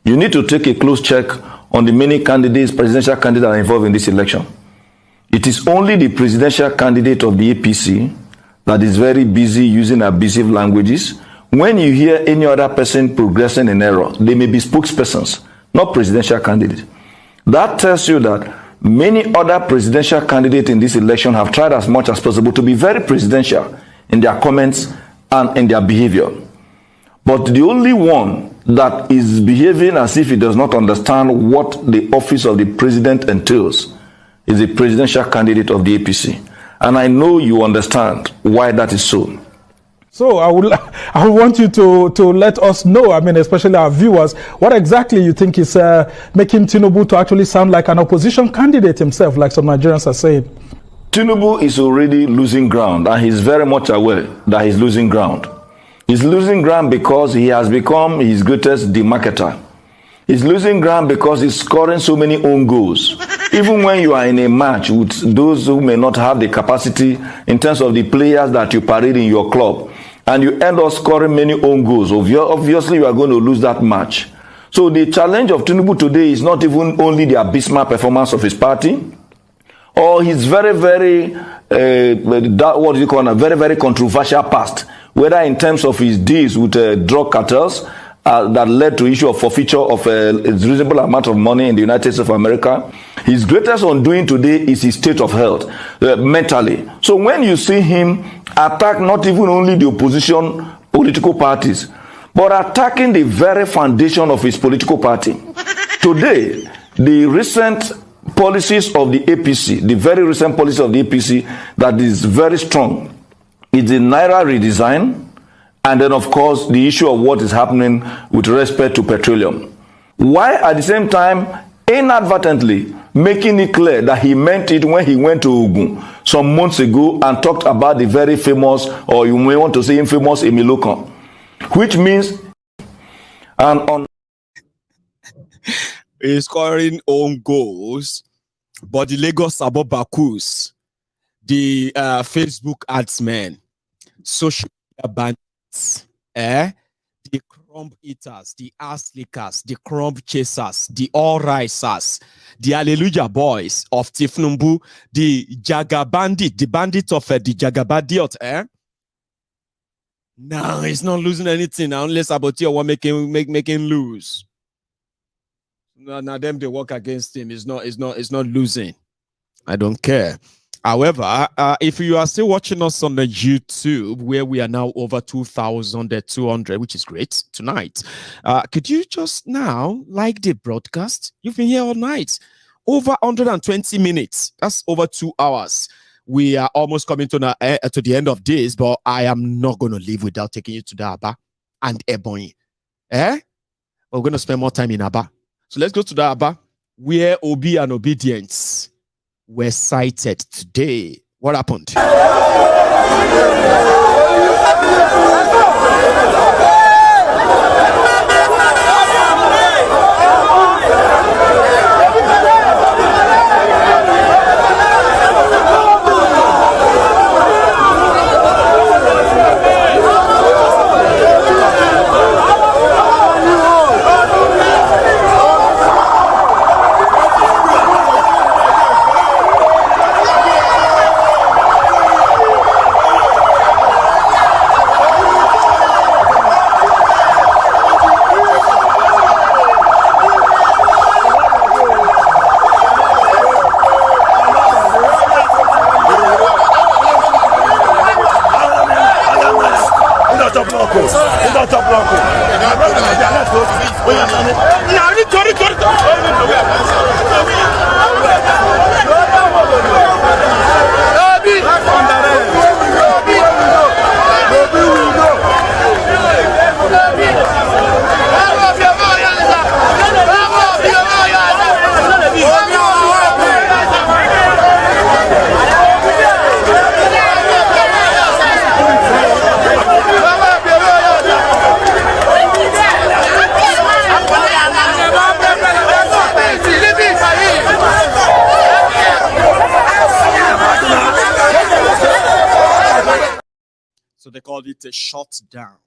you need to take a close check on the many candidates, presidential candidates that are involved in this election. It is only the presidential candidate of the APC that is very busy using abusive languages. When you hear any other person progressing in error, they may be spokespersons, not presidential candidates. That tells you that many other presidential candidates in this election have tried as much as possible to be very presidential in their comments and in their behavior. But the only one that is behaving as if he does not understand what the office of the president entails is the presidential candidate of the APC. And I know you understand why that is so. So I would want you to let us know, especially our viewers, what exactly you think is making Tinubu to actually sound like an opposition candidate himself, like some Nigerians are saying. Tinubu is already losing ground, and he's very much aware that he's losing ground. He's losing ground because he has become his greatest demarketer. He's losing ground because he's scoring so many own goals. Even when you are in a match with those who may not have the capacity in terms of the players that you parade in your club, and you end up scoring many own goals, obviously you are going to lose that match. So the challenge of Tinubu today is not even only the abysmal performance of his party, or his very, very, very, very controversial past, whether in terms of his deals with drug cartels that led to issue of forfeiture of a reasonable amount of money in the United States of America. His greatest undoing today is his state of health, mentally. So when you see him attack not even only the opposition political parties, but attacking the very foundation of his political party. Today, the recent policies of the APC, the very recent policy of the APC that is very strong, is the Naira redesign, and then of course the issue of what is happening with respect to petroleum. Why at the same time inadvertently making it clear that he meant it when he went to Ogun some months ago and talked about the very famous, or you may want to say infamous, Emilokan, which means he's scoring own goals, but the Lagos Sabobakus, the Facebook adsmen, social media bandits, the crumb eaters, the ass lickers, the crumb chasers, the all risers, the Hallelujah boys of Tinubu, the Jaga bandit, the bandit of the Jagabadiot, No, he's not losing anything unless Sabotaged making lose. Now them they work against him. It's not losing. I don't care. However, if you are still watching us on the YouTube, where we are now over 2,200, which is great tonight, could you just now like the broadcast? You've been here all night, over 120 minutes. That's over 2 hours. We are almost coming to the end of this, but I am not going to leave without taking you to the Aba and Ebonyi. We're going to spend more time in Aba. So let's go to the Aba, where Obi and obedience were cited today. What happened? So they called it a shutdown.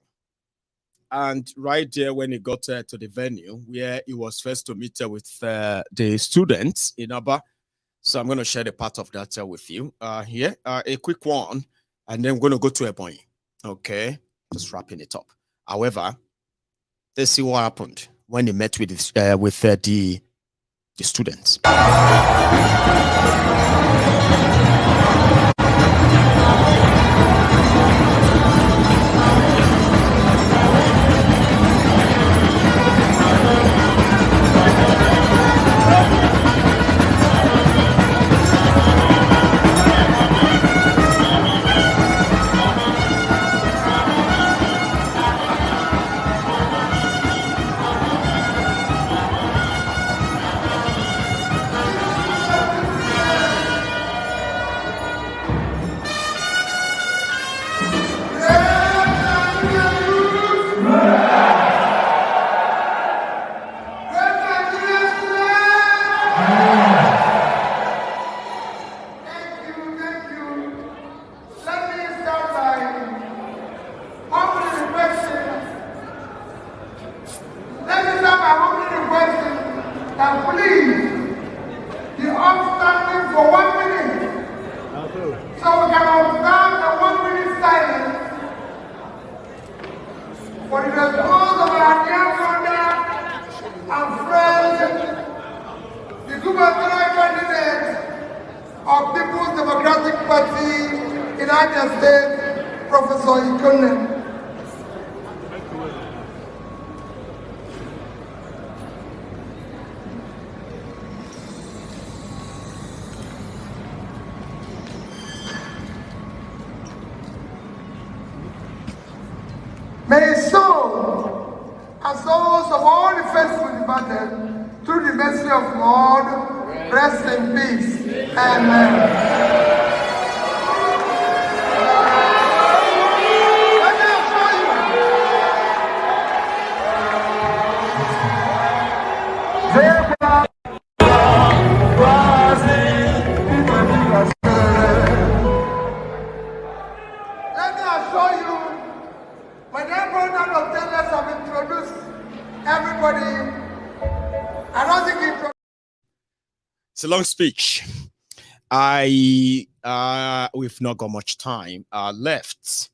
And right there, when he got to the venue, where he was first to meet with the students in Aba. So I'm going to share the part of that with you here. A quick one, and then we're going to go to Ebonyi. Okay, just wrapping it up. However, let's see what happened when he met with the students. May his soul and souls of all the faithful departed, through the mercy of God, rest in peace. Amen. It's a long speech. We've not got much time left,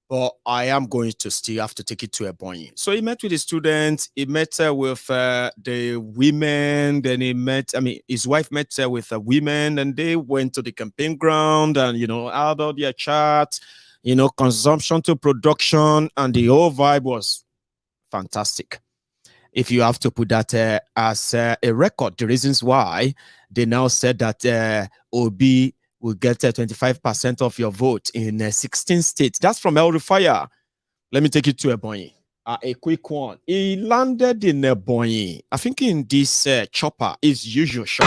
but I am going to still have to take it to Ebonyi. So he met with the students, he met with the women, then his wife met with the women, and they went to the campaign ground and, had all their chat, consumption to production, and the whole vibe was fantastic. If you have to put that as a record, the reasons why they now said that Obi will get 25% of your vote in 16 states. That's from El Rufaya. Let me take you to Ebonyi. A quick one. He landed in Ebonyi. I think in this chopper is usual shop.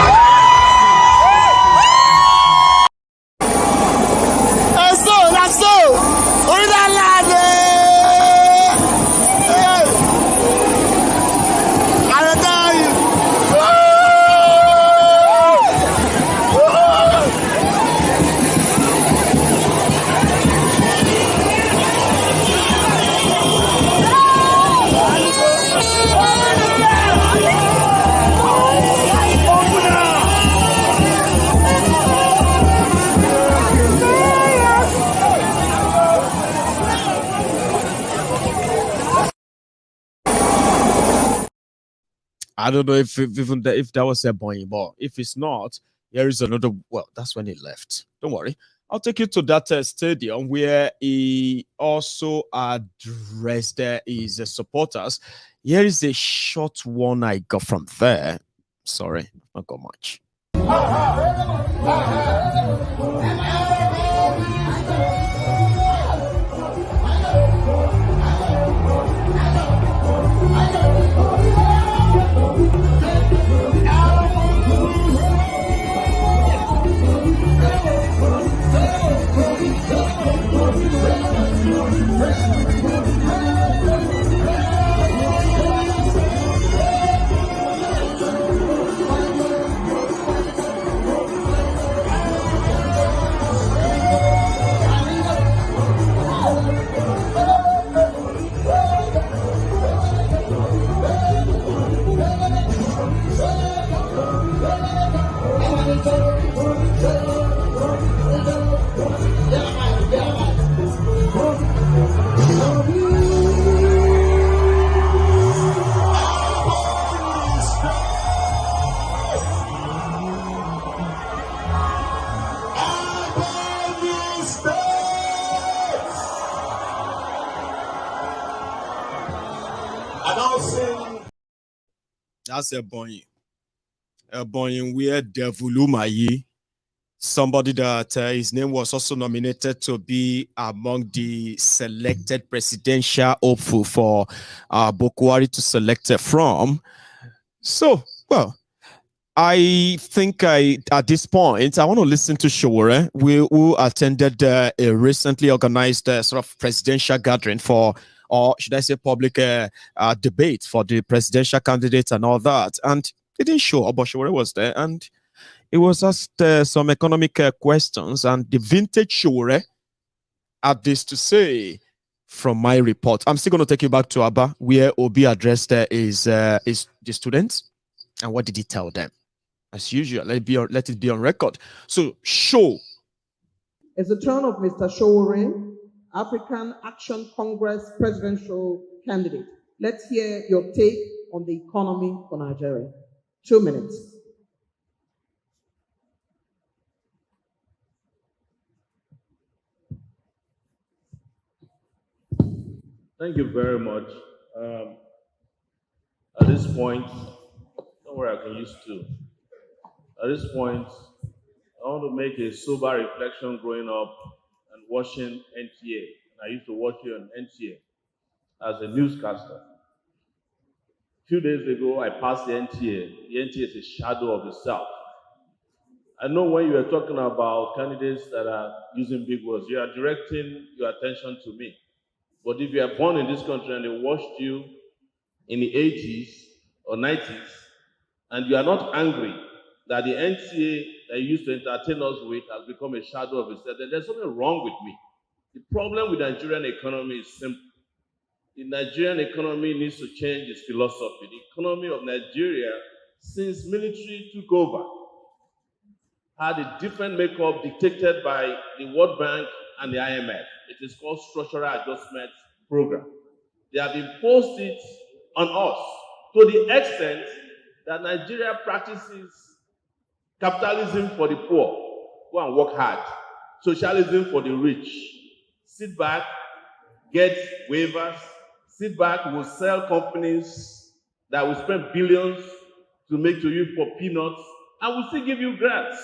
I don't know if that was a point, but if it's not, here is another. Well, that's when he left. Don't worry. I'll take you to that stadium where he also addressed his supporters. Here is a short one I got from there. Sorry, not got much. That's a boy where Devulumayi, somebody that his name was also nominated to be among the selected presidential hopeful for Bokwari to select from. So, well, I think at this point, I want to listen to Showore, who attended a recently organized sort of presidential gathering for, or should I say public debate for the presidential candidates and all that. And he didn't show up, but Showore was there. And it was asked some economic questions. And the vintage Showore had this to say from my report. I'm still going to take you back to Aba, where Obi addressed is the students. And what did he tell them? As usual, let it be on record. So, show. It's the turn of Mr. Showore, African Action Congress presidential candidate. Let's hear your take on the economy for Nigeria. 2 minutes. Thank you very much. At this point, don't worry, I can use two. At this point, I want to make a sober reflection growing up and watching NTA. I used to watch you on NTA as a newscaster. A few days ago, I passed the NTA. The NTA is a shadow of itself. I know when you are talking about candidates that are using big words, you are directing your attention to me. But if you are born in this country and they watched you in the 80s or 90s, and you are not angry that the NTA that you used to entertain us with has become a shadow of itself, then there's something wrong with me. The problem with the Nigerian economy is simple. The Nigerian economy needs to change its philosophy. The economy of Nigeria, since military took over, had a different makeup dictated by the World Bank and the IMF. It is called Structural Adjustment Program. They have imposed it on us to the extent that Nigeria practices capitalism for the poor. Go and work hard. Socialism for the rich. Sit back, get waivers. Sit back, we'll sell companies that will spend billions to make to you for peanuts, and we'll still give you grants.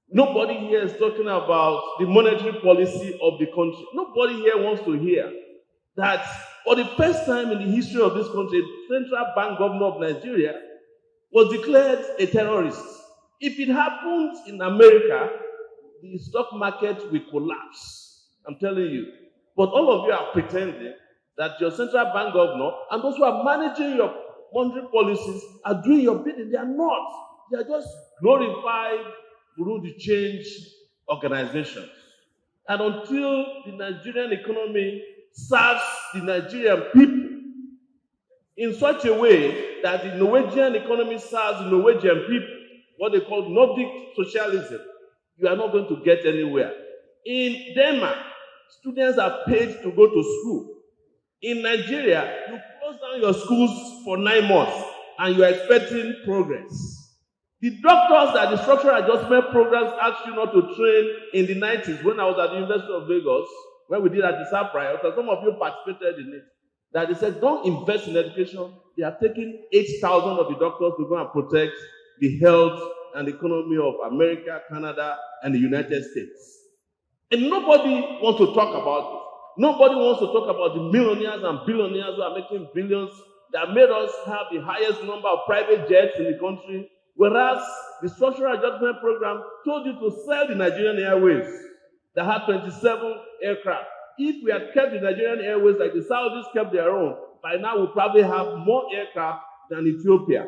Nobody here is talking about the monetary policy of the country. Nobody here wants to hear that for the first time in the history of this country, the central bank governor of Nigeria was declared a terrorist. If it happens in America, the stock market will collapse. I'm telling you. But all of you are pretending that your central bank governor and those who are managing your monetary policies are doing your bidding. They are not. They are just glorified through the change organizations. And until the Nigerian economy serves the Nigerian people in such a way that the Norwegian economy serves the Norwegian people, what they call Nordic socialism, you are not going to get anywhere. In Denmark, students are paid to go to school. In Nigeria, you close down your schools for 9 months and you are expecting progress. The doctors that the structural adjustment programs asked you not to train in the 90s when I was at the University of Lagos, when we did at the SAP riot, and some of you participated in it, that they said, don't invest in education. They are taking 8,000 of the doctors to go and protect the health and economy of America, Canada, and the United States. And nobody wants to talk about it. Nobody wants to talk about the millionaires and billionaires who are making billions that made us have the highest number of private jets in the country, whereas the structural adjustment program told you to sell the Nigerian Airways that had 27 aircraft. If we had kept the Nigerian Airways like the Saudis kept their own, by now we'll probably have more aircraft than Ethiopia.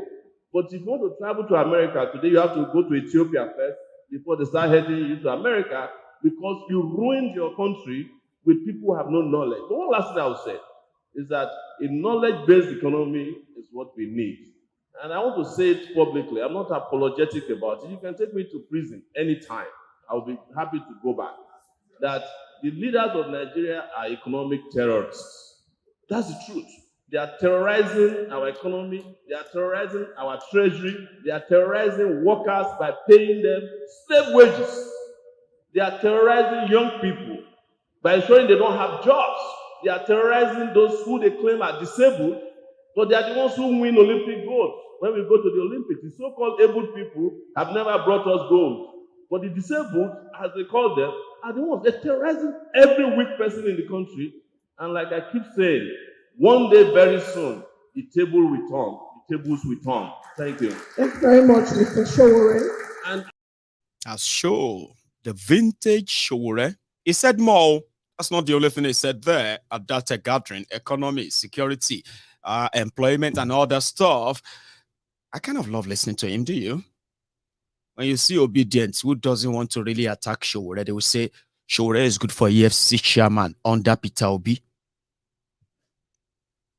But if you want to travel to America today, you have to go to Ethiopia first before they start heading you to America, because you ruined your country with people who have no knowledge. But one last thing I will say is that a knowledge-based economy is what we need. And I want to say it publicly. I'm not apologetic about it. You can take me to prison anytime. I'll be happy to go back. That the leaders of Nigeria are economic terrorists. That's the truth. They are terrorizing our economy. They are terrorizing our treasury. They are terrorizing workers by paying them slave wages. They are terrorizing young people by ensuring they don't have jobs. They are terrorizing those who they claim are disabled, but they are the ones who win Olympic gold. When we go to the Olympics, the so-called able people have never brought us gold. But the disabled, as they call them, are the ones. They're terrorizing every weak person in the country. And like I keep saying, one day very soon, the table will turn. The tables will turn. Thank you. Thanks very much, Mr. Showore. And as show, the vintage Showore, he said more. That's not the only thing he said there at that gathering. Economy, security, employment, and all that stuff. I kind of love listening to him, do you? When you see obedience, who doesn't want to really attack Showore, they will say, Showore is good for EFC chairman under Peter Obi.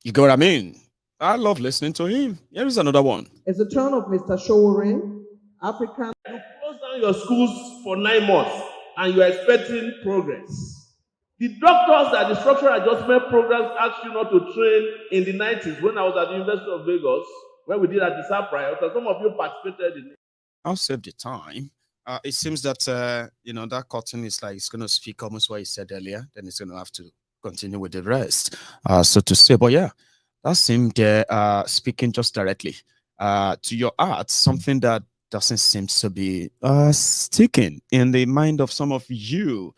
You get what I mean? I love listening to him. Here is another one. It's the turn of Mr. Showore, African. You close down your schools for 9 months and you're expecting progress. The doctors that the structural adjustment programs asked you not to train in the 90s when I was at the University of Lagos, when we did at the SAP riot, and some of you participated in it. I'll save the time. It seems that, that curtain is like, it's going to speak almost what he said earlier. Then it's going to have to continue with the rest, so to say. But yeah, that seemed speaking just directly to your art, something that doesn't seem to be sticking in the mind of some of you,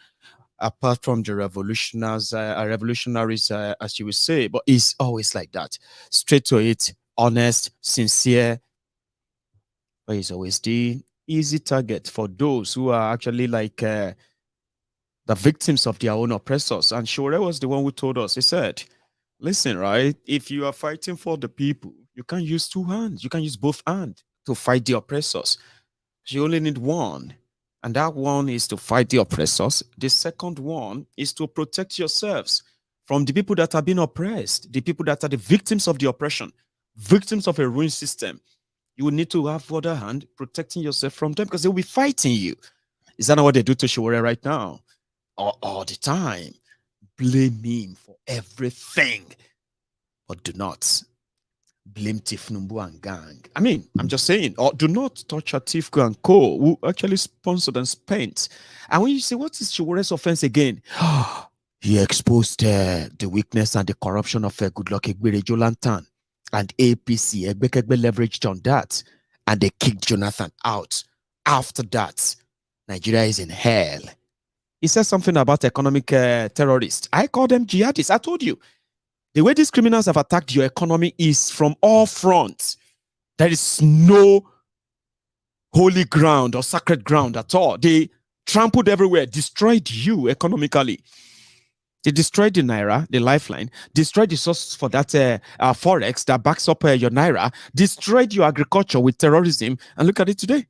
apart from the revolutionaries, as you would say. But it's always like that. Straight to it, honest, sincere. But it's always the easy target for those who are actually like the victims of their own oppressors. And Showore was the one who told us, he said, listen, right, if you are fighting for the people, you can't use two hands. You can use both hands to fight the oppressors. You only need one. And that one is to fight the oppressors. The second one is to protect yourselves from the people that are being oppressed, the people that are the victims of the oppression, victims of a ruined system. You will need to have the other hand protecting yourself from them because they will be fighting you. Is that not what they do to Showore right now? All the time. Blame him for everything. But do not blame Tinubu and gang. I mean, I'm just saying, or do not torture Tifku and Co, who actually sponsored and spent. And when you say, what is Showore's offense again? He exposed the weakness and the corruption of Goodluck Egbere Jolantan and APC. Egbekegbe leveraged on that, and they kicked Jonathan out. After that, Nigeria is in hell. He said something about economic terrorists. I call them jihadists. I told you. The way these criminals have attacked your economy is from all fronts. There is no holy ground or sacred ground at all. They trampled everywhere, destroyed you economically. They destroyed the Naira, the lifeline, destroyed the source for that forex that backs up your Naira, destroyed your agriculture with terrorism, and look at it today.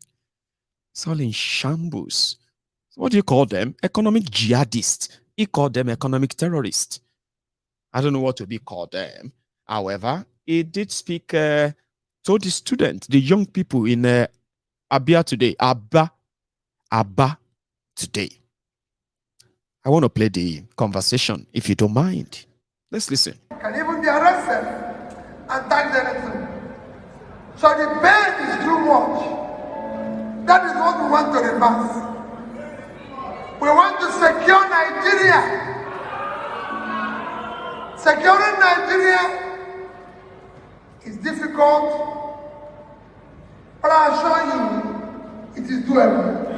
It's all in shambles. What do you call them? Economic jihadists. He called them economic terrorists. I don't know what to be called them. However, he did speak to the students, the young people in Abia today. Abba today. I want to play the conversation, if you don't mind. Let's listen. Can even be arrested and taxed anything. So the pain is too much. That is what we want to reverse. We want to secure Nigeria. Securing Nigeria is difficult, but I assure you, it is doable.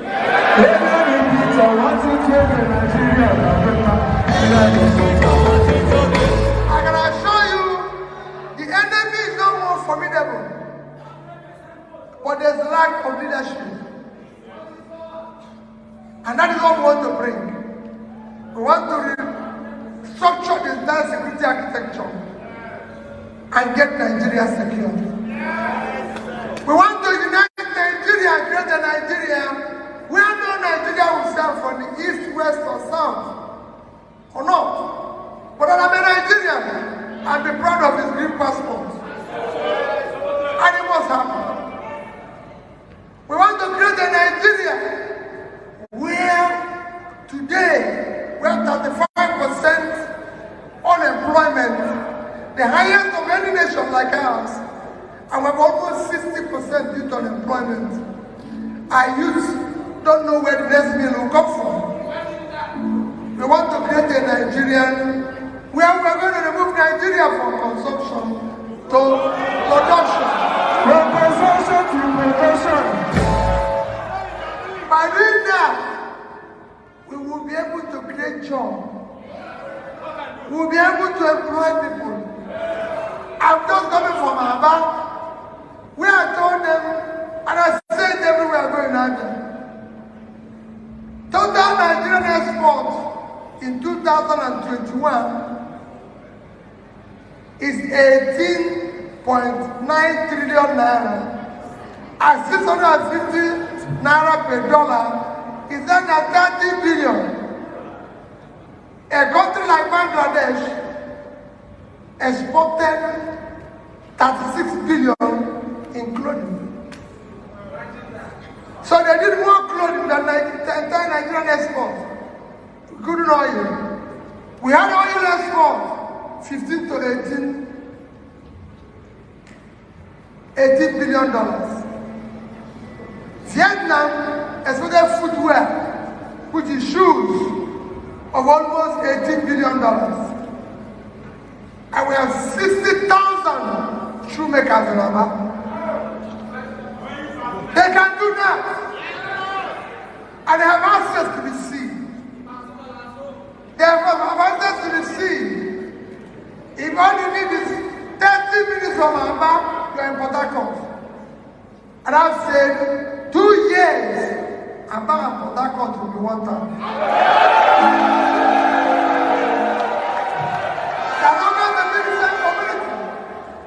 I can assure you, the enemy is no more formidable, but there's lack of leadership. And that is what we want to bring. We want to structure the entire security architecture and get Nigeria secure. We want to unite Nigeria and create a Nigeria where no Nigeria will serve from the east, west, or south, or not. But I'm a Nigerian and be proud of his green passport. And it must happen. We want to create a Nigeria where today we have 35% unemployment, the highest of any nation like ours, and we have almost 60% youth unemployment. Our youth don't know where the next meal will come from. We want to create a Nigerian where we are going to remove Nigeria from consumption to production. From consumption to production. By doing that, we will be able to create jobs. We will be able to employ people. I'm just coming from Aba, where I told them, and I said everywhere going under. Total Nigerian export in 2021 is 18.9 trillion naira, and 650 naira per dollar is less than 30 billion. A country like Bangladesh exported 36 billion in clothing. So they did more clothing than the entire Nigerian export. Good oil. We had oil export 15 to 18 billion dollars. Vietnam exported footwear, which is shoes, of almost $18 billion. And we have 60,000 shoemakers in Aba. They can do that. And they have access to the sea. They have access to the sea. If all you need is 30 minutes from Aba, you are in Port Harcourt. And I've said 2 years, Aba and Port Harcourt will be one time.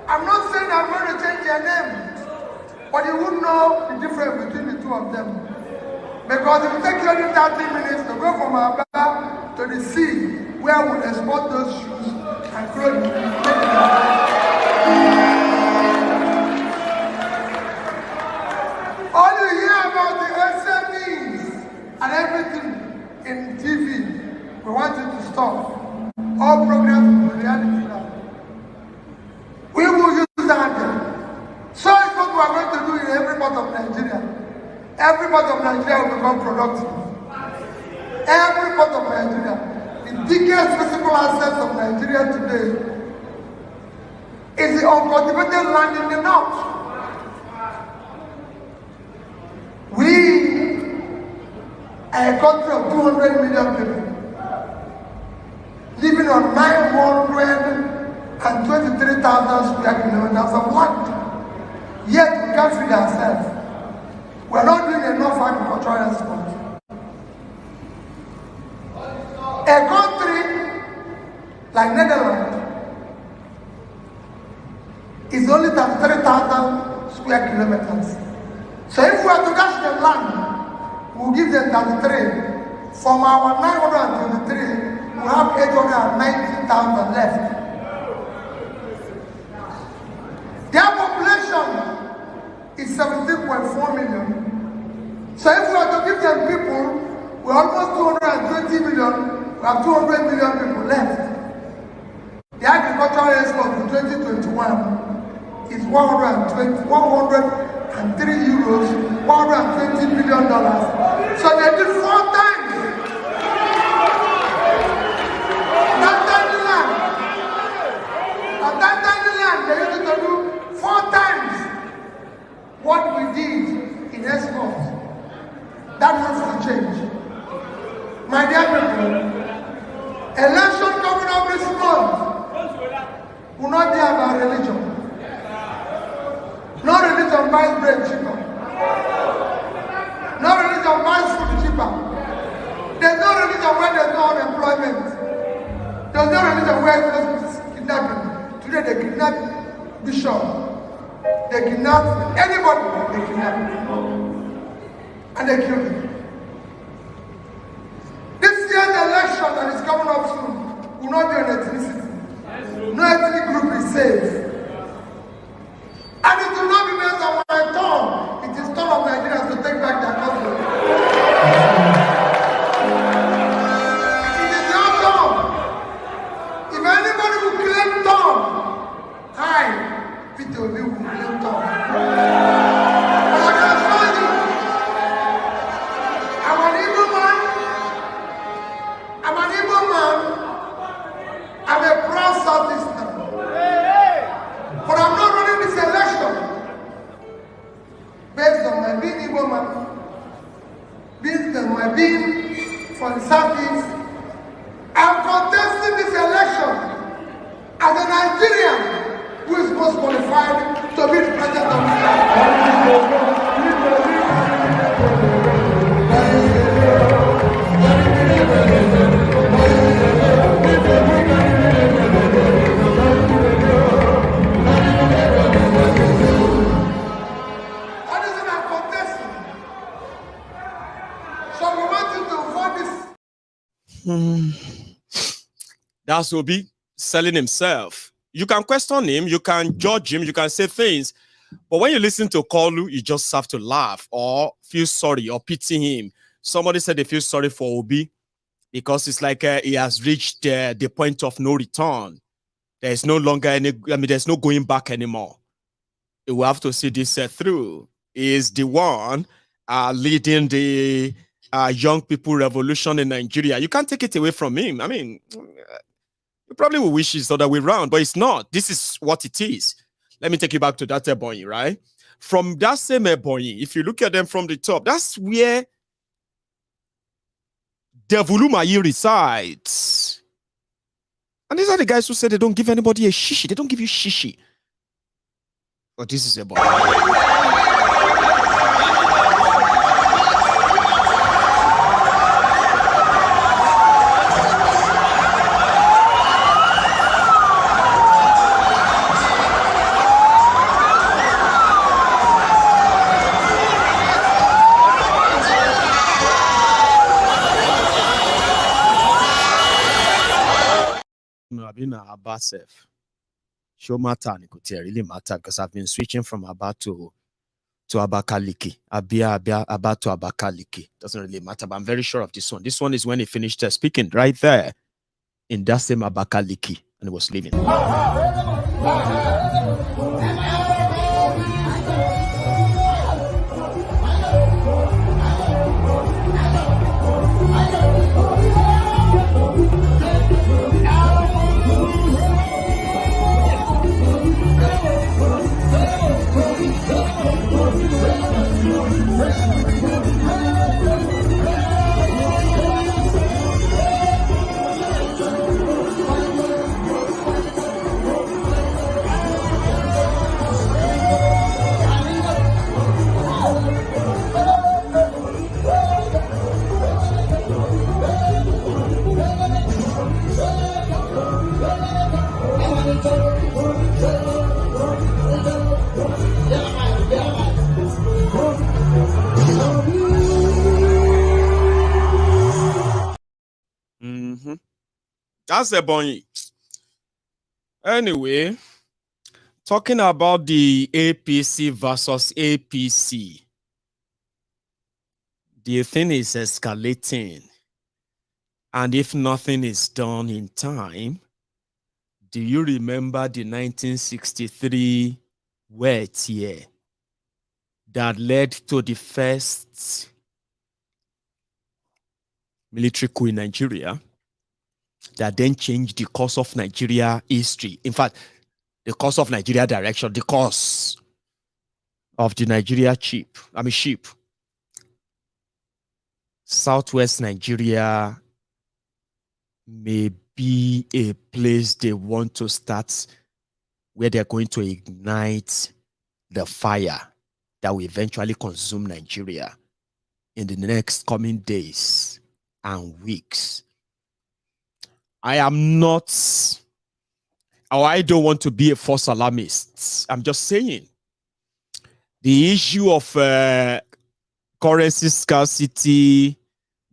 I'm not saying I'm going to change their name, but you would know the difference between the two of them. Because if it takes you only 30 minutes to go from Aba to the sea, where we export those shoes and clothing. All you hear about the SMEs and everything in TV, we want it to stop. All programs will be reality now. We will use that. So it's what we are going to do in every part of Nigeria. Every part of Nigeria will become productive. Every part of Nigeria. The biggest physical assets of Nigeria today is the uncultivated land in the north. We are a country of 200 million people living on 923,000 square kilometers of land. Yet we can't feed ourselves. We're not doing enough agricultural export. A country like Netherlands is only 33,000 square kilometers. So if we are to dash them land, we'll give them 33. From our 923, we have 890,000 left. Their population is 17.4 million. So if we are to give them people, we're almost 220 million, we have 200 million people left. The agricultural export in 2021 is 100 euros, $120 billion. So they did 4 times. That tiny land. And that tiny land, they used to do 4 times what we did in export. That has to change. My dear people, election coming up this month will not be about religion. No religion buys bread cheaper. No religion buys food cheaper. There's no religion where there's no unemployment. There's no religion where there's kidnapping. Today they kidnap bishop. They kidnap anybody. They kidnap and they kill him. This year's election that is coming up soon will not be an ethnicity. No ethnic group is safe. And it will not be based on my tongue. It is turn of Nigerians to take back their country. It is your tongue. If anybody will claim tongue, Peter Obi will claim tongue. But I can assure you, I'm an evil man. I'm an evil man. I'm a proud Southeastern. But I'm not running this election based on my being evil man, based on my being for the Southeast. I'm contesting this election as a Nigerian who is most qualified to be the president of the That's Obi selling himself. You can question him, you can judge him, you can say things, but when you listen to Kolu, you just have to laugh or feel sorry or pity him. Somebody said they feel sorry for Obi because it's like he has reached the point of no return. There is no longer any, there's no going back anymore. We will have to see this through. He is the one leading the young people revolution in Nigeria. You can't take it away from him. You probably will wish it's the other way around, but it's not. This is what it is. Let me take you back to that Ebonyi, right? From that same Ebonyi, if you look at them from the top, that's where Devulumayi resides. And these are the guys who say they don't give anybody a shishi. They don't give you shishi. But this is Ebonyi. Show matter really matter because I've been switching from Aba to Abakaliki. Aba to Abakaliki. Doesn't really matter, but I'm very sure of this one. This one is when he finished speaking right there in that same Abakaliki and he was leaving. That's a bunny. Anyway, talking about the APC versus APC, the thing is escalating. And if nothing is done in time, do you remember the 1963 wet year? that led to the first military coup in Nigeria, that then changed the course of Nigeria history. In fact, the course of Nigeria direction, the course of the Nigeria ship. Southwest Nigeria may be a place they want to start, where they're going to ignite the fire that will eventually consume Nigeria in the next coming days and weeks. I am not, or I don't want to be a false alarmist. I'm just saying the issue of currency scarcity,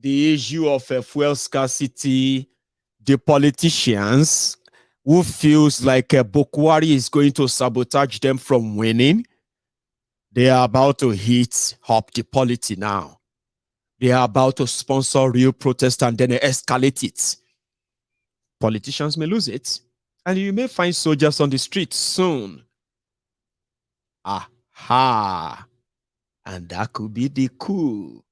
the issue of fuel scarcity, the politicians who feels like Bokwari is going to sabotage them from winning, they are about to hit up the polity now. They are about to sponsor real protest and then escalate it. Politicians may lose it, and you may find soldiers on the streets soon. Aha. And that could be the coup.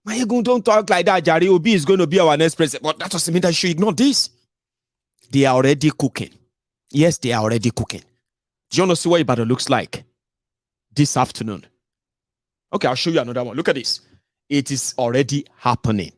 Maiyegun, don't talk like that, Jari. Obi is going to be our next president. But that doesn't mean that you should ignore this. They are already cooking. Yes, they are already cooking. Do you want to see what Ibadan looks like this afternoon? Okay, I'll show you another one. Look at this. It is already happening.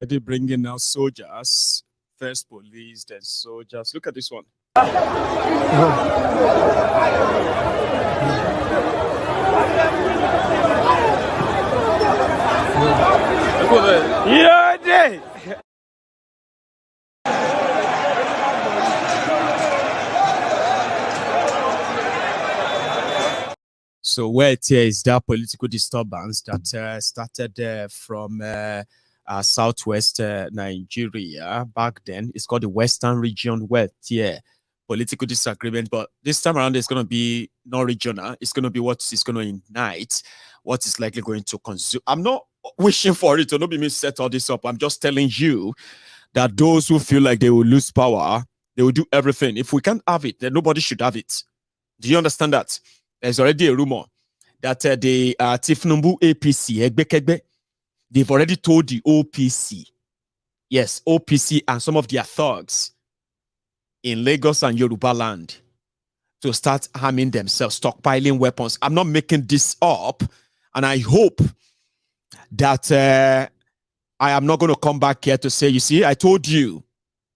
They bringing now soldiers, first police, then soldiers. Look at this one. Yeah, so where it is that political disturbance that started from southwest Nigeria back then. It's called the Western Region, where political disagreement, but this time around it's going to be not regional. It's going to be what is going to ignite, what is likely going to consume. I'm not wishing for it to not be me set all this up. I'm just telling you that those who feel like they will lose power, they will do everything. If we can't have it, then nobody should have it. Do you understand that? There's already a rumor that the Tinubu APC, they've already told the OPC, yes, OPC and some of their thugs in Lagos and Yoruba land to start harming themselves, stockpiling weapons. I'm not making this up, and I hope that I am not going to come back here to say, you see, I told you.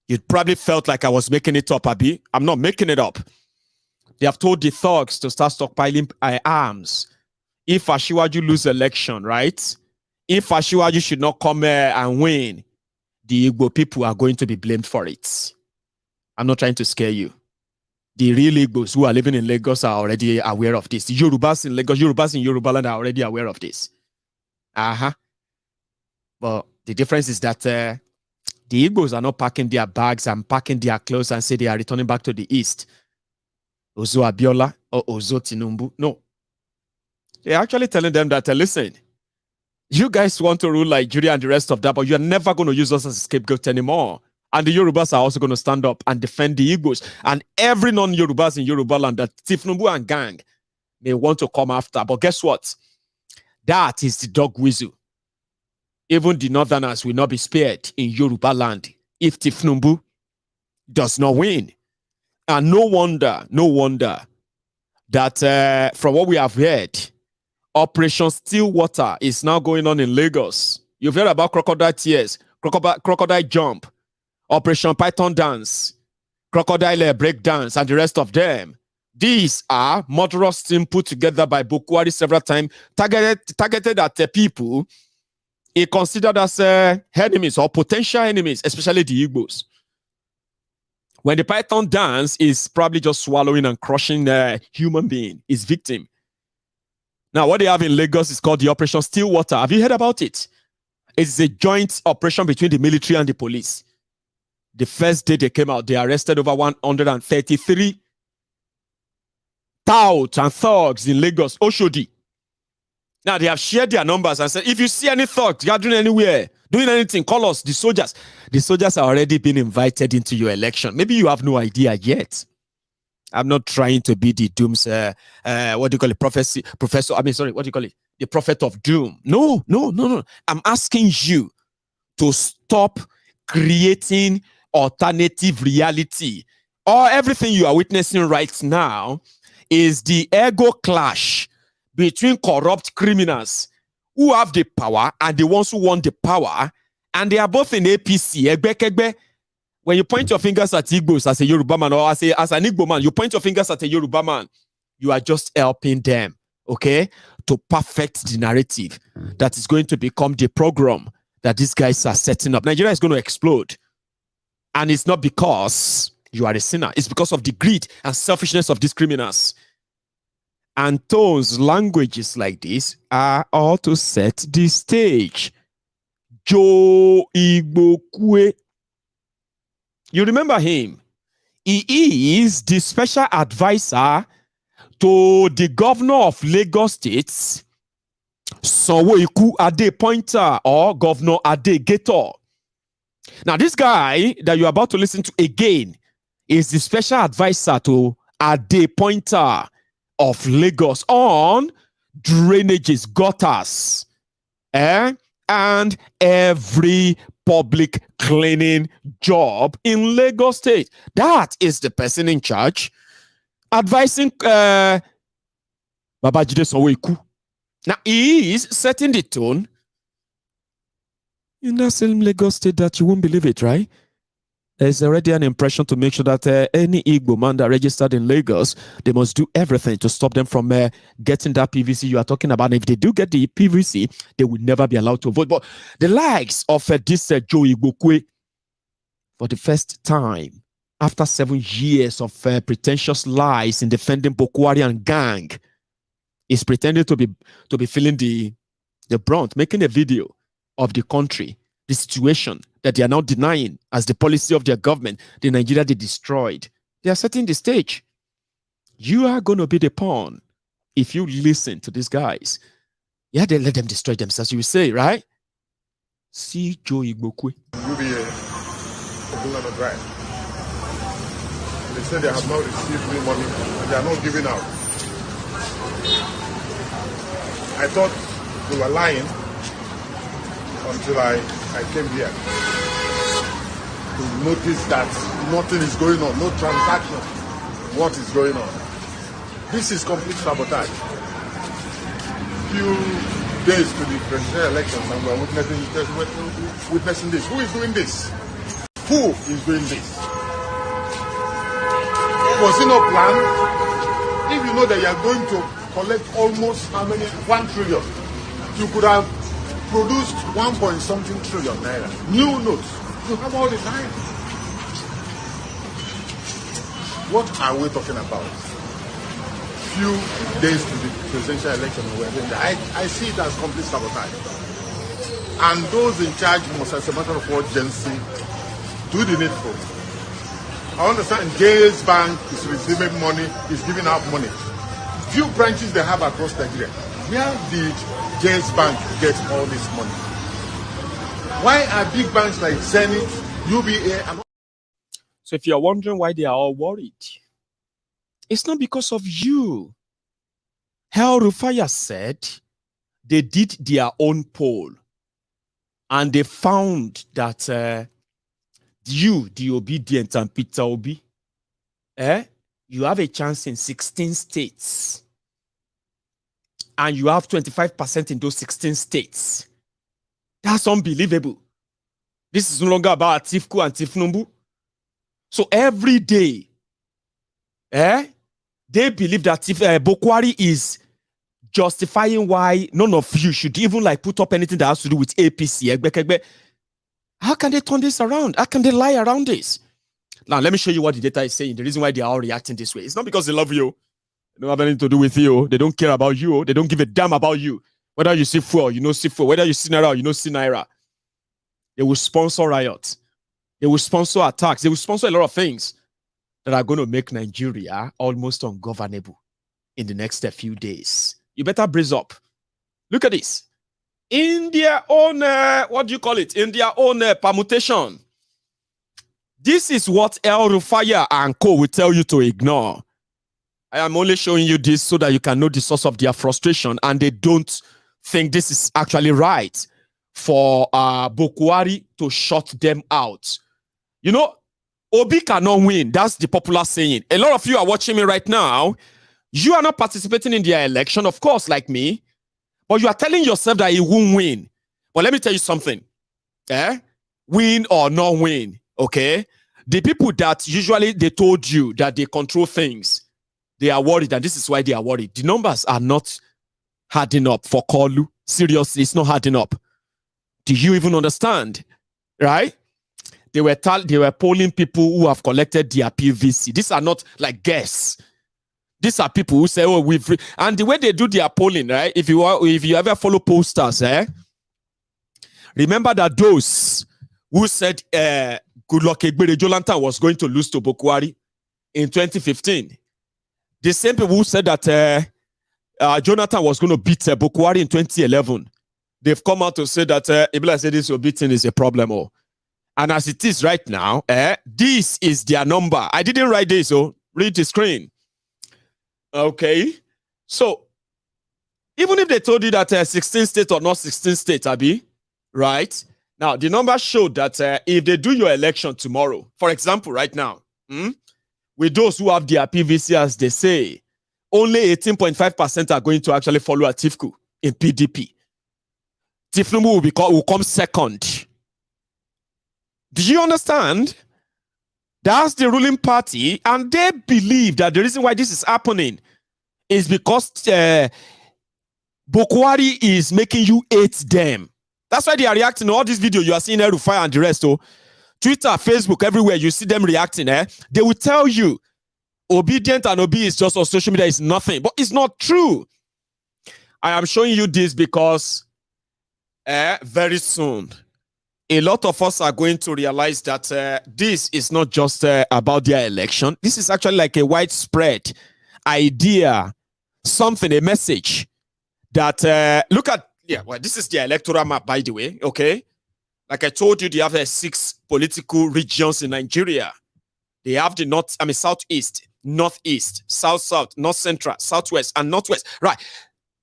You probably felt like I was making it up, Abi. I'm not making it up. They have told the thugs to start stockpiling arms. If Ashiwaju lose election, right? If Ashiwaju should not come here and win, the Igbo people are going to be blamed for it. I'm not trying to scare you. The real Igbos who are living in Lagos are already aware of this. Yorubas in Lagos, Yorubas in Yoruba land are already aware of this. But the difference is that the Igbos are not packing their bags and packing their clothes and say they are returning back to the east. Ozo Abiola or Ozo Tinubu. No. They're actually telling them that, listen, you guys want to rule Nigeria and the rest of that, but you're never going to use us as a scapegoat anymore. And the Yorubas are also going to stand up and defend the Igbos. And every non-Yorubas in Yoruba land that Tinubu and gang may want to come after. But guess what? That is the dog whistle. Even the northerners will not be spared in Yoruba land if Tinubu does not win. And no wonder that from what we have heard, Operation Stillwater is now going on in Lagos. You've heard about crocodile tears, crocodile jump, Operation Python dance, crocodile break dance, and the rest of them. These are murderous teams put together by Bokwari several times, targeted at people he considered as enemies or potential enemies, especially the Igbos. When the python dance is probably just swallowing and crushing a human being, his victim. Now, what they have in Lagos is called the Operation Stillwater. Have you heard about it? It's a joint operation between the military and the police. The first day they came out, they arrested over 133 touts and thugs in Lagos, Oshodi. Now, they have shared their numbers and said, if you see any thugs gathering anywhere, doing anything, call us, the soldiers. The soldiers are already been invited into your election. Maybe you have no idea yet. I'm not trying to be the doom's, what do you call it, professor, what do you call it? The prophet of doom. No. I'm asking you to stop creating alternative reality. Or everything you are witnessing right now is the ego clash between corrupt criminals who have the power and the ones who want the power, and they are both in APC. When you point your fingers at Igbos as a Yoruba man or as an Igbo man, you point your fingers at a Yoruba man, you are just helping them, okay, to perfect the narrative that is going to become the program that these guys are setting up. Nigeria is going to explode. And it's not because you are a sinner. It's because of the greed and selfishness of these criminals. And tones, languages like this are all to set the stage. Joe Igbokwe. You remember him? He is the special advisor to the governor of Lagos State, Sanwo-Iku Adepointer or Governor Adegator. Now, this guy that you're about to listen to again is the special advisor to Adepointer of Lagos on drainages, gutters, and every public cleaning job in Lagos State. That is the person in charge advising Babajide Sanwo-Iku. Now, he is setting the tone in that same Lagos State that you won't believe it, right? There's already an impression to make sure that any Igbo man that registered in Lagos, they must do everything to stop them from getting that PVC you are talking about. And if they do get the PVC, they will never be allowed to vote. But the likes of this Joe Igbokwe, for the first time, after 7 years of pretentious lies in defending Boko Haram gang, is pretending to be feeling the brunt, making a video of the country, the situation that they are now denying as the policy of their government, the Nigeria they destroyed. They are setting the stage. You are going to be the pawn if you listen to these guys. Yeah, they let them destroy themselves, you will say, right? See Joe Igbokwe. UBA, Ogun Drive. They say they have not received any money and they are not giving out. I thought they were lying until I came here to notice that nothing is going on, no transaction. What is going on? This is complete sabotage. Few days to the presidential elections and we're witnessing this. Who is doing this? Who is doing this? Was it no plan? If you know that you are going to collect almost how many? 1 trillion. You could have produced 1.something trillion naira. New notes. You have all the time. What are we talking about? Few days to the presidential election, I see it as complete sabotage. And those in charge must, as a matter of urgency, do the needful. I understand Jay's Bank is receiving money, is giving out money. Few branches they have across Nigeria. Where did Jay's Bank get all this money? Why are big banks like Zenith, UBA, and... So if you're wondering why they are all worried, it's not because of you. El Rufai said they did their own poll and they found that you, the obedient, and Peter Obi, you have a chance in 16 states. And you have 25% in those 16 states. That's unbelievable. This is no longer about Tifku and Tifnumbu. So every day, They believe that if Bokwari is justifying why none of you should even like put up anything that has to do with APC. How can they turn this around? How can they lie around this? Now, let me show you what the data is saying. The reason why they are all reacting this way. It's not because they love you. They don't have anything to do with you. They don't care about you. They don't give a damn about you. Whether you see fuel, you know see fuel. Whether you see Naira, you know see Naira. They will sponsor riots. They will sponsor attacks. They will sponsor a lot of things that are going to make Nigeria almost ungovernable in the next few days. You better brace up. Look at this. In their own, what do you call it? In their own permutation. This is what El Rufaya and Co. will tell you to ignore. I am only showing you this so that you can know the source of their frustration and they don't think this is actually right for Bokwari to shut them out. You know, Obi cannot win. That's the popular saying. A lot of you are watching me right now. You are not participating in their election, of course, like me. But you are telling yourself that he won't win. But let me tell you something. Win or not win, okay? The people that usually they told you that they control things, they are worried, and this is why they are worried. The numbers are not hardening up for Kolu. Seriously, it's not hardening up. Do you even understand? Right? They were polling people who have collected their PVC. These are not like guests. These are people who say, "Oh, we've," and the way they do their polling, right? If you ever follow posters, remember that those who said Goodluck Egbere Jolanta was going to lose to Bokwari in 2015, the same people who said that Jonathan was going to beat Bokwari in 2011, they've come out to say that Ibla said this beating is a problem. And as it is right now, this is their number. I didn't write this, so read the screen. Okay. So, even if they told you that 16 states or not 16 states, Abi, right? Now, the numbers showed that if they do your election tomorrow, for example, right now, with those who have their PVC, as they say, only 18.5% are going to actually follow Atifku in PDP. Tinubu will come second. Do you understand? That's the ruling party, and they believe that the reason why this is happening is because Bokwari is making you hate them. That's why they are reacting to all this video you are seeing Erufai and the rest. Twitter, Facebook, everywhere you see them reacting. They will tell you obedient and obe is just on social media is nothing, but it's not true. I am showing you this because very soon a lot of us are going to realize that this is not just about their election. This is actually like a widespread idea, something, a message that look at. Yeah, well, this is the electoral map, by the way. Okay, like I told you, they have 6 political regions in Nigeria. They have the southeast, northeast, south, north central, southwest, and northwest. Right?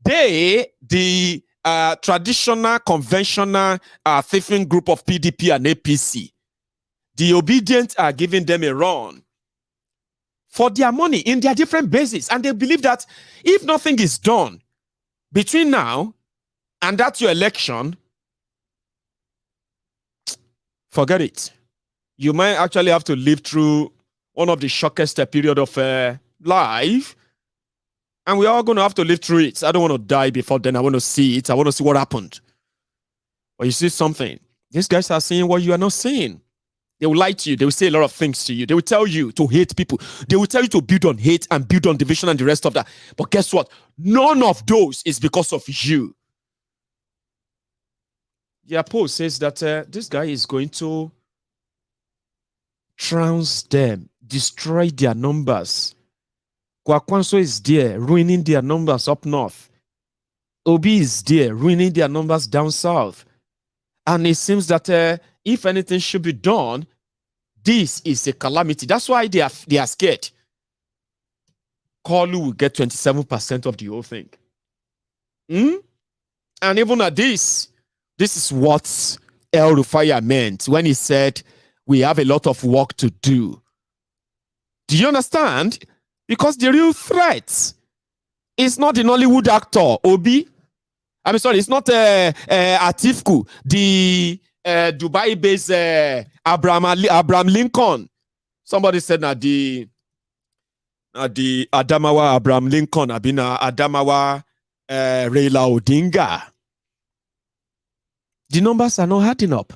The traditional, conventional thieving group of PDP and APC, the obedient are giving them a run for their money in their different bases. And they believe that if nothing is done between now and that's your election, forget it. You might actually have to live through one of the shockest period of life. And we're all going to have to live through it. I don't want to die before then. I want to see it. I want to see what happened. But you see something. These guys are saying what you are not saying. They will lie to you. They will say a lot of things to you. They will tell you to hate people. They will tell you to build on hate and build on division and the rest of that. But guess what? None of those is because of you. The post says that this guy is going to trounce them, destroy their numbers. Kwakwanso is there, ruining their numbers up north. Obi is there, ruining their numbers down south. And it seems that if anything should be done, this is a calamity. That's why they are scared. Kolu will get 27% of the whole thing. And even at this is what El Rufaya meant when he said, we have a lot of work to do. Do you understand? Because the real threat is not the Nollywood actor, Obi. It's not Atifku, the Dubai-based Abraham Lincoln. Somebody said that the Adamawa Abraham Lincoln, Abina Adamawa Raila Odinga. The numbers are not adding up.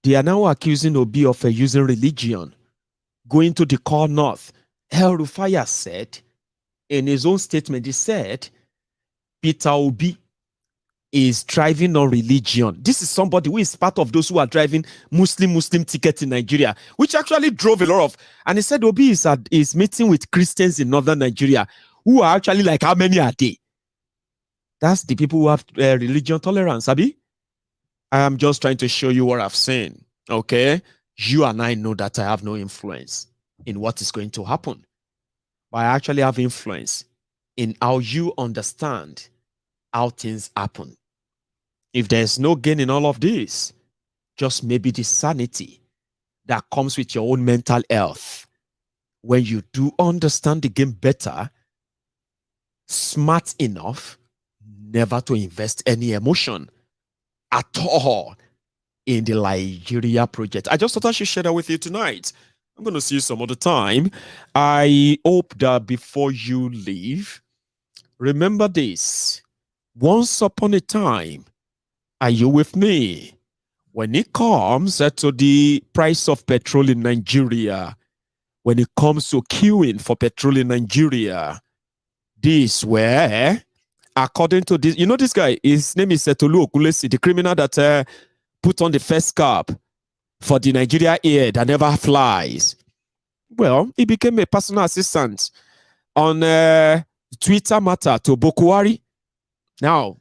They are now accusing Obi of using religion, going to the core north. El Rufai said, in his own statement, he said, Peter Obi is driving on religion. This is somebody who is part of those who are driving Muslim ticket in Nigeria, which actually drove a lot of. And he said Obi is meeting with Christians in northern Nigeria, who are actually like, how many are they? That's the people who have religion tolerance, Abi. I am just trying to show you what I've seen. Okay, you and I know that I have no influence in what is going to happen, but I actually have influence in how you understand how things happen. If there's no gain in all of this, just maybe the sanity that comes with your own mental health. When you do understand the game better, smart enough never to invest any emotion at all in the Nigeria project. I just thought I should share that with you tonight. I'm going to see you some other time. I hope that before you leave, remember this. Once upon a time, are you with me? When it comes to the price of petrol in Nigeria, when it comes to queuing for petrol in Nigeria, this where, according to this, you know this guy, his name is Tolu Okulesi, the criminal that put on the first cap for the Nigeria Air that never flies. Well, he became a personal assistant on Twitter matter to Bokwari. Now,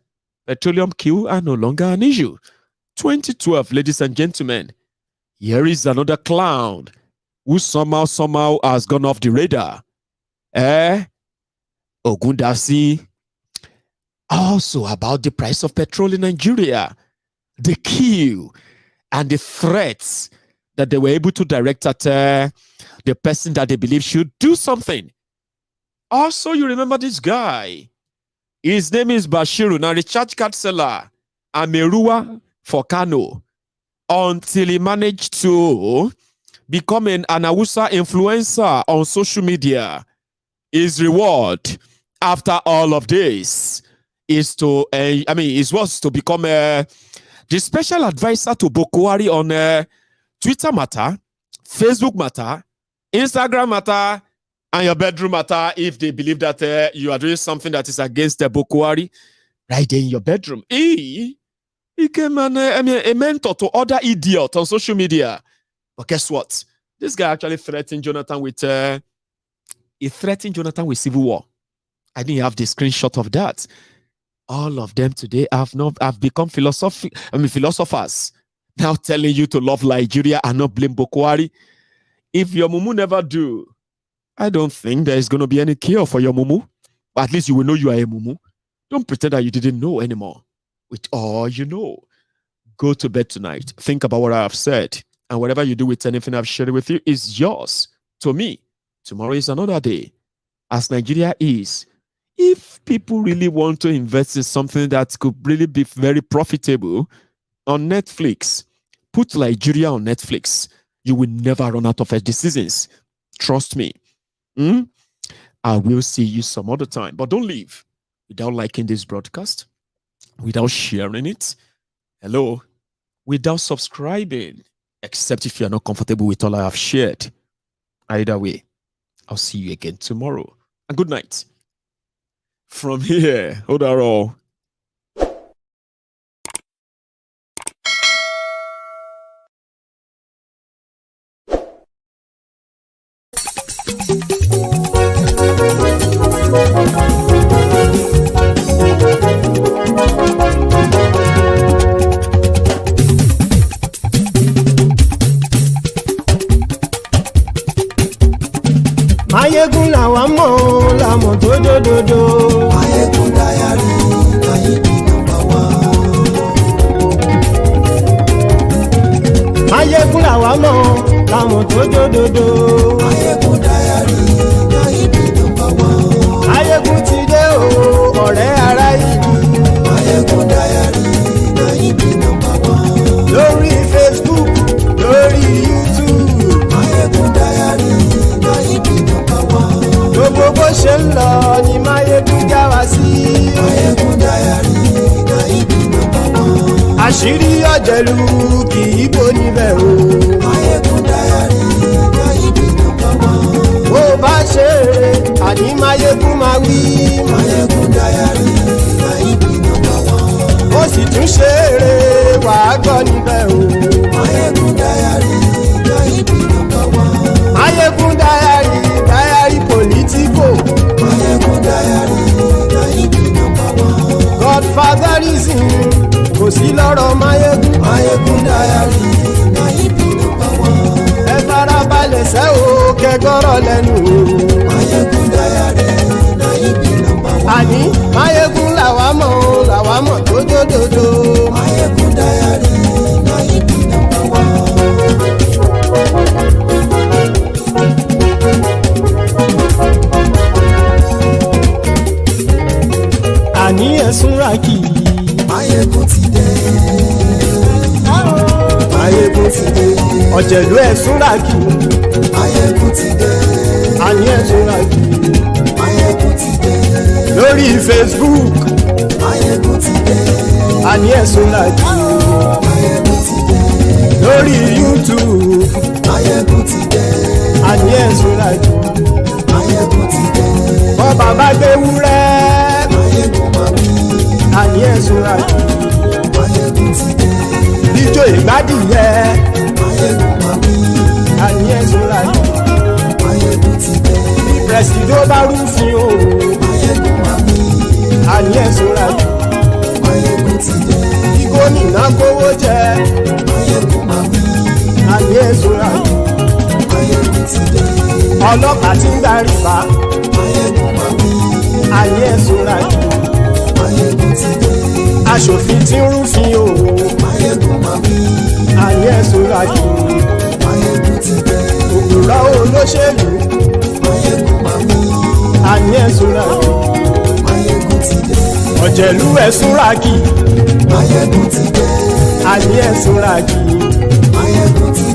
petroleum queue are no longer an issue. 2012, ladies and gentlemen, here is another clown who somehow has gone off the radar. Ogundasi. Also about the price of petrol in Nigeria, the queue and the threats that they were able to direct at the person that they believe should do something. Also, you remember this guy. His name is Bashiru, now recharge card seller, Amerua for Kano, until he managed to become an Hausa influencer on social media. His reward after all of this is to, it was to become the special advisor to Bokwari on Twitter matter, Facebook matter, Instagram matter, and your bedroom matter if they believe that you are doing something that is against the Bokwari right there in your bedroom. He became a mentor to other idiots on social media. But guess what? This guy actually threatened Jonathan with civil war. I didn't have the screenshot of that. All of them today have become philosophers. Now telling you to love Nigeria and not blame Bokwari. If your mumu never do, I don't think there is going to be any cure for your mumu. But at least you will know you are a mumu. Don't pretend that you didn't know anymore. With all you know, go to bed tonight. Think about what I have said. And whatever you do with anything I've shared with you is yours. To me, tomorrow is another day. As Nigeria is, if people really want to invest in something that could really be very profitable on Netflix, put Nigeria on Netflix. You will never run out of decisions. Trust me. I will see you some other time. But don't leave without liking this broadcast, without sharing it. Hello. Without subscribing, except if you are not comfortable with all I have shared. Either way, I'll see you again tomorrow. And good night. From here, Odaro. Maiyegun làwa mọ̀ làmọ̀ tó dòdòdò. Maiyegun Diary Maiyegun #1. Maiyegun làwa mọ̀ làmọ̀ tó dòdòdò. Maiyegun Diary Maiyegun #1. Maiyegun ti dé o ọ̀rẹ́ ara ìlú. Maiyegun Diary Maiyegun #1. Lórí Facebook lórí YouTube. Maiyegun Diary Maiyegun. ọ̀jẹ̀lú kì í bó níbẹ̀ o. Maiyegun Diary Nayibi #1. Bó bá ṣe eré àní Maiyegun máa wí. Maiyegun Diary Nayibi #1. Ó sì tún ṣe eré wàá gbọ́ níbẹ̀ o. Maiyegun Diary Nayibi #1. Maiyegun Diary Diary Politico. Maiyegun Diary Nayibi #1. Godfatherism kò sí lọ́rọ̀ Maiyegun. Maiyegun Diary Nayibi #1. Ẹ farabalẹ̀ sẹ́ o kẹgọ́rọ̀ lẹ́nu o. Maiyegun Diary Nayibi #1. Àní Maiyegun làwa mọ̀ tó dòdòdò. Maiyegun Diary Nayibi #1. Àní ẹ̀sùn ràkì. Maiyegun ti dé. Maiyegun ti dé. Ọ̀jẹ̀lú ẹ̀sùn ràkì. Maiyegun ti dé. Àní ẹ̀sùn ràkì. Maiyegun ti dé. Lórí Facebook. Maiyegun ti dé. Àní ẹ̀sùn ràkì. Maiyegun ti dé. Lórí YouTube. Maiyegun ti dé. Àní ẹ̀sùn ràkì. Maiyegun ti dé. Bọ́ bàbá gbé wúrẹ́. Maiyegun máa wí. Àní ẹ̀sùn ràkì. Maiyegun ti dé. Ijó ìgbádìyẹ. Maiyegun máa wí. Àní ẹ̀sùn ràkì. Maiyegun ti dé. Pẹ̀sìdó bá rúfin o. Maiyegun máa wí. Àní ẹ̀sùn ràkì. Maiyegun ti dé. Bí gómìnà kówó jẹ. Maiyegun máa wí. Àní ẹ̀sùn ràkì. Maiyegun ti dé. Ọlọ́pàá ti ń gba rìbá. Maiyegun máa wí. Àní ẹ̀sùn ràkì. Maiyegun ti dé. Aṣòfin tí ń rúfin o. Maiyegun máa wí. Àní ẹ̀sùn ràkì. Maiyegun ti dé. Òkúra olóṣèlú. Maiyegun máa wí. Àní ẹ̀sùn ràkì. Maiyegun ti dé. Ọ̀jẹ̀lú ẹ̀sùn ràkì. Maiyegun ti dé. Àní ẹ̀sùn ràkì. Maiyegun ti dé.